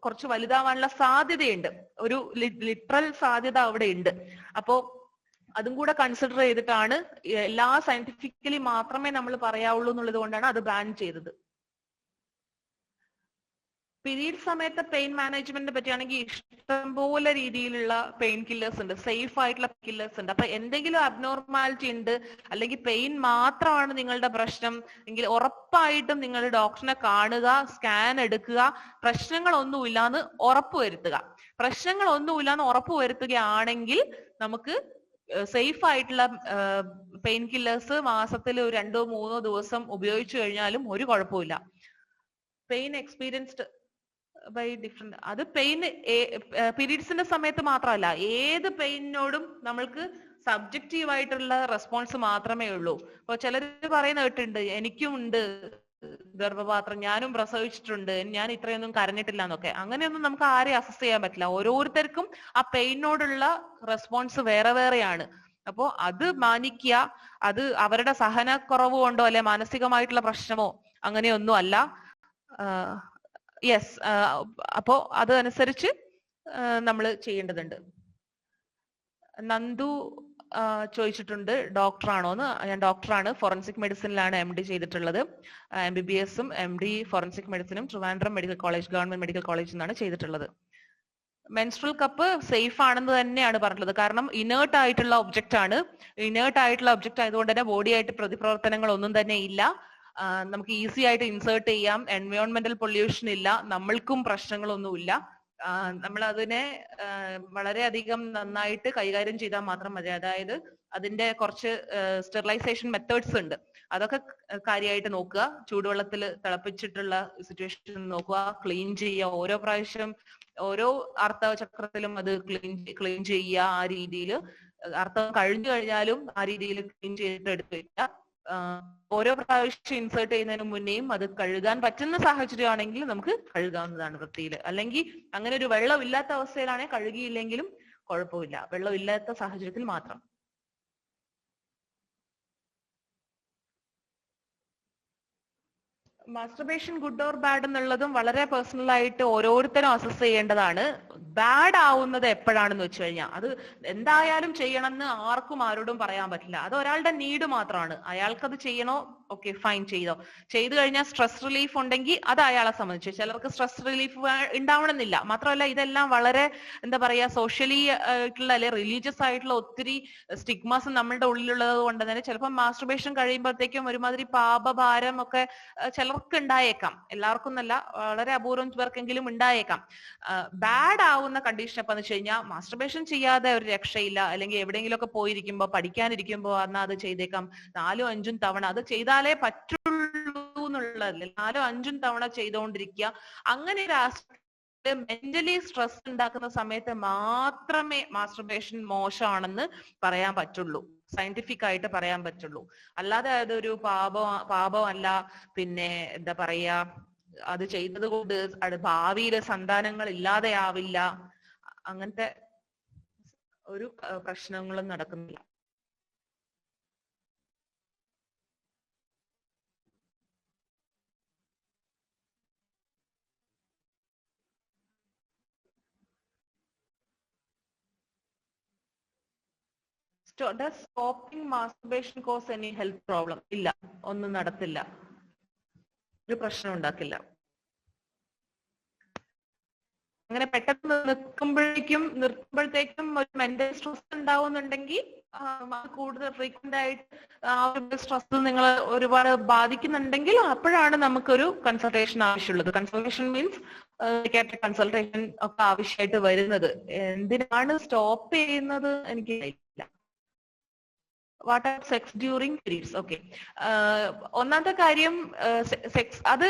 കുറച്ച് വലുതാവാനുള്ള സാധ്യതയുണ്ട്, ഒരു ലിറ്ററൽ സാധ്യത അവിടെ ഉണ്ട്. അപ്പോ അതും കൂടെ കൺസിഡർ ചെയ്തിട്ടാണ്, എല്ലാ സയന്റിഫിക്കലി മാത്രമേ നമ്മൾ പറയാവുള്ളൂ എന്നുള്ളത് കൊണ്ടാണ് അത് ബാൻ ചെയ്തത്. പീരീഡ് സമയത്ത് പെയിൻ മാനേജ്മെന്റിനെ പറ്റിയാണെങ്കിൽ ഇഷ്ടംപോലെ രീതിയിലുള്ള പെയിൻ കില്ലേഴ്സ് ഉണ്ട്, സേഫ് ആയിട്ടുള്ള കില്ലേഴ്സ് ഉണ്ട്. അപ്പൊ എന്തെങ്കിലും അബ്നോർമാലിറ്റി ഉണ്ട് അല്ലെങ്കിൽ പെയിൻ മാത്രമാണ് നിങ്ങളുടെ പ്രശ്നം എങ്കിൽ ഉറപ്പായിട്ടും നിങ്ങൾ ഡോക്ടറിനെ കാണുക, സ്കാൻ എടുക്കുക, പ്രശ്നങ്ങളൊന്നുമില്ലാന്ന് ഉറപ്പുവരുത്തുക. പ്രശ്നങ്ങളൊന്നുമില്ലാന്ന് ഉറപ്പുവരുത്തുകയാണെങ്കിൽ നമുക്ക് സേഫ് ആയിട്ടുള്ള പെയിൻ കില്ലേഴ്സ് മാസത്തിൽ 2-3 ദിവസം ഉപയോഗിച്ചു കഴിഞ്ഞാലും ഒരു കുഴപ്പമില്ല. പെയിൻ എക്സ്പീരിയൻസ്ഡ് ബൈ ഡിഫറെന്റ്, അത് പെയിൻ പീരീഡ്സിന്റെ സമയത്ത് മാത്രമല്ല, ഏത് പെയിനോടും നമ്മൾക്ക് സബ്ജക്റ്റീവ് ആയിട്ടുള്ള റെസ്പോൺസ് മാത്രമേ ഉള്ളൂ. ഇപ്പൊ ചിലര് പറയുന്ന കേട്ടിട്ടുണ്ട്, എനിക്കും ഉണ്ട് ഗർഭപാത്രം, ഞാനും പ്രസവിച്ചിട്ടുണ്ട്, ഞാൻ ഇത്രയൊന്നും കരഞ്ഞിട്ടില്ല എന്നൊക്കെ. അങ്ങനെയൊന്നും നമുക്ക് ആരെയും അസസ് ചെയ്യാൻ പറ്റില്ല. ഓരോരുത്തർക്കും ആ പെയിനോടുള്ള റെസ്പോൺസ് വേറെ വേറെയാണ്. അപ്പോ അത് മാനിക്കുക. അത് അവരുടെ സഹനക്കുറവ് കൊണ്ടോ അല്ലെ മാനസികമായിട്ടുള്ള പ്രശ്നമോ അങ്ങനെയൊന്നും അല്ല. യെസ്, അപ്പോ അതനുസരിച്ച് നമ്മൾ ചെയ്യേണ്ടതുണ്ട്. നന്ദു ചോദിച്ചിട്ടുണ്ട് ഡോക്ടറാണോന്ന്. ഞാൻ ഡോക്ടറാണ്, ഫോറൻസിക് മെഡിസിനിലാണ് MD ചെയ്തിട്ടുള്ളത്. MBBS-ഉം MD ഫോറൻസിക് മെഡിസിനും Trivandrum medical college, government medical കോളേജിൽ നിന്നാണ് ചെയ്തിട്ടുള്ളത്. മെൻസ്ട്രൽ കപ്പ് സേഫ് ആണെന്ന് തന്നെയാണ് പറഞ്ഞിട്ടുള്ളത്. കാരണം ഇനേർട്ട് ആയിട്ടുള്ള ഒബ്ജക്റ്റ് ആണ്. ഇനേർട്ട് ആയിട്ടുള്ള ഒബ്ജക്റ്റ് ആയതുകൊണ്ട് തന്നെ ബോഡി ആയിട്ട് പ്രതിപ്രവർത്തനങ്ങൾ ഒന്നും തന്നെ ഇല്ല. നമുക്ക് ഈസി ആയിട്ട് ഇൻസേർട്ട് ചെയ്യാം. എൻവയോൺമെന്റൽ പൊല്യൂഷൻ ഇല്ല, നമ്മൾക്കും പ്രശ്നങ്ങളൊന്നുമില്ല. നമ്മൾ അതിനെ വളരെയധികം നന്നായിട്ട് കൈകാര്യം ചെയ്താൽ മാത്രം മതി. അതായത് അതിന്റെ കുറച്ച് സ്റ്റെറിലൈസേഷൻ മെത്തേഡ്സ് ഉണ്ട്, അതൊക്കെ കാര്യമായിട്ട് നോക്കുക. ചൂടുവെള്ളത്തിൽ തിളപ്പിച്ചിട്ടുള്ള സിറ്റുവേഷൻ നോക്കുക, ക്ലീൻ ചെയ്യുക. ഓരോ പ്രാവശ്യം ഓരോ ആർത്തവ ചക്രത്തിലും അത് ക്ലീൻ ചെയ്യുക. ആ രീതിയിൽ ആർത്തവം കഴിഞ്ഞു കഴിഞ്ഞാലും ആ രീതിയിൽ ക്ലീൻ ചെയ്തിട്ട് എടുത്തു വയ്ക്കുക. ഓരോ പ്രാവശ്യം ഇൻസേർട്ട് ചെയ്യുന്നതിന് മുന്നേയും അത് കഴുകാൻ പറ്റുന്ന സാഹചര്യമാണെങ്കിൽ നമുക്ക് കഴുകാവുന്നതാണ് വൃത്തിയിൽ. അല്ലെങ്കിൽ അങ്ങനെ ഒരു വെള്ളമില്ലാത്ത അവസ്ഥയിലാണെങ്കിൽ കഴുകിയില്ലെങ്കിലും കുഴപ്പമില്ല, വെള്ളമില്ലാത്ത സാഹചര്യത്തിൽ മാത്രം. മാസ്റ്റർബേഷൻ ഗുഡ് ഓർ ബാഡ് എന്നുള്ളതും വളരെ പേഴ്സണൽ ആയിട്ട് ഓരോരുത്തരും അസസ് ചെയ്യേണ്ടതാണ്. ബാഡ് ആവുന്നത് എപ്പോഴാണെന്ന് വെച്ച് കഴിഞ്ഞാൽ അത് എന്തായാലും ചെയ്യണമെന്ന് ആർക്കും ആരോടും പറയാൻ പറ്റില്ല. അത് ഒരാളുടെ നീഡ് മാത്രമാണ്. അയാൾക്കത് ചെയ്യണോ, ഓക്കെ ഫൈൻ, ചെയ്തു കഴിഞ്ഞാൽ സ്ട്രെസ് റിലീഫ് ഉണ്ടെങ്കിൽ അത് അയാളെ സംബന്ധിച്ച്. ചിലർക്ക് സ്ട്രെസ് റിലീഫ് ഉണ്ടാവണമെന്നില്ല. മാത്രമല്ല ഇതെല്ലാം വളരെ എന്താ പറയാ സോഷ്യലി ആയിട്ടുള്ള അല്ലെ റിലീജിയസ് ആയിട്ടുള്ള ഒത്തിരി സ്റ്റിഗ്മാസ് നമ്മളുടെ ഉള്ളിലുള്ളത് കൊണ്ട് തന്നെ ചിലപ്പോൾ മാസ്റ്റർബേഷൻ കഴിയുമ്പോഴത്തേക്കും ഒരുമാതിരി പാപഭാരം ഒക്കെ ചിലർക്ക് ഉണ്ടായേക്കാം. എല്ലാവർക്കും എന്നല്ല, വളരെ അപൂർവം പേർക്കെങ്കിലും ഉണ്ടായേക്കാം. ബാഡ് ആവുന്ന കണ്ടീഷൻ എപ്പാന്ന് വെച്ച് കഴിഞ്ഞാൽ മാസ്റ്റർബേഷൻ ചെയ്യാതെ ഒരു രക്ഷയില്ല. അല്ലെങ്കിൽ എവിടെയെങ്കിലും ഒക്കെ പോയിരിക്കുമ്പോ പഠിക്കാനിരിക്കുമ്പോ എന്നാ അത് ചെയ്തേക്കാം 4-5 തവണ. അത് ചെയ്താലേ പറ്റുള്ളൂ എന്നുള്ളതല്ലേ, 4-5 തവണ ചെയ്തുകൊണ്ടിരിക്കുക. അങ്ങനെ ഒരു മെന്റലി സ്ട്രെസ് ഉണ്ടാക്കുന്ന സമയത്ത് മാത്രമേ മാസ്റ്റർബേഷൻ മോശമാണെന്ന് പറയാൻ പറ്റുള്ളൂ, സയന്റിഫിക് ആയിട്ട് പറയാൻ പറ്റുള്ളൂ. അല്ലാതെ അതൊരു പാപമല്ല. പിന്നെ എന്താ പറയാ, അത് ചെയ്തത് കൊണ്ട് ഭാവിയിലെ സന്താനങ്ങൾ ഇല്ലാതെയാവില്ല, അങ്ങനത്തെ ഒരു പ്രശ്നങ്ങളും നടക്കുന്നില്ല. Does stopping masturbation cause any health problem? ഇല്ല, ഒന്നും നടത്തില്ല, ഒരു പ്രശ്നം ഉണ്ടാക്കില്ല. അങ്ങനെ പെട്ടെന്ന് നിർത്തുമ്പോഴത്തേക്കും ഒരു മെന്റൽ സ്ട്രെസ് ഉണ്ടാവുന്നുണ്ടെങ്കിൽ കൂടുതൽ ഫ്രീക്വന്റ് ആയിട്ട് ആ ഒരു സ്ട്രെസ് നിങ്ങൾ ഒരുപാട് ബാധിക്കുന്നുണ്ടെങ്കിൽ അപ്പോഴാണ് നമുക്കൊരു കൺസൾട്ടേഷൻ ആവശ്യമുള്ളത്. കൺസൾട്ടേഷൻ മീൻസ് സൈക്യാട്രിക് കൺസൾട്ടേഷൻ ഒക്കെ ആവശ്യമായിട്ട് വരുന്നത്. എന്തിനാണ് സ്റ്റോപ്പ് ചെയ്യുന്നത് എനിക്ക് what are sex during periods? Okay, ഒന്നാമത്തെ കാര്യം സെക്സ്, അത്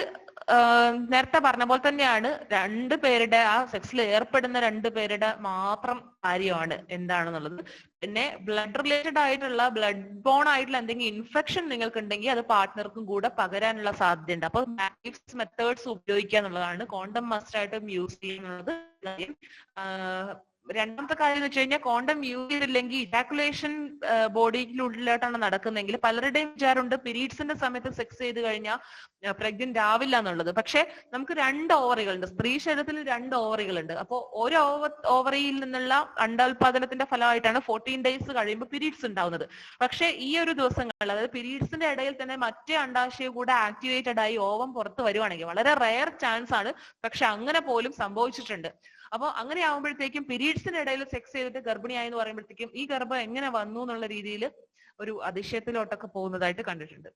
നേരത്തെ പറഞ്ഞ പോലെ തന്നെയാണ്. രണ്ടുപേരുടെ ആ സെക്സിൽ ഏർപ്പെടുന്ന രണ്ടുപേരുടെ മാത്രം കാര്യമാണ് എന്താണെന്നുള്ളത്. പിന്നെ ബ്ലഡ് റിലേറ്റഡ് ആയിട്ടുള്ള, ബ്ലഡ് ബോൺ ആയിട്ടുള്ള എന്തെങ്കിലും ഇൻഫെക്ഷൻ നിങ്ങൾക്ക് ഉണ്ടെങ്കിൽ അത് പാർട്ട്ണർക്കും കൂടെ പകരാനുള്ള സാധ്യതയുണ്ട്. അപ്പോൾ മെത്തേഡ്സ് ഉപയോഗിക്കുക എന്നുള്ളതാണ്. കോണ്ടം മസ്റ്റ് ആയിട്ടും യൂസ് ചെയ്യുന്നത്. രണ്ടാമത്തെ കാര്യം എന്ന് വെച്ച് കഴിഞ്ഞാൽ, കോണ്ടം യൂസ് ചെയ്തില്ലെങ്കിൽ ഇജാക്കുലേഷൻ ബോഡിയിലുള്ളിലോട്ടാണ് നടക്കുന്നതെങ്കിൽ പലരുടെയും വിചാരമുണ്ട് പീരീഡ്സിന്റെ സമയത്ത് സെക്സ് ചെയ്ത് കഴിഞ്ഞാൽ പ്രഗ്നന്റ് ആവില്ല എന്നുള്ളത്. പക്ഷെ നമുക്ക് 2 ഓവറികളുണ്ട്. സ്ത്രീ ശരീരത്തിൽ 2 ഓവറികളുണ്ട്. അപ്പോൾ ഒരു ഓവറിയിൽ നിന്നുള്ള അണ്ഡോൽപാദനത്തിന്റെ ഫലമായിട്ടാണ് 14 ഡേയ്സ് കഴിയുമ്പോൾ പീരീഡ്സ് ഉണ്ടാവുന്നത്. പക്ഷെ ഈ ഒരു ദിവസങ്ങളിൽ, അതായത് പീരീഡ്സിന്റെ ഇടയിൽ തന്നെ മറ്റേ അണ്ഡാശയം കൂടെ ആക്ടിവേറ്റഡ് ആയി ഓവം പുറത്ത് വരുവാണെങ്കിൽ, വളരെ റെയർ ചാൻസ് ആണ്, പക്ഷെ അങ്ങനെ പോലും സംഭവിച്ചിട്ടുണ്ട്. അപ്പൊ അങ്ങനെ ആവുമ്പോഴത്തേക്കും പീരീഡ്സിന്റെ ഇടയിൽ സെക്സ് ചെയ്തിട്ട് ഗർഭിണിയായി എന്ന് പറയുമ്പോഴത്തേക്കും ഈ ഗർഭം എങ്ങനെ വന്നു എന്നുള്ള രീതിയിൽ ഒരു അതിശയത്തിലോട്ടൊക്കെ പോകുന്നതായിട്ട് കണ്ടിട്ടുണ്ട്.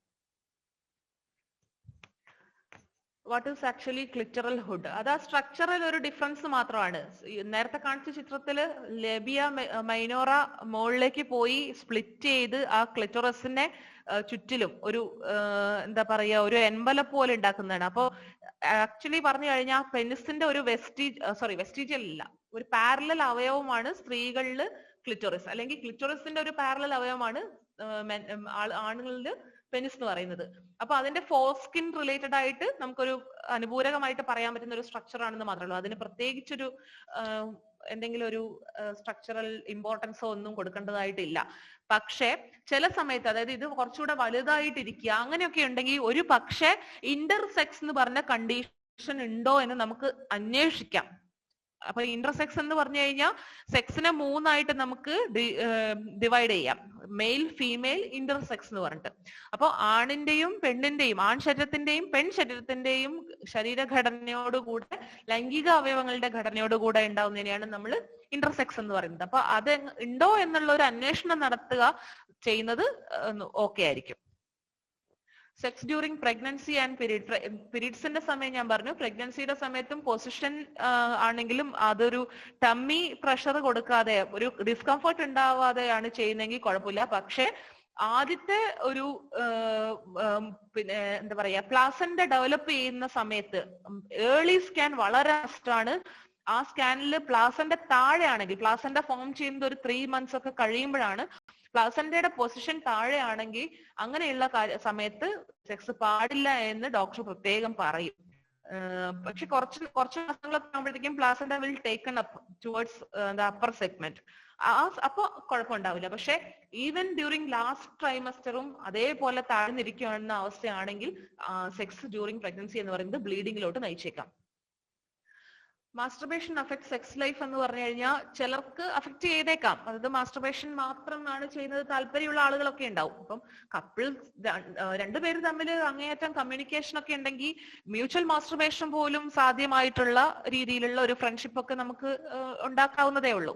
What is actually clitoral hood? അത് ആ സ്ട്രക്ചറൽ ഒരു ഡിഫറൻസ് മാത്രമാണ്. നേരത്തെ കാണിച്ച ചിത്രത്തില് ലേബിയ മൈനോറ മുകളിലേക്ക് പോയി സ്പ്ലിറ്റ് ചെയ്ത് ആ ക്ലിറ്ററസിനെ ചുറ്റിലും ഒരു എന്താ പറയാ, ഒരു എൻവലപ്പ് പോലെ ഉണ്ടാക്കുന്നതാണ്. അപ്പോ ആക്ച്വലി പറഞ്ഞു കഴിഞ്ഞാൽ പെനിസിന്റെ ഒരു വെസ്റ്റിജിയൽ ഇല്ല, ഒരു പാരലൽ അവയവമാണ് സ്ത്രീകളിൽ ക്ലിറ്റോറിസ്, അല്ലെങ്കിൽ ക്ലിറ്റോറിസിന്റെ ഒരു പാരലൽ അവയവമാണ് ആണുങ്ങളിൽ പെനിസ് എന്ന് പറയുന്നത്. അപ്പൊ അതിന്റെ ഫോസ്കിൻ റിലേറ്റഡ് ആയിട്ട് നമുക്കൊരു അനുപൂരകമായിട്ട് പറയാൻ പറ്റുന്ന ഒരു സ്ട്രക്ചർ ആണെന്ന് മാത്രമേ. അതിന് പ്രത്യേകിച്ചൊരു എന്തെങ്കിലും ഒരു സ്ട്രക്ചറൽ ഇമ്പോർട്ടൻസോ ഒന്നും കൊടുക്കേണ്ടതായിട്ടില്ല. പക്ഷെ ചില സമയത്ത്, അതായത് ഇത് കുറച്ചുകൂടെ വലുതായിട്ടിരിക്കുക അങ്ങനെയൊക്കെ ഉണ്ടെങ്കിൽ ഒരു പക്ഷെ ഇന്റർസെക്സ് എന്ന് പറഞ്ഞ കണ്ടീഷൻ ഉണ്ടോ എന്ന് നമുക്ക് അന്വേഷിക്കാം. അപ്പൊ ഇന്റർസെക്സ് എന്ന് പറഞ്ഞു കഴിഞ്ഞാൽ സെക്സിനെ 3 ആയിട്ട് നമുക്ക് ഡിവൈഡ് ചെയ്യാം. മെയിൽ, ഫീമെയിൽ, ഇന്റർസെക്സ് എന്ന് പറഞ്ഞിട്ട്. അപ്പൊ ആണിന്റെയും പെണ്ണിന്റെയും, ആൺ ശരീരത്തിന്റെയും പെൺ ശരീരത്തിന്റെയും ശരീരഘടനയോടുകൂടെ, ലൈംഗിക അവയവങ്ങളുടെ ഘടനയോടുകൂടെ ഉണ്ടാവുന്നതിനെയാണ് നമ്മൾ ഇന്റർസെക്സ് എന്ന് പറയുന്നത്. അപ്പൊ അത് ഉണ്ടോ എന്നുള്ള ഒരു അന്വേഷണം നടത്തുക ചെയ്യുന്നത് ഓക്കെ ആയിരിക്കും. സെക്സ് ഡ്യൂറിങ് പ്രഗ്നൻസി ആൻഡ് പീരീഡ്സിന്റെ സമയം ഞാൻ പറഞ്ഞു. പ്രഗ്നൻസിയുടെ സമയത്തും പൊസിഷൻ ആണെങ്കിലും അതൊരു ടമ്മി പ്രഷർ കൊടുക്കാതെ, ഒരു ഡിസ്കംഫർട്ട് ഉണ്ടാവാതെയാണ് ചെയ്യുന്നതെങ്കിൽ കുഴപ്പമില്ല. പക്ഷെ ആദ്യത്തെ ഒരു പിന്നെ എന്താ പറയാ, പ്ലാസന്റ ഡെവലപ്പ് ചെയ്യുന്ന സമയത്ത് ഏർലി സ്കാൻ വളരെ മസ്റ്റാണ്. ആ സ്കാനിൽ പ്ലാസന്റ താഴെയാണെങ്കിൽ, പ്ലാസന്റ ഫോം ചെയ്യുന്നത് ഒരു 3 months ഒക്കെ കഴിയുമ്പോഴാണ്. പ്ലാസന്റയുടെ പൊസിഷൻ താഴെയാണെങ്കിൽ അങ്ങനെയുള്ള സമയത്ത് സെക്സ് പാടില്ല എന്ന് ഡോക്ടർ പ്രത്യേകം പറയും. പക്ഷെ കുറച്ച് മാസങ്ങളൊക്കെ ആകുമ്പോഴത്തേക്കും placenta will taken up towards the upper segment. അപ്പൊ കുഴപ്പമുണ്ടാവില്ല. പക്ഷെ ഈവൻ ഡ്യൂറിങ് ലാസ്റ്റ് ട്രൈമസ്റ്ററും അതേപോലെ താഴ്ന്നിരിക്കുന്ന അവസ്ഥയാണെങ്കിൽ സെക്സ് ഡ്യൂറിങ് പ്രഗ്നൻസി എന്ന് പറയുന്നത് ബ്ലീഡിങ്ങിലോട്ട് നയിച്ചേക്കാം. മാസ്റ്റർബേഷൻ അഫക്ട് സെക്സ് ലൈഫ് എന്ന് പറഞ്ഞു കഴിഞ്ഞാൽ ചിലർക്ക് അഫക്ട് ചെയ്തേക്കാം. അതായത് മാസ്റ്റർബേഷൻ മാത്രമാണ് ചെയ്യുന്നത് താല്പര്യമുള്ള ആളുകളൊക്കെ ഉണ്ടാവും. അപ്പം കപ്പിൾ രണ്ടുപേര് തമ്മിൽ അങ്ങേയറ്റം കമ്മ്യൂണിക്കേഷൻ ഒക്കെ ഉണ്ടെങ്കിൽ മ്യൂച്വൽ മാസ്റ്റർബേഷൻ പോലും സാധ്യമായിട്ടുള്ള രീതിയിലുള്ള ഒരു ഫ്രണ്ട്ഷിപ്പ് ഒക്കെ നമുക്ക് ഉണ്ടാക്കാവുന്നതേ ഉള്ളൂ.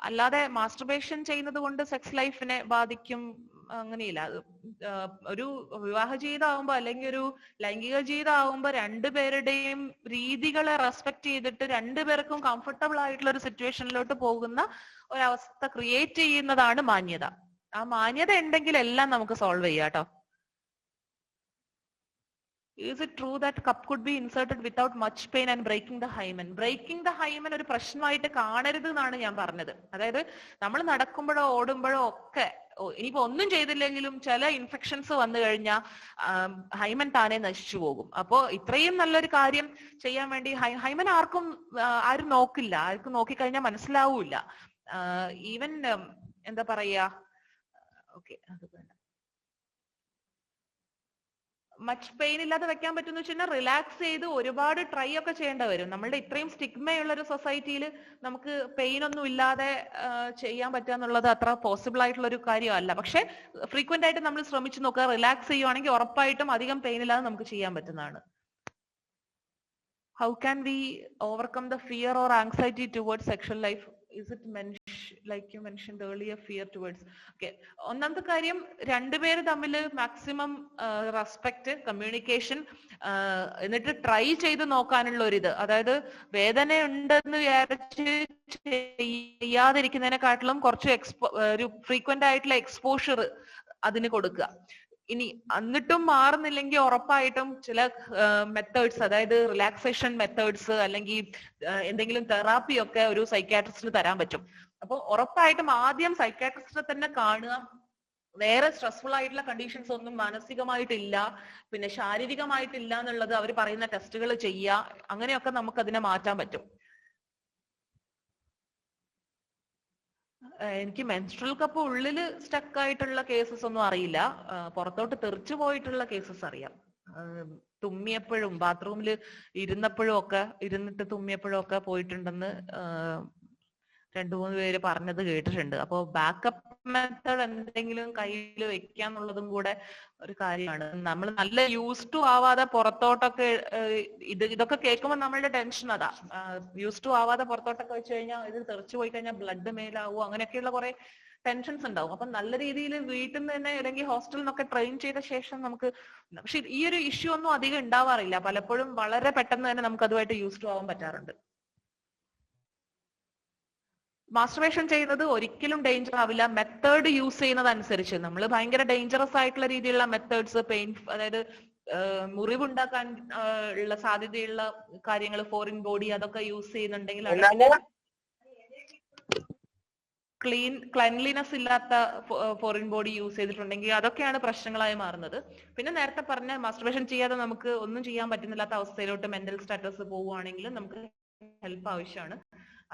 അല്ലാതെ മാസ്റ്റർബേഷൻ ചെയ്യുന്നത് കൊണ്ട് സെക്സ് ലൈഫിനെ ബാധിക്കും അങ്ങനെയില്ല. ഒരു വിവാഹ ജീവിതമാകുമ്പോ അല്ലെങ്കിൽ ഒരു ലൈംഗിക ജീവിതമാകുമ്പോ രണ്ടുപേരുടെയും രീതികളെ റെസ്പെക്ട് ചെയ്തിട്ട് രണ്ടുപേർക്കും കംഫർട്ടബിൾ ആയിട്ടുള്ള ഒരു സിറ്റുവേഷനിലോട്ട് പോകുന്ന ഒരവസ്ഥ ക്രിയേറ്റ് ചെയ്യുന്നതാണ് മാന്യത. ആ മാന്യത ഉണ്ടെങ്കിൽ എല്ലാം നമുക്ക് സോൾവ് ചെയ്യാം കേട്ടോ. Is it true that cup could be inserted without much pain and breaking the hymen? Breaking the hymen ഒരു പ്രശ്നമായിട്ട് കാണരുത് എന്നാണ് ഞാൻ പറഞ്ഞത്. അതായത് നമ്മൾ നടക്കുമ്പോഴോ ഓടുമ്പോഴോ ഒക്കെ, ഇനിയിപ്പോ ഒന്നും ചെയ്തില്ലെങ്കിലും ചില ഇൻഫെക്ഷൻസ് വന്നു കഴിഞ്ഞാൽ ഹൈമൻ താനെ നശിച്ചു പോകും. അപ്പോ ഇത്രയും നല്ലൊരു കാര്യം ചെയ്യാൻ വേണ്ടി ഹൈമൻ ആരും നോക്കില്ല, ആർക്കും നോക്കിക്കഴിഞ്ഞാൽ മനസ്സിലാവൂല. ഈവൻ എന്താ പറയാ, ഓക്കെ അത് വേണ്ട, മച്ച് പെയിൻ ഇല്ലാതെ വെക്കാൻ പറ്റുന്ന വെച്ച് കഴിഞ്ഞാൽ റിലാക്സ് ചെയ്ത് ഒരുപാട് ട്രൈ ഒക്കെ ചെയ്യേണ്ടി വരും. നമ്മളുടെ ഇത്രയും സ്റ്റിഗ്മയുള്ള ഒരു സൊസൈറ്റിയിൽ നമുക്ക് പെയിൻ ഒന്നും ഇല്ലാതെ ചെയ്യാൻ പറ്റുക എന്നുള്ളത് അത്ര പോസിബിൾ ആയിട്ടുള്ള ഒരു കാര്യമല്ല. പക്ഷെ ഫ്രീക്വന്റ് ആയിട്ട് നമ്മൾ ശ്രമിച്ചു നോക്കുക, റിലാക്സ് ചെയ്യുവാണെങ്കിൽ ഉറപ്പായിട്ടും അധികം പെയിൻ ഇല്ലാതെ നമുക്ക് ചെയ്യാൻ പറ്റുന്നതാണ്. How can we overcome the fear or anxiety towards sexual life? Is it like you mentioned earlier, fear towards. Okay, ഒന്നാമത്തെ കാര്യം രണ്ടുപേര് തമ്മിൽ മാക്സിമം റെസ്പെക്ട്, കമ്മ്യൂണിക്കേഷൻ, എന്നിട്ട് ട്രൈ ചെയ്ത് നോക്കാനുള്ള ഒരു ഇത്, അതായത് വേദന ഉണ്ടെന്ന് വിചാരിച്ച് ചെയ്യാതിരിക്കുന്നതിനെക്കാട്ടിലും കുറച്ച് ഒരു ഫ്രീക്വന്റ് ആയിട്ടുള്ള എക്സ്പോഷർ അതിന് കൊടുക്കുക. ഇനി എന്നിട്ടും മാറുന്നില്ലെങ്കിൽ ഉറപ്പായിട്ടും ചില മെത്തേഡ്സ്, അതായത് റിലാക്സേഷൻ മെത്തേഡ്സ് അല്ലെങ്കിൽ എന്തെങ്കിലും തെറാപ്പി ഒക്കെ ഒരു സൈക്യാട്രിസ്റ്റിന് തരാൻ പറ്റും. അപ്പൊ ഉറപ്പായിട്ടും ആദ്യം സൈക്യാട്രിസ്റ്റിനെ തന്നെ കാണുക. വേറെ സ്ട്രെസ്ഫുൾ ആയിട്ടുള്ള കണ്ടീഷൻസ് ഒന്നും മാനസികമായിട്ടില്ല, പിന്നെ ശാരീരികമായിട്ടില്ല എന്നുള്ളത് അവർ പറയുന്ന ടെസ്റ്റുകൾ ചെയ്യുക. അങ്ങനെയൊക്കെ നമുക്ക് അതിനെ മാറ്റാൻ പറ്റും. എനിക്ക് മെൻസ്ട്രൽ കപ്പ് ഉള്ളില് സ്റ്റക്ക് ആയിട്ടുള്ള കേസസ് ഒന്നും അറിയില്ല. പുറത്തോട്ട് തെറിച്ചു പോയിട്ടുള്ള കേസസ് അറിയാം. തുമ്മിയപ്പോഴും ബാത്റൂമിൽ ഇരുന്നിട്ട് തുമ്മിയപ്പോഴും ഒക്കെ പോയിട്ടുണ്ടെന്ന് 2-3 പേര് പറഞ്ഞത് കേട്ടിട്ടുണ്ട്. അപ്പോ ബാക്കപ്പ് മെത്തേഡ് എന്തെങ്കിലും കയ്യിൽ വെക്കാന്നുള്ളതും കൂടെ ഒരു കാര്യമാണ്. നമ്മൾ നല്ല യൂസ് ടു ആവാതെ പുറത്തോട്ടൊക്കെ ഇതൊക്കെ കേൾക്കുമ്പോൾ നമ്മളുടെ ടെൻഷൻ അതാ. യൂസ് ടു ആവാതെ പുറത്തോട്ടൊക്കെ വെച്ച് കഴിഞ്ഞാൽ ഇത് തെറിച്ചു പോയി കഴിഞ്ഞാൽ ബ്ലഡ് മേലാവോ, അങ്ങനെയൊക്കെയുള്ള കുറെ ടെൻഷൻസ് ഉണ്ടാവും. അപ്പൊ നല്ല രീതിയിൽ വീട്ടിൽ നിന്ന് തന്നെ അല്ലെങ്കിൽ ഹോസ്റ്റലിൽ നിന്നൊക്കെ ട്രെയിൻ ചെയ്ത ശേഷം നമുക്ക്, പക്ഷെ ഈ ഒരു ഇഷ്യൂ ഒന്നും അധികം ഉണ്ടാവാറില്ല. പലപ്പോഴും വളരെ പെട്ടെന്ന് തന്നെ നമുക്ക് അതുമായിട്ട് യൂസ് ടു ആവാൻ പറ്റാറുണ്ട്. മാസ്റ്റർബേഷൻ ചെയ്യുന്നത് ഒരിക്കലും ഡേഞ്ചർ ആവില്ല, മെത്തേഡ് യൂസ് ചെയ്യുന്നത് അനുസരിച്ച്. നമ്മൾ ഭയങ്കര ഡേഞ്ചറസ് ആയിട്ടുള്ള രീതിയിലുള്ള മെത്തേഡ്സ്, അതായത് മുറിവുണ്ടാക്കാൻ ഉള്ള സാധ്യതയുള്ള കാര്യങ്ങൾ, ഫോറിൻ ബോഡി അതൊക്കെ യൂസ് ചെയ്യുന്നുണ്ടെങ്കിൽ, ക്ലീൻലിനെസ് ഇല്ലാത്ത ഫോറിൻ ബോഡി യൂസ് ചെയ്തിട്ടുണ്ടെങ്കിൽ അതൊക്കെയാണ് പ്രശ്നങ്ങളായി മാറുന്നത്. പിന്നെ നേരത്തെ പറഞ്ഞ മാസ്റ്റർബേഷൻ ചെയ്യാതെ നമുക്ക് ഒന്നും ചെയ്യാൻ പറ്റുന്നില്ലാത്ത അവസ്ഥയിലോട്ട് മെന്റൽ സ്റ്റാറ്റസ് പോവുകയാണെങ്കിൽ നമുക്ക് ഹെൽപ്പ് ആവശ്യമാണ്,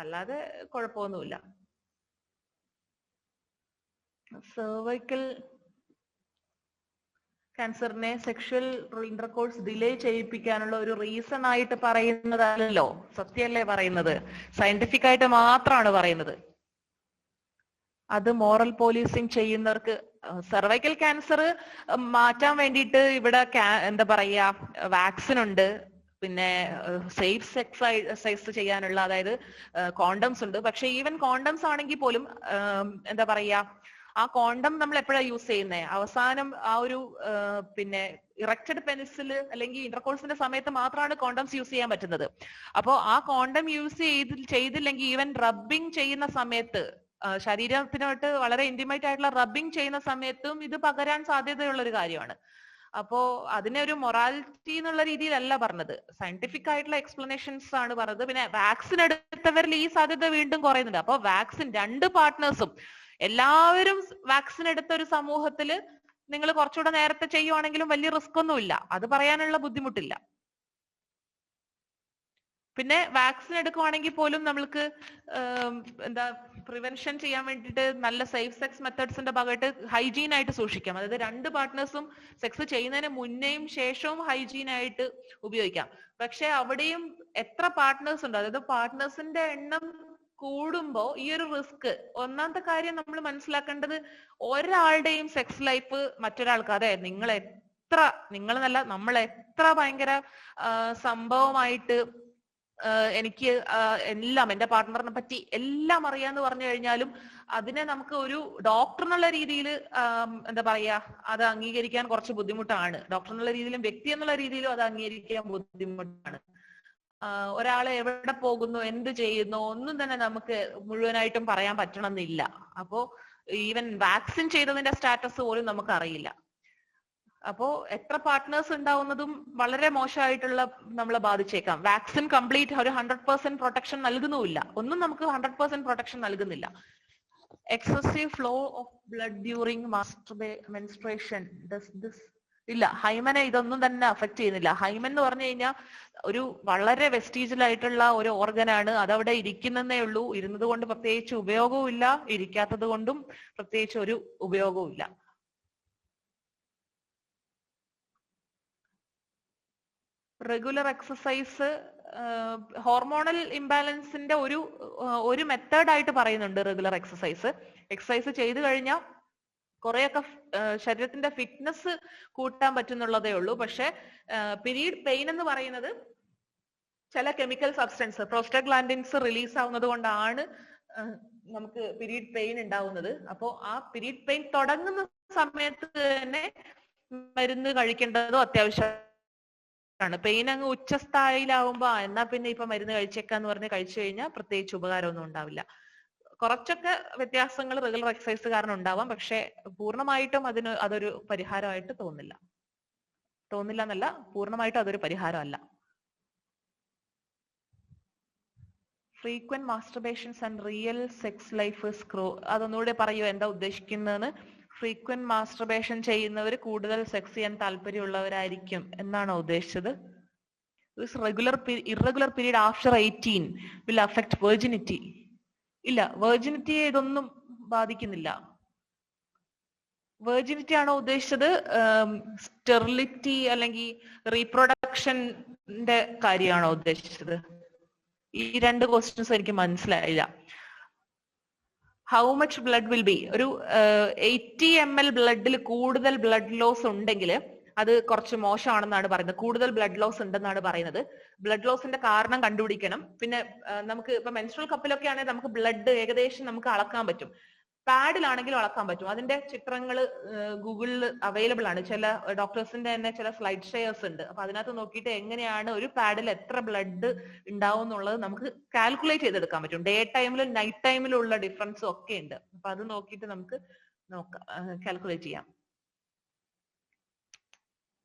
അല്ലാതെ കുഴപ്പമൊന്നുമില്ല. സെർവൈക്കൽ ക്യാൻസറിനെ സെക്ഷൽ ഇന്റർകോഴ്സ് ഡിലേ ചെയ്യിപ്പിക്കാനുള്ള ഒരു റീസൺ ആയിട്ട് പറയുന്നതല്ലോ, സത്യമല്ലേ പറയുന്നത്, സയന്റിഫിക് ആയിട്ട് മാത്രമാണ് പറയുന്നത്. അത് മോറൽ പോലീസിങ് ചെയ്യുന്നവർക്ക്, സെർവൈക്കൽ ക്യാൻസർ മാറ്റാൻ വേണ്ടിയിട്ട് ഇവിടെ എന്താ പറയാ, വാക്സിൻ ഉണ്ട്, പിന്നെ സേഫ് സെക്സ് ചെയ്യാനുള്ള, അതായത് കോണ്ടംസ് ഉണ്ട്. പക്ഷെ ഈവൻ കോണ്ടംസ് ആണെങ്കിൽ പോലും എന്താ പറയാ, ആ കോണ്ടം നമ്മൾ എപ്പോഴാണ് യൂസ് ചെയ്യുന്നത്? അവസാനം ആ ഒരു പിന്നെ ഇറക്റ്റഡ് പെനിസിൽ അല്ലെങ്കിൽ ഇന്റർകോഴ്സിന്റെ സമയത്ത് മാത്രമാണ് കോണ്ടംസ് യൂസ് ചെയ്യാൻ പറ്റുന്നത്. അപ്പോ ആ കോണ്ടം യൂസ് ചെയ്തില്ലെങ്കിൽ ഈവൻ റബ്ബിങ് ചെയ്യുന്ന സമയത്ത്, ശരീരത്തിനോട്ട് വളരെ ഇന്റിമേറ്റ് ആയിട്ടുള്ള റബ്ബിങ് ചെയ്യുന്ന സമയത്തും ഇത് പകരാൻ സാധ്യതയുള്ള ഒരു കാര്യമാണ്. അപ്പോ അതിനെ ഒരു മൊറാലിറ്റി എന്നുള്ള രീതിയിലല്ല പറഞ്ഞത്, സയന്റിഫിക് ആയിട്ടുള്ള എക്സ്പ്ലനേഷൻസ് ആണ് പറഞ്ഞത്. പിന്നെ വാക്സിൻ എടുത്തവരിൽ ഈ സാധ്യത വീണ്ടും കുറയുന്നുണ്ട്. അപ്പൊ വാക്സിൻ, രണ്ട് പാർട്ട്നേഴ്സും എല്ലാവരും വാക്സിൻ എടുത്ത ഒരു സമൂഹത്തിൽ നിങ്ങൾ കുറച്ചുകൂടെ നേരത്തെ ചെയ്യുവാണെങ്കിലും വലിയ റിസ്ക് ഒന്നുമില്ല, അത് പറയാനുള്ള ബുദ്ധിമുട്ടില്ല. പിന്നെ വാക്സിൻ എടുക്കുവാണെങ്കിൽ പോലും നമ്മൾക്ക് എന്താ പ്രിവെൻഷൻ ചെയ്യാൻ വേണ്ടിയിട്ട് നല്ല സേഫ് സെക്സ് മെത്തേഡ്സിന്റെ ഭാഗമായിട്ട് ഹൈജീൻ ആയിട്ട് സൂക്ഷിക്കാം. അതായത് രണ്ട് പാർട്ട്നേഴ്സും സെക്സ് ചെയ്യുന്നതിന് മുന്നേയും ശേഷവും ഹൈജീൻ ആയിട്ട് ഉപയോഗിക്കാം. പക്ഷെ അവിടെയും എത്ര പാർട്ട്നേഴ്സ് ഉണ്ട്, അതായത് പാർട്ട്നേഴ്സിന്റെ എണ്ണം കൂടുമ്പോ ഈ ഒരു റിസ്ക്, ഒന്നാമത്തെ കാര്യം നമ്മൾ മനസ്സിലാക്കേണ്ടത്, ഒരാളുടെയും സെക്സ് ലൈഫ് മറ്റൊരാൾക്ക്, അതെ നിങ്ങൾ എന്നല്ല നമ്മൾ എത്ര ഭയങ്കര സംഭവമായിട്ട് എനിക്ക് എല്ലാം എന്റെ പാർട്ട്ണറിനെ പറ്റി എല്ലാം അറിയാന്ന് പറഞ്ഞു കഴിഞ്ഞാലും അതിനെ നമുക്ക് ഒരു ഡോക്ടർ എന്നുള്ള രീതിയിൽ എന്താ പറയാ, അത് അംഗീകരിക്കാൻ കുറച്ച് ബുദ്ധിമുട്ടാണ്. ഡോക്ടർ എന്നുള്ള രീതിയിലും വ്യക്തി എന്നുള്ള രീതിയിലും അത് അംഗീകരിക്കാൻ ബുദ്ധിമുട്ടാണ്. ഒരാളെ എവിടെ പോകുന്നു, എന്ത് ചെയ്യുന്നു, ഒന്നും തന്നെ നമുക്ക് മുഴുവനായിട്ടും പറയാൻ പറ്റണമെന്നില്ല. അപ്പോ ഈവൻ വാക്സിൻ ചെയ്തതിന്റെ സ്റ്റാറ്റസ് പോലും നമുക്ക് അറിയില്ല. അപ്പോ എത്ര പാർട്ട്നേഴ്സ് ഉണ്ടാവുന്നതും വളരെ മോശമായിട്ടുള്ള നമ്മളെ ബാധിച്ചേക്കാം. വാക്സിൻ കംപ്ലീറ്റ് ഒരു 100% പ്രൊട്ടക്ഷൻ നൽകുന്നുമില്ല, ഒന്നും നമുക്ക് 100% പ്രൊട്ടക്ഷൻ നൽകുന്നില്ല. Excessive flow of blood during menstruation ഇല്ല, ഹൈമനെ ഇതൊന്നും തന്നെ അഫക്ട് ചെയ്യുന്നില്ല. ഹൈമൻ എന്ന് പറഞ്ഞു കഴിഞ്ഞാൽ ഒരു വളരെ വെസ്റ്റീജിയൽ ആയിട്ടുള്ള ഒരു ഓർഗനാണ്. അതവിടെ ഇരിക്കുന്നതേ ഉള്ളൂ, ഇരുന്നത് കൊണ്ട് പ്രത്യേകിച്ച് ഉപയോഗവും ഇല്ല, ഇരിക്കാത്തത് കൊണ്ടും പ്രത്യേകിച്ച് ഒരു ഉപയോഗവും ഇല്ല. റെഗുലർ എക്സസൈസ് ഹോർമോണൽ ഇംബാലൻസിന്റെ ഒരു മെത്തേഡായിട്ട് പറയുന്നുണ്ട്. റെഗുലർ എക്സസൈസ് ചെയ്തു കഴിഞ്ഞാൽ കുറെയൊക്കെ ശരീരത്തിന്റെ ഫിറ്റ്നസ് കൂട്ടാൻ പറ്റുന്നുള്ളതേ ഉള്ളൂ. പക്ഷെ പീരീഡ് പെയിൻ എന്ന് പറയുന്നത് ചില കെമിക്കൽ സബ്സ്റ്റൻസ്, പ്രോസ്റ്റാഗ്ലാൻഡിൻസ് റിലീസ് ആവുന്നത് കൊണ്ടാണ് നമുക്ക് പീരീഡ് പെയിൻ ഉണ്ടാവുന്നത്. അപ്പോ ആ പീരീഡ് പെയിൻ തുടങ്ങുന്ന സമയത്ത് തന്നെ മരുന്ന് കഴിക്കേണ്ടതോ അത്യാവശ്യമാണ്. പെയിൻ അങ്ങ് ഉച്ചസ്ഥായിലാവുമ്പോ എന്നാ പിന്നെ ഇപ്പൊ മരുന്ന് കഴിച്ചേക്കാന്ന് പറഞ്ഞ് കഴിച്ചു കഴിഞ്ഞാൽ പ്രത്യേകിച്ച് ഉപകാരമൊന്നും ഉണ്ടാവില്ല. കുറച്ചൊക്കെ വ്യത്യാസങ്ങൾ റെഗുലർ എക്സസൈസ് കാരണം ഉണ്ടാവാം, പക്ഷെ പൂർണ്ണമായിട്ടും അതൊരു പരിഹാരമായിട്ട് തോന്നില്ല എന്നല്ല, പൂർണ്ണമായിട്ടും അതൊരു പരിഹാരമല്ല. Frequent masturbations and real sex life സ്ക്രോ, അതൊന്നുകൂടെ പറയൂ എന്താ ഉദ്ദേശിക്കുന്നതെന്ന്. ഫ്രീക്വന്റ് മാസ്റ്റർബേഷൻ ചെയ്യുന്നവർ കൂടുതൽ സെക്സ് ചെയ്യാൻ താല്പര്യമുള്ളവരായിരിക്കും എന്നാണോ ഉദ്ദേശിച്ചത്? Irregular period after 18 will affect virginity. ഇല്ല, വെർജിനിറ്റിയെ ഇതൊന്നും ബാധിക്കുന്നില്ല. വെർജിനിറ്റി ആണോ ഉദ്ദേശിച്ചത്? സ്റ്റെറിലിറ്റി അല്ലെങ്കിൽ റീപ്രൊഡക്ഷന്റെ കാര്യമാണോ ഉദ്ദേശിച്ചത്? ഈ രണ്ട് ക്വസ്റ്റ്യൻസ് എനിക്ക് മനസ്സിലായില്ല. How much blood will be, ഒരു 80 ml ബ്ലഡിൽ കൂടുതൽ ബ്ലഡ് ലോസ് ഉണ്ടെങ്കിൽ അത് കുറച്ച് മോശമാണെന്നാണ് പറയുന്നത്. കൂടുതൽ ബ്ലഡ് ലോസ് ഉണ്ടെന്നാണ് പറയുന്നത്. ബ്ലഡ് ലോസിന്റെ കാരണം കണ്ടുപിടിക്കണം. പിന്നെ നമുക്ക് ഇപ്പൊ മെൻസ്ട്രൽ കപ്പിലൊക്കെ ആണെങ്കിൽ നമുക്ക് ബ്ലഡ് ഏകദേശം നമുക്ക് അളക്കാൻ പറ്റും. പാഡിലാണെങ്കിലും അളക്കാൻ പറ്റും. അതിന്റെ ചിത്രങ്ങൾ ഗൂഗിളിൽ അവൈലബിൾ ആണ്. ചില ഡോക്ടേഴ്സിന്റെ തന്നെ ചില സ്ലൈഡ് ഷെയർസ് ഉണ്ട്. അപ്പൊ അതിനകത്ത് നോക്കിയിട്ട് എങ്ങനെയാണ് ഒരു പാഡിൽ എത്ര ബ്ലഡ് ഉണ്ടാവും എന്നുള്ളത് നമുക്ക് കാൽക്കുലേറ്റ് ചെയ്തെടുക്കാൻ പറ്റും. ഡേ ടൈമിലും നൈറ്റ് ടൈമിലും ഉള്ള ഡിഫറൻസും ഒക്കെ ഉണ്ട്. അപ്പൊ അത് നോക്കിയിട്ട് നമുക്ക് കാൽക്കുലേറ്റ് ചെയ്യാം.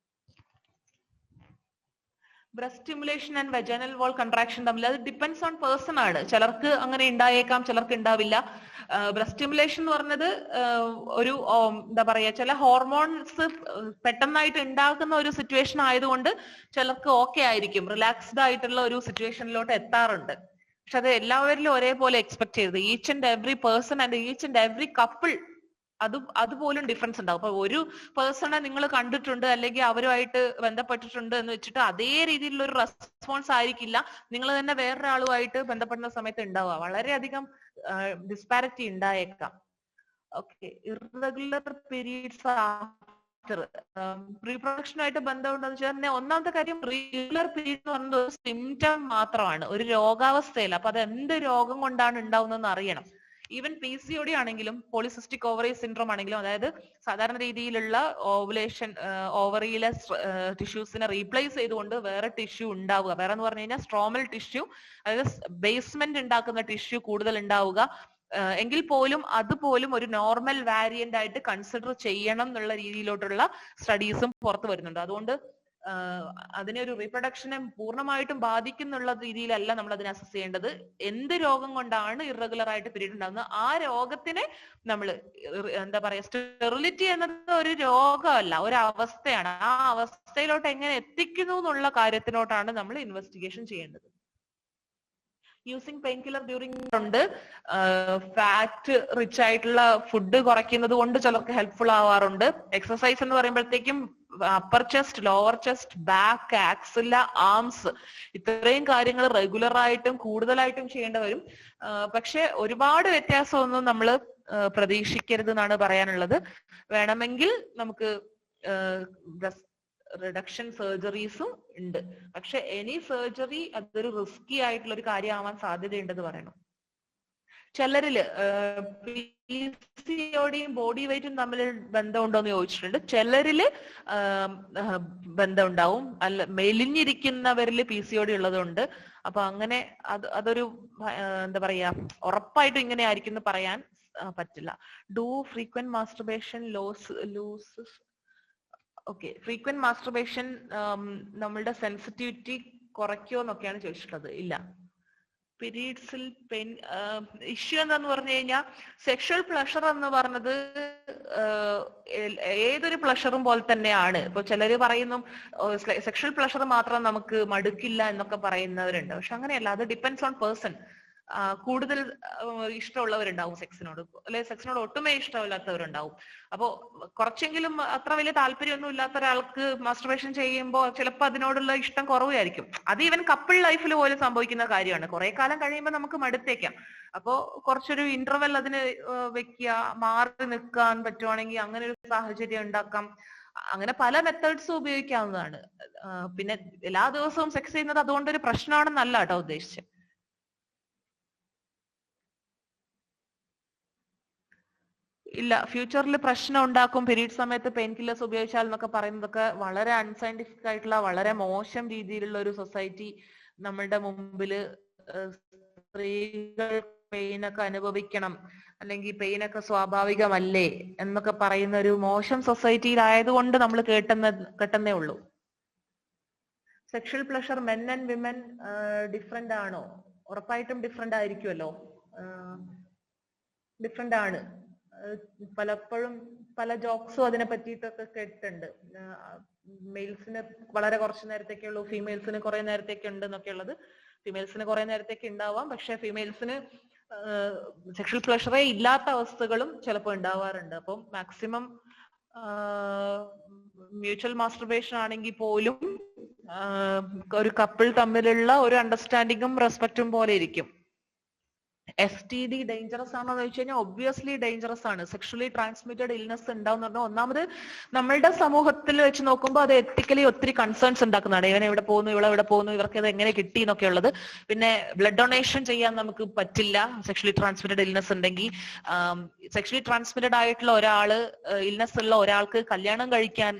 Breast stimulation and vaginal wall contraction തമ്മിൽ അത് ഡിപ്പെൻഡ്സ് ഓൺ പേഴ്സൺ ആണ്. ചിലർക്ക് അങ്ങനെ ഉണ്ടായേക്കാം, ചിലർക്ക് ഉണ്ടാവില്ല. ബ്രസ്റ്റ് സ്റ്റിമുലേഷൻ എന്ന് പറഞ്ഞത് ഒരു എന്താ പറയാ, ചില ഹോർമോൺസ് പെട്ടെന്നായിട്ട് ഉണ്ടാക്കുന്ന ഒരു സിറ്റുവേഷൻ ആയതുകൊണ്ട് ചിലർക്ക് ഓക്കെ ആയിരിക്കും, റിലാക്സ്ഡ് ആയിട്ടുള്ള ഒരു സിറ്റുവേഷനിലോട്ട് എത്താറുണ്ട്. പക്ഷെ അത് എല്ലാവരിലും ഒരേപോലെ എക്സ്പെക്ട് ചെയ്തത്. Each and every person and each and every couple അതുപോലും ഡിഫറൻസ് ഉണ്ടാവും. അപ്പൊ ഒരു പേഴ്സണെ നിങ്ങൾ കണ്ടിട്ടുണ്ട് അല്ലെങ്കിൽ അവരുമായിട്ട് ബന്ധപ്പെട്ടിട്ടുണ്ട് എന്ന് വെച്ചിട്ട് അതേ രീതിയിലുള്ള ഒരു റെസ്പോൺസ് ആയിരിക്കില്ല നിങ്ങൾ തന്നെ വേറൊരാളുമായിട്ട് ബന്ധപ്പെടുന്ന സമയത്ത് ഉണ്ടാവുക. വളരെയധികം ഡിസ്പാരിറ്റി ഉണ്ടായേക്കാം. ഓക്കെ, ഇറഗുലർ പീരീഡ്സ് ആഫ്റ്റർ റീപ്രൊഡക്ഷനുമായിട്ട് ബന്ധമുണ്ടെന്ന് വെച്ചാൽ ഒന്നാമത്തെ കാര്യം, റെഗുലർ പീരീഡ് എന്ന് പറയുന്നത് ഒരു സിംറ്റം മാത്രമാണ്, ഒരു രോഗാവസ്ഥയല്ല. അപ്പൊ അത് എന്ത് രോഗം കൊണ്ടാണ് ഉണ്ടാവുന്നതെന്ന് അറിയണം. ഈവൻ PCOD ആണെങ്കിലും പോളിസിസ്റ്റിക് ഓവറി സിൻഡ്രോം ആണെങ്കിലും, അതായത് സാധാരണ രീതിയിലുള്ള ഓവുലേഷൻ ഓവറിയിലെ ടിഷ്യൂസിനെ റീപ്ലേസ് ചെയ്തുകൊണ്ട് വേറെ ടിഷ്യൂ ഉണ്ടാവുക, വേറെ എന്ന് പറഞ്ഞു കഴിഞ്ഞാൽ സ്ട്രോമൽ ടിഷ്യൂ, അതായത് ബേസ്മെന്റ് ഉണ്ടാക്കുന്ന ടിഷ്യൂ കൂടുതൽ ഉണ്ടാവുക എങ്കിൽ പോലും അതുപോലും ഒരു നോർമൽ വാരിയന്റ് ആയിട്ട് കൺസിഡർ ചെയ്യണം എന്നുള്ള രീതിയിലോട്ടുള്ള സ്റ്റഡീസും പുറത്തു വരുന്നുണ്ട്. അതുകൊണ്ട് അതിനെ ഒരു റീപ്രൊഡക്ഷനെ പൂർണ്ണമായിട്ടും ബാധിക്കുന്നുള്ള രീതിയിലല്ല നമ്മൾ അതിനെ അസസ് ചെയ്യേണ്ടത്. എന്ത് രോഗം കൊണ്ടാണ് ഇറഗുലർ ആയിട്ട് പീരീഡ് ഉണ്ടാകുന്നത് ആ രോഗത്തിനെ നമ്മൾ എന്താ പറയാ, സ്റ്റെറിലിറ്റി എന്നത് ഒരു രോഗമല്ല, ഒരു അവസ്ഥയാണ്. ആ അവസ്ഥയിലോട്ട് എങ്ങനെ എത്തിക്കുന്നു എന്നുള്ള കാര്യത്തിലോട്ടാണ് നമ്മൾ ഇൻവെസ്റ്റിഗേഷൻ ചെയ്യേണ്ടത്. യൂസിങ് പെയിൻ കില്ലർ ഡ്യൂറിങ് ഉണ്ട്. ഫാറ്റ് റിച്ച് ആയിട്ടുള്ള ഫുഡ് കുറയ്ക്കുന്നത് കൊണ്ട് ചിലർക്ക് ഹെൽപ്ഫുൾ ആവാറുണ്ട്. എക്സസൈസ് എന്ന് പറയുമ്പോഴത്തേക്കും upper chest, lower chest, back, axilla, arms, ഇത്രയും കാര്യങ്ങൾ റെഗുലർ ആയിട്ടും കൂടുതലായിട്ടും ചെയ്യേണ്ടി വരും. പക്ഷെ ഒരുപാട് വ്യത്യാസമൊന്നും നമ്മൾ പ്രതീക്ഷിക്കരുത് എന്നാണ് പറയാനുള്ളത്. വേണമെങ്കിൽ നമുക്ക് റിഡക്ഷൻ സർജറീസും ഉണ്ട്. പക്ഷെ എനി സർജറി അതൊരു റിസ്കി ആയിട്ടുള്ള ഒരു കാര്യമാവാൻ സാധ്യതയുണ്ടെന്ന് പറയണം. ചിലരില് PCODയും ബോഡി വെയിറ്റും തമ്മിൽ ബന്ധമുണ്ടോ എന്ന് ചോദിച്ചിട്ടുണ്ട്. ചിലരില് ബന്ധം ഉണ്ടാവും, അല്ല മെലിഞ്ഞിരിക്കുന്നവരിൽ PCOD ഉള്ളതുകൊണ്ട്. അപ്പൊ അങ്ങനെ അതൊരു എന്താ പറയാ, ഉറപ്പായിട്ടും ഇങ്ങനെ ആയിരിക്കും എന്ന് പറയാൻ പറ്റില്ല. Do frequent masturbation loses okay, frequent masturbation നമ്മളുടെ സെൻസിറ്റിവിറ്റി കുറയ്ക്കോ എന്നൊക്കെയാണ് ചോദിച്ചിട്ടുള്ളത്. ഇല്ല. പീരീഡ്സിൽ പെയിൻ ഇഷ്യൂ എന്താന്ന് പറഞ്ഞു കഴിഞ്ഞാൽ, സെക്ഷൽ പ്ലഷർ എന്ന് പറഞ്ഞത് ഏതൊരു പ്ലഷറും പോലെ തന്നെയാണ്. ഇപ്പൊ ചിലര് പറയുന്നു സെക്ഷൽ പ്ലഷർ മാത്രം നമുക്ക് മടുക്കില്ല എന്നൊക്കെ പറയുന്നവരുണ്ട്. പക്ഷെ അങ്ങനെയല്ല, അത് ഡിപ്പെൻഡ്സ് ഓൺ പേഴ്സൺ. കൂടുതൽ ഇഷ്ടമുള്ളവരുണ്ടാവും സെക്സിനോട്, അല്ലെങ്കിൽ സെക്സിനോട് ഒട്ടുമേ ഇഷ്ടമില്ലാത്തവരുണ്ടാവും. അപ്പോ കുറച്ചെങ്കിലും അത്ര വലിയ താല്പര്യമൊന്നും ഇല്ലാത്ത ഒരാൾക്ക് മാസ്റ്റർബേഷൻ ചെയ്യുമ്പോൾ ചിലപ്പോൾ അതിനോടുള്ള ഇഷ്ടം കുറവായിരിക്കും. അത് ഈവൻ കപ്പിൾ ലൈഫിൽ പോലും സംഭവിക്കുന്ന കാര്യമാണ്. കുറെ കാലം കഴിയുമ്പോൾ നമുക്ക് മടുത്തേക്കാം. അപ്പോ കുറച്ചൊരു ഇന്റർവെൽ അതിന് വെക്കുക, മാറി നിൽക്കാൻ പറ്റുവാണെങ്കിൽ അങ്ങനെ ഒരു സാഹചര്യം ഉണ്ടാക്കാം. അങ്ങനെ പല മെത്തേഡ്സും ഉപയോഗിക്കാവുന്നതാണ്. പിന്നെ എല്ലാ ദിവസവും സെക്സ് ചെയ്യുന്നത് അതുകൊണ്ടൊരു പ്രശ്നമാണെന്നല്ല കേട്ടോ ഉദ്ദേശിച്ചത്. ഇല്ല, ഫ്യൂച്ചറിൽ പ്രശ്നം ഉണ്ടാക്കും, പീരീഡ് സമയത്ത് പെയിൻ കില്ലേഴ്സ് ഉപയോഗിച്ചാൽ എന്നൊക്കെ പറയുന്നതൊക്കെ വളരെ അൺസയന്റിഫിക് ആയിട്ടുള്ള വളരെ മോശം രീതിയിലുള്ള ഒരു സൊസൈറ്റി നമ്മളുടെ മുമ്പില് സ്ത്രീകൾ പെയിനൊക്കെ അനുഭവിക്കണം അല്ലെങ്കിൽ പെയിനൊക്കെ സ്വാഭാവികമല്ലേ എന്നൊക്കെ പറയുന്ന ഒരു മോശം സൊസൈറ്റിയിലായതുകൊണ്ട് നമ്മൾ കേട്ടെന്നേ ഉള്ളൂ. Sexual pleasure men and women different ആണോ? ഉറപ്പായിട്ടും ഡിഫറെന്റ് ആയിരിക്കുമല്ലോ. ഡിഫറെന്റ് ആണ്. പലപ്പോഴും പല ജോക്സും അതിനെ പറ്റിയിട്ടൊക്കെ കേട്ടിട്ടുണ്ട്. മെയിൽസിന് വളരെ കുറച്ച് നേരത്തേക്കേ ഉള്ളൂ, ഫീമെയിൽസിന് കുറെ നേരത്തേക്ക് ഉണ്ട് എന്നൊക്കെ ഉള്ളത്. ഫീമെയിൽസിന് കുറെ നേരത്തേക്ക് ഉണ്ടാവാം, പക്ഷെ ഫീമെയിൽസിന് സെക്ഷൽ പ്ലഷറേ ഇല്ലാത്ത അവസ്ഥകളും ചിലപ്പോൾ ഉണ്ടാവാറുണ്ട്. അപ്പം മാക്സിമം മ്യൂച്വൽ മാസ്റ്റർബേഷൻ ആണെങ്കിൽ പോലും ഒരു കപ്പിൾ തമ്മിലുള്ള ഒരു അണ്ടർസ്റ്റാൻഡിങ്ങും റെസ്പെക്റ്റും പോലെ ഇരിക്കും. STD ഡേഞ്ചറസ് ആണോ എന്ന് വെച്ച് കഴിഞ്ഞാൽ ഒബ്വിയസ്ലി ഡേഞ്ചറസ് ആണ്. സെക്ഷലി ട്രാൻസ്മിറ്റഡ് ഇൽനെസ് ഉണ്ടാവും എന്ന് പറഞ്ഞാൽ ഒന്നാമത് നമ്മളുടെ സമൂഹത്തിൽ വെച്ച് നോക്കുമ്പോൾ അത് എത്തിക്കലി ഒത്തിരി കൺസേൺസ് ഉണ്ടാക്കുന്നതാണ്. ഇവൻ എവിടെ പോകുന്നു, ഇവളെ എവിടെ പോകുന്നു, ഇവർക്ക് ഇത് എങ്ങനെ കിട്ടി എന്നൊക്കെ ഉള്ളത്. പിന്നെ ബ്ലഡ് ഡൊണേഷൻ ചെയ്യാൻ നമുക്ക് പറ്റില്ല സെക്ഷലി ട്രാൻസ്മിറ്റഡ് ഇൽനെസ് ഉണ്ടെങ്കിൽ. സെക്ഷലി ട്രാൻസ്മിറ്റഡ് ആയിട്ടുള്ള ഒരാള്, ഇൽനെസ് ഉള്ള ഒരാൾക്ക് കല്യാണം കഴിക്കാൻ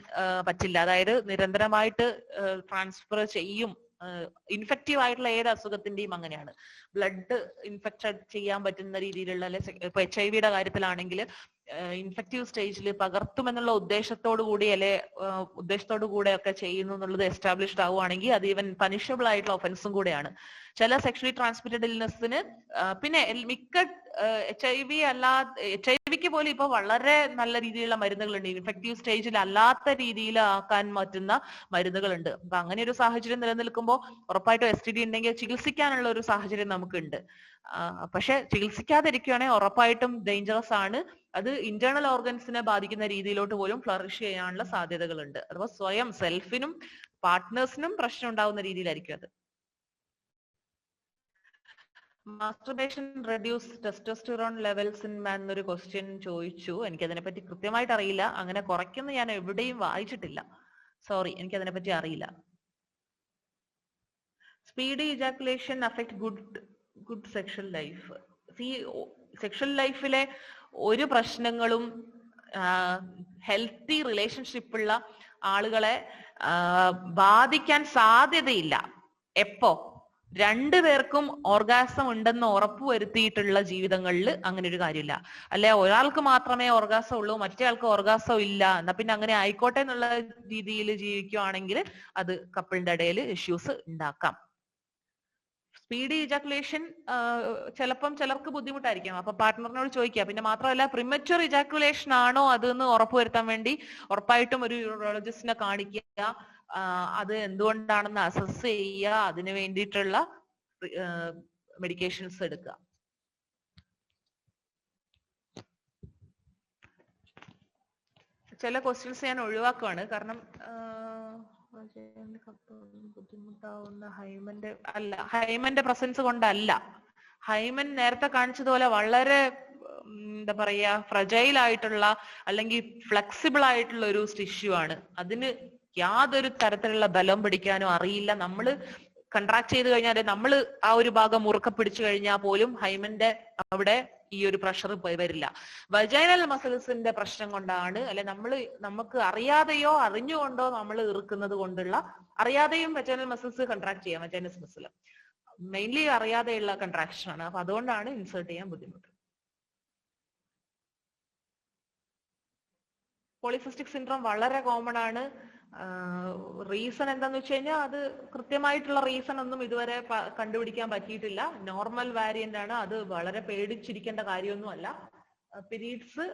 പറ്റില്ല. അതായത് നിരന്തരമായിട്ട് ട്രാൻസ്ഫർ ചെയ്യും. ഇൻഫെക്റ്റീവ് ആയിട്ടുള്ള ഏത് അസുഖത്തിന്റെയും അങ്ങനെയാണ്. ബ്ലഡ് ഇൻഫെക്റ്റഡ് ചെയ്യാൻ പറ്റുന്ന രീതിയിലുള്ള, ഇപ്പൊ HIV കാര്യത്തിലാണെങ്കിൽ ഇൻഫെക്റ്റീവ് സ്റ്റേജിൽ പകർത്തുമെന്നുള്ള ഉദ്ദേശത്തോടു കൂടി ഉദ്ദേശത്തോടു കൂടെ ഒക്കെ ചെയ്യുന്നു എന്നുള്ളത് എസ്റ്റാബ്ലിഷ്ഡ് ആവുകയാണെങ്കിൽ അത് ഈവൻ പനിഷബിൾ ആയിട്ടുള്ള ഒഫൻസും കൂടെയാണ്. ചില സെക്ഷലി ട്രാൻസ്മിറ്റഡ് ഇൽനെസ്സിന് പിന്നെ മിക്ക HIV പോലും ഇപ്പൊ വളരെ നല്ല രീതിയിലുള്ള മരുന്നുകളുണ്ട്. ഇൻഫെക്റ്റീവ് സ്റ്റേജിൽ അല്ലാത്ത രീതിയിൽ ആക്കാൻ പറ്റുന്ന മരുന്നുകളുണ്ട്. അപ്പൊ അങ്ങനെ ഒരു സാഹചര്യം നിലനിൽക്കുമ്പോൾ ഉറപ്പായിട്ടും STD ഉണ്ടെങ്കിൽ ചികിത്സിക്കാനുള്ള ഒരു സാഹചര്യം നമുക്കുണ്ട്. പക്ഷെ ചികിത്സിക്കാതിരിക്കുകയാണെങ്കിൽ ഉറപ്പായിട്ടും ഡേഞ്ചറസ് ആണ്. അത് ഇന്റേണൽ ഓർഗൻസിനെ ബാധിക്കുന്ന രീതിയിലോട്ട് പോലും ഫ്ലറിഷ് ചെയ്യാനുള്ള സാധ്യതകളുണ്ട്. അഥവാ സ്വയം സെൽഫിനും പാർട്ട്നേഴ്സിനും പ്രശ്നം ഉണ്ടാവുന്ന രീതിയിലായിരിക്കും അത്. Masturbation reduce testosterone levels in man എന്നൊരു ക്വസ്റ്റ്യൻ ചോദിച്ചു. എനിക്കതിനെ പറ്റി കൃത്യമായിട്ട് അറിയില്ല. അങ്ങനെ കുറയ്ക്കുന്ന ഞാൻ എവിടെയും വായിച്ചിട്ടില്ല. സോറി, എനിക്കതിനെ പറ്റി അറിയില്ല. Speedy ejaculation affect good sexual life. Sexual ലൈഫിലെ ഒരു പ്രശ്നങ്ങളും ഹെൽത്തി റിലേഷൻഷിപ്പുള്ള ആളുകളെ ബാധിക്കാൻ സാധ്യതയില്ല. എപ്പോ രണ്ടുപേർക്കും ഓർഗാസം ഉണ്ടെന്ന് ഉറപ്പുവരുത്തിയിട്ടുള്ള ജീവിതങ്ങളിൽ അങ്ങനെ ഒരു കാര്യമില്ല. അല്ലെ ഒരാൾക്ക് മാത്രമേ ഓർഗാസം ഉള്ളൂ, മറ്റേ ആൾക്ക് ഓർഗാസം ഇല്ല, എന്നാ പിന്നെ അങ്ങനെ ആയിക്കോട്ടെ എന്നുള്ള രീതിയിൽ ജീവിക്കുകയാണെങ്കിൽ അത് കപ്പിളിന്റെ ഇടയിൽ ഇഷ്യൂസ് ഉണ്ടാക്കാം. സ്പീഡി ഇജാക്കുലേഷൻ ചിലപ്പം ചിലർക്ക് ബുദ്ധിമുട്ടായിരിക്കും. അപ്പൊ പാർട്ട്ണറിനോട് ചോദിക്കുക. പിന്നെ മാത്രമല്ല പ്രിമച്വർ ഇജാക്കുലേഷൻ ആണോ അതെന്ന് ഉറപ്പുവരുത്താൻ വേണ്ടി ഉറപ്പായിട്ടും ഒരു യൂറോളജിസ്റ്റിനെ കാണിക്കുക. അത് എന്തുകൊണ്ടാണെന്ന് അസസ് ചെയ്യുക. അതിനു വേണ്ടിയിട്ടുള്ള മെഡിക്കേഷൻസ് എടുക്കുക. ചില ക്വസ്റ്റ്യൻസ് ഞാൻ ഒഴിവാക്കുവാണ്, കാരണം ബുദ്ധിമുട്ടാവുന്ന ഹൈമന്റെ പ്രസൻസ് കൊണ്ടല്ല. ഹൈമൻ നേരത്തെ കാണിച്ചതുപോലെ വളരെ എന്താ പറയാ ഫ്രജൈൽ ആയിട്ടുള്ള അല്ലെങ്കിൽ ഫ്ലെക്സിബിൾ ആയിട്ടുള്ള ഒരു ടിഷ്യൂ ആണ്. അതിന് യാതൊരു തരത്തിലുള്ള ബലം പിടിക്കാനോ അറിയില്ല. നമ്മള് കൺട്രാക്ട് ചെയ്ത് കഴിഞ്ഞാൽ നമ്മൾ ആ ഒരു ഭാഗം മുറുക്കെ പിടിച്ചു കഴിഞ്ഞാൽ പോലും ഹൈമന്റെ അവിടെ ഈ ഒരു പ്രഷർ വരില്ല. വജൈനൽ മസിൽസിന്റെ പ്രശ്നം കൊണ്ടാണ്, അല്ലെ നമുക്ക് അറിയാതെയോ അറിഞ്ഞുകൊണ്ടോ നമ്മൾ ഇറുക്കുന്നത് കൊണ്ടുള്ള, അറിയാതെയും വജൈനൽ മസിൽസ് കൺട്രാക്ട് ചെയ്യാം. വജൈനസ് മസിൽ മെയിൻലി അറിയാതെയുള്ള കൺട്രാക്ഷൻ ആണ്. അപ്പൊ അതുകൊണ്ടാണ് ഇൻസേർട്ട് ചെയ്യാൻ ബുദ്ധിമുട്ട്. പോളിസിസ്റ്റിക് സിൻഡ്രോം വളരെ കോമൺ ആണ്. റീസൺ എന്താന്ന് വെച്ച് കഴിഞ്ഞാൽ അത് കൃത്യമായിട്ടുള്ള റീസൺ ഒന്നും ഇതുവരെ കണ്ടുപിടിക്കാൻ പറ്റിയിട്ടില്ല. നോർമൽ വാരിയന്റ് ആണ്. അത് വളരെ പേടിച്ചിരിക്കേണ്ട കാര്യമൊന്നും അല്ല. പീരീഡ്സ്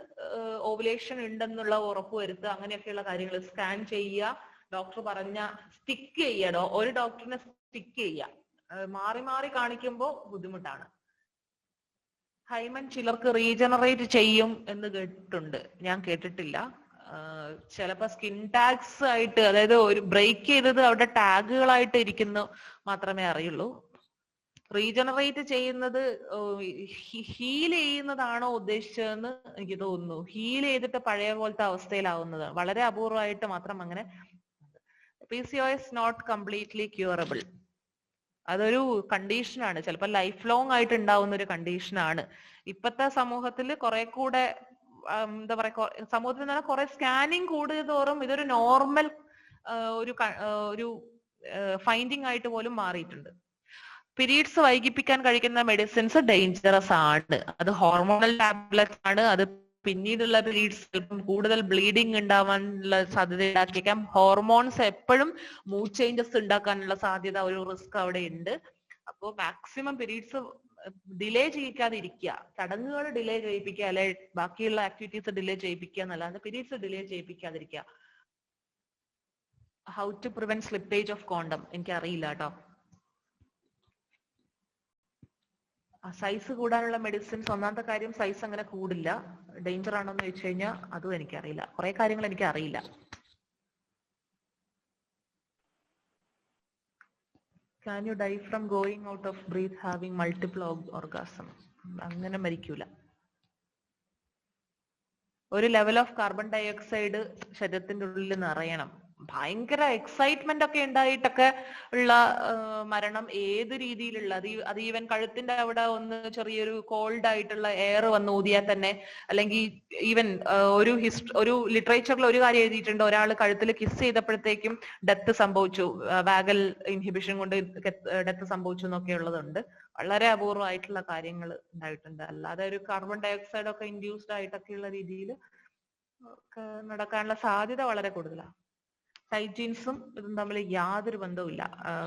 ഓവുലേഷൻ ഉണ്ടെന്നുള്ള ഉറപ്പ് വരുത്തുക, അങ്ങനെയൊക്കെയുള്ള കാര്യങ്ങൾ സ്കാൻ ചെയ്യുക, ഡോക്ടർ പറഞ്ഞ സ്റ്റിക്ക് ചെയ്യുക, ഒരു ഡോക്ടറിനെ സ്റ്റിക്ക് ചെയ്യുക. മാറി മാറി കാണിക്കുമ്പോൾ ബുദ്ധിമുട്ടാണ്. ഹൈമൻ ചിലർക്ക് റീജനറേറ്റ് ചെയ്യും എന്ന് കേട്ടിട്ടുണ്ട്, ഞാൻ കേട്ടിട്ടില്ല. ചിലപ്പോ സ്കിൻ ടാഗ്സ് ആയിട്ട്, അതായത് ഒരു ബ്രേക്ക് ചെയ്തത് അവിടെ ടാഗുകളായിട്ട് ഇരിക്കുന്നു മാത്രമേ അറിയുള്ളൂ. റീജനറേറ്റ് ചെയ്യുന്നത് ഹീൽ ചെയ്യുന്നതാണോ ഉദ്ദേശിച്ചതെന്ന് എനിക്ക് തോന്നുന്നു. ഹീൽ ചെയ്തിട്ട് പഴയ പോലത്തെ അവസ്ഥയിലാവുന്നത് വളരെ അപൂർവമായിട്ട് മാത്രം അങ്ങനെ. PCOS not completely curable. അതൊരു കണ്ടീഷനാണ്, ചിലപ്പോൾ ലൈഫ് ലോങ് ആയിട്ട് ഉണ്ടാവുന്ന ഒരു കണ്ടീഷനാണ്. ഇപ്പോഴത്തെ സമൂഹത്തിൽ കുറെ കൂടെ എന്താ പറയാ, സമൂഹത്തിൽ നിന്ന് കുറെ സ്കാനിങ് കൂടുതോറും ഇതൊരു നോർമൽ ഒരു ഫൈൻഡിങ് ആയിട്ട് പോലും മാറിയിട്ടുണ്ട്. പീരീഡ്സ് വൈകിപ്പിക്കാൻ കഴിക്കുന്ന മെഡിസിൻസ് ഡേഞ്ചറസ് ആണ്. അത് ഹോർമോണൽ ടാബ്ലറ്റ്സ് ആണ്. അത് പിന്നീടുള്ള പീരീഡ്സ് കൂടുതൽ ബ്ലീഡിങ് ഉണ്ടാവാനുള്ള സാധ്യത ഉണ്ടാക്കിയേക്കാം. ഹോർമോൺസ് എപ്പോഴും മൂഡ് ചേഞ്ചസ് ഉണ്ടാക്കാനുള്ള സാധ്യത, ഒരു റിസ്ക് അവിടെ ഉണ്ട്. അപ്പോ മാക്സിമം പീരീഡ്സ് ഡിലേ ചെയ്യിക്കാതിരിക്കുക, ചടങ്ങുകൾ ഡിലേ ചെയ്യിപ്പിക്കുക, അല്ലെ ബാക്കിയുള്ള ആക്ടിവിറ്റീസ് ഡിലേ ചെയ്യിപ്പിക്കുക എന്നല്ലാതെ പീരീഡ്സ് ഡിലേ ചെയ്യിപ്പിക്കാതിരിക്കുക. How to prevent slippage of condom എനിക്ക് അറിയില്ല കേട്ടോ. സൈസ് കൂടാനുള്ള മെഡിസിൻസ്, ഒന്നാമത്തെ കാര്യം സൈസ് അങ്ങനെ കൂടില്ല. ഡേഞ്ചർ ആണോ എന്ന് ചോദിച്ചു കഴിഞ്ഞാൽ അതും എനിക്കറിയില്ല. കുറെ കാര്യങ്ങൾ എനിക്ക് അറിയില്ല. Can you die from going out of breath having multiple orgasm? അങ്ങനെ മരിക്കൂല. ഒരു level of carbon dioxide ശരീരത്തിന്റെ ഉള്ളിൽ നിറയണം. ഭയങ്കര എക്സൈറ്റ്മെന്റ് ഒക്കെ ഉണ്ടായിട്ടൊക്കെ ഉള്ള മരണം ഏത് രീതിയിലുള്ള, അത് ഈവൻ കഴുത്തിന്റെ അവിടെ ഒന്ന് ചെറിയൊരു കോൾഡ് ആയിട്ടുള്ള എയർ വന്ന് ഊതിയാൽ തന്നെ, അല്ലെങ്കിൽ ഈവൻ ഒരു ലിറ്ററേച്ചറിൽ ഒരു കാര്യം എഴുതിയിട്ടുണ്ട്, ഒരാൾ കഴുത്തിൽ കിസ് ചെയ്തപ്പോഴത്തേക്കും ഡെത്ത് സംഭവിച്ചു, വാഗൽ ഇൻഹിബിഷൻ കൊണ്ട് ഡെത്ത് സംഭവിച്ചു എന്നൊക്കെ ഉള്ളതുണ്ട്. വളരെ അപൂർവമായിട്ടുള്ള കാര്യങ്ങൾ ഉണ്ടായിട്ടുണ്ട്. അല്ലാതെ ഒരു കാർബൺ ഡൈ ഓക്സൈഡ് ഒക്കെ ഇൻഡ്യൂസ്ഡ് ആയിട്ടൊക്കെയുള്ള രീതിയിൽ നടക്കാനുള്ള സാധ്യത വളരെ കൂടുതലാണ്. ഹൈജീൻസും ഇതും തമ്മിൽ യാതൊരു ബന്ധവുമില്ല.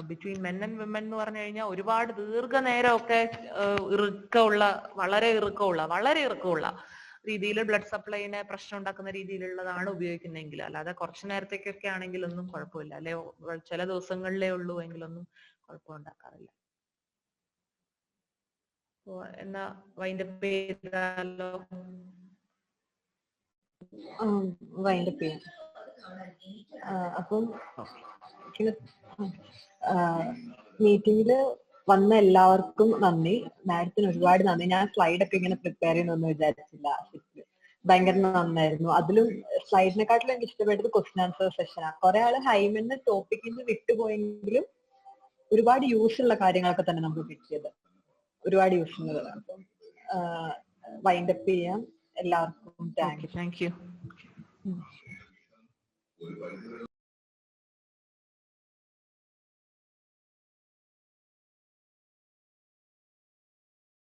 ബിറ്റ്വീൻ മെൻ ആൻഡ് വിമൻ എന്ന് പറഞ്ഞു കഴിഞ്ഞാൽ ഒരുപാട് ദീർഘനേരമൊക്കെ വളരെ ഇറുക്കമുള്ള രീതിയിൽ ബ്ലഡ് സപ്ലൈനെ പ്രശ്നം ഉണ്ടാക്കുന്ന രീതിയിലുള്ളതാണ് ഉപയോഗിക്കുന്നതെങ്കിൽ, അല്ലാതെ കുറച്ചു നേരത്തേക്കൊക്കെ ആണെങ്കിലൊന്നും കുഴപ്പമില്ല, അല്ലെ ചില ദിവസങ്ങളിലേ ഉള്ളൂ എങ്കിലൊന്നും കുഴപ്പമുണ്ടാക്കാറില്ല. എന്നാ വൈൻഡപ്പ് ചെയ്താലോ? വൈൻഡപ്പ് ചെയ്യാം. അപ്പം മീറ്റിംഗില് വന്ന എല്ലാവർക്കും നന്ദി. മാഡത്തിന് ഒരുപാട് നന്ദി. ഞാൻ സ്ലൈഡൊക്കെ ഇങ്ങനെ പ്രിപ്പയർ ചെയ്യുന്നൊന്നും വിചാരിച്ചില്ല. ഭയങ്കര നന്നായിരുന്നു. അതിലും സ്ലൈഡിനെക്കാട്ടിലും എനിക്ക് ഇഷ്ടപ്പെട്ടത് ക്വസ്റ്റ്യൻ ആൻസർ സെഷനാണ്. കുറെ ആള് ഹൈമെന്ന് ടോപ്പിക്കിൽ നിന്ന് വിട്ടുപോയെങ്കിലും ഒരുപാട് യൂസ് ഉള്ള കാര്യങ്ങളൊക്കെ തന്നെ നമുക്ക് കിട്ടിയത്. ഒരുപാട് യൂസ് ഉള്ളത്. അപ്പം വൈൻഡപ്പ് ചെയ്യാം. എല്ലാവർക്കും താങ്ക് യു.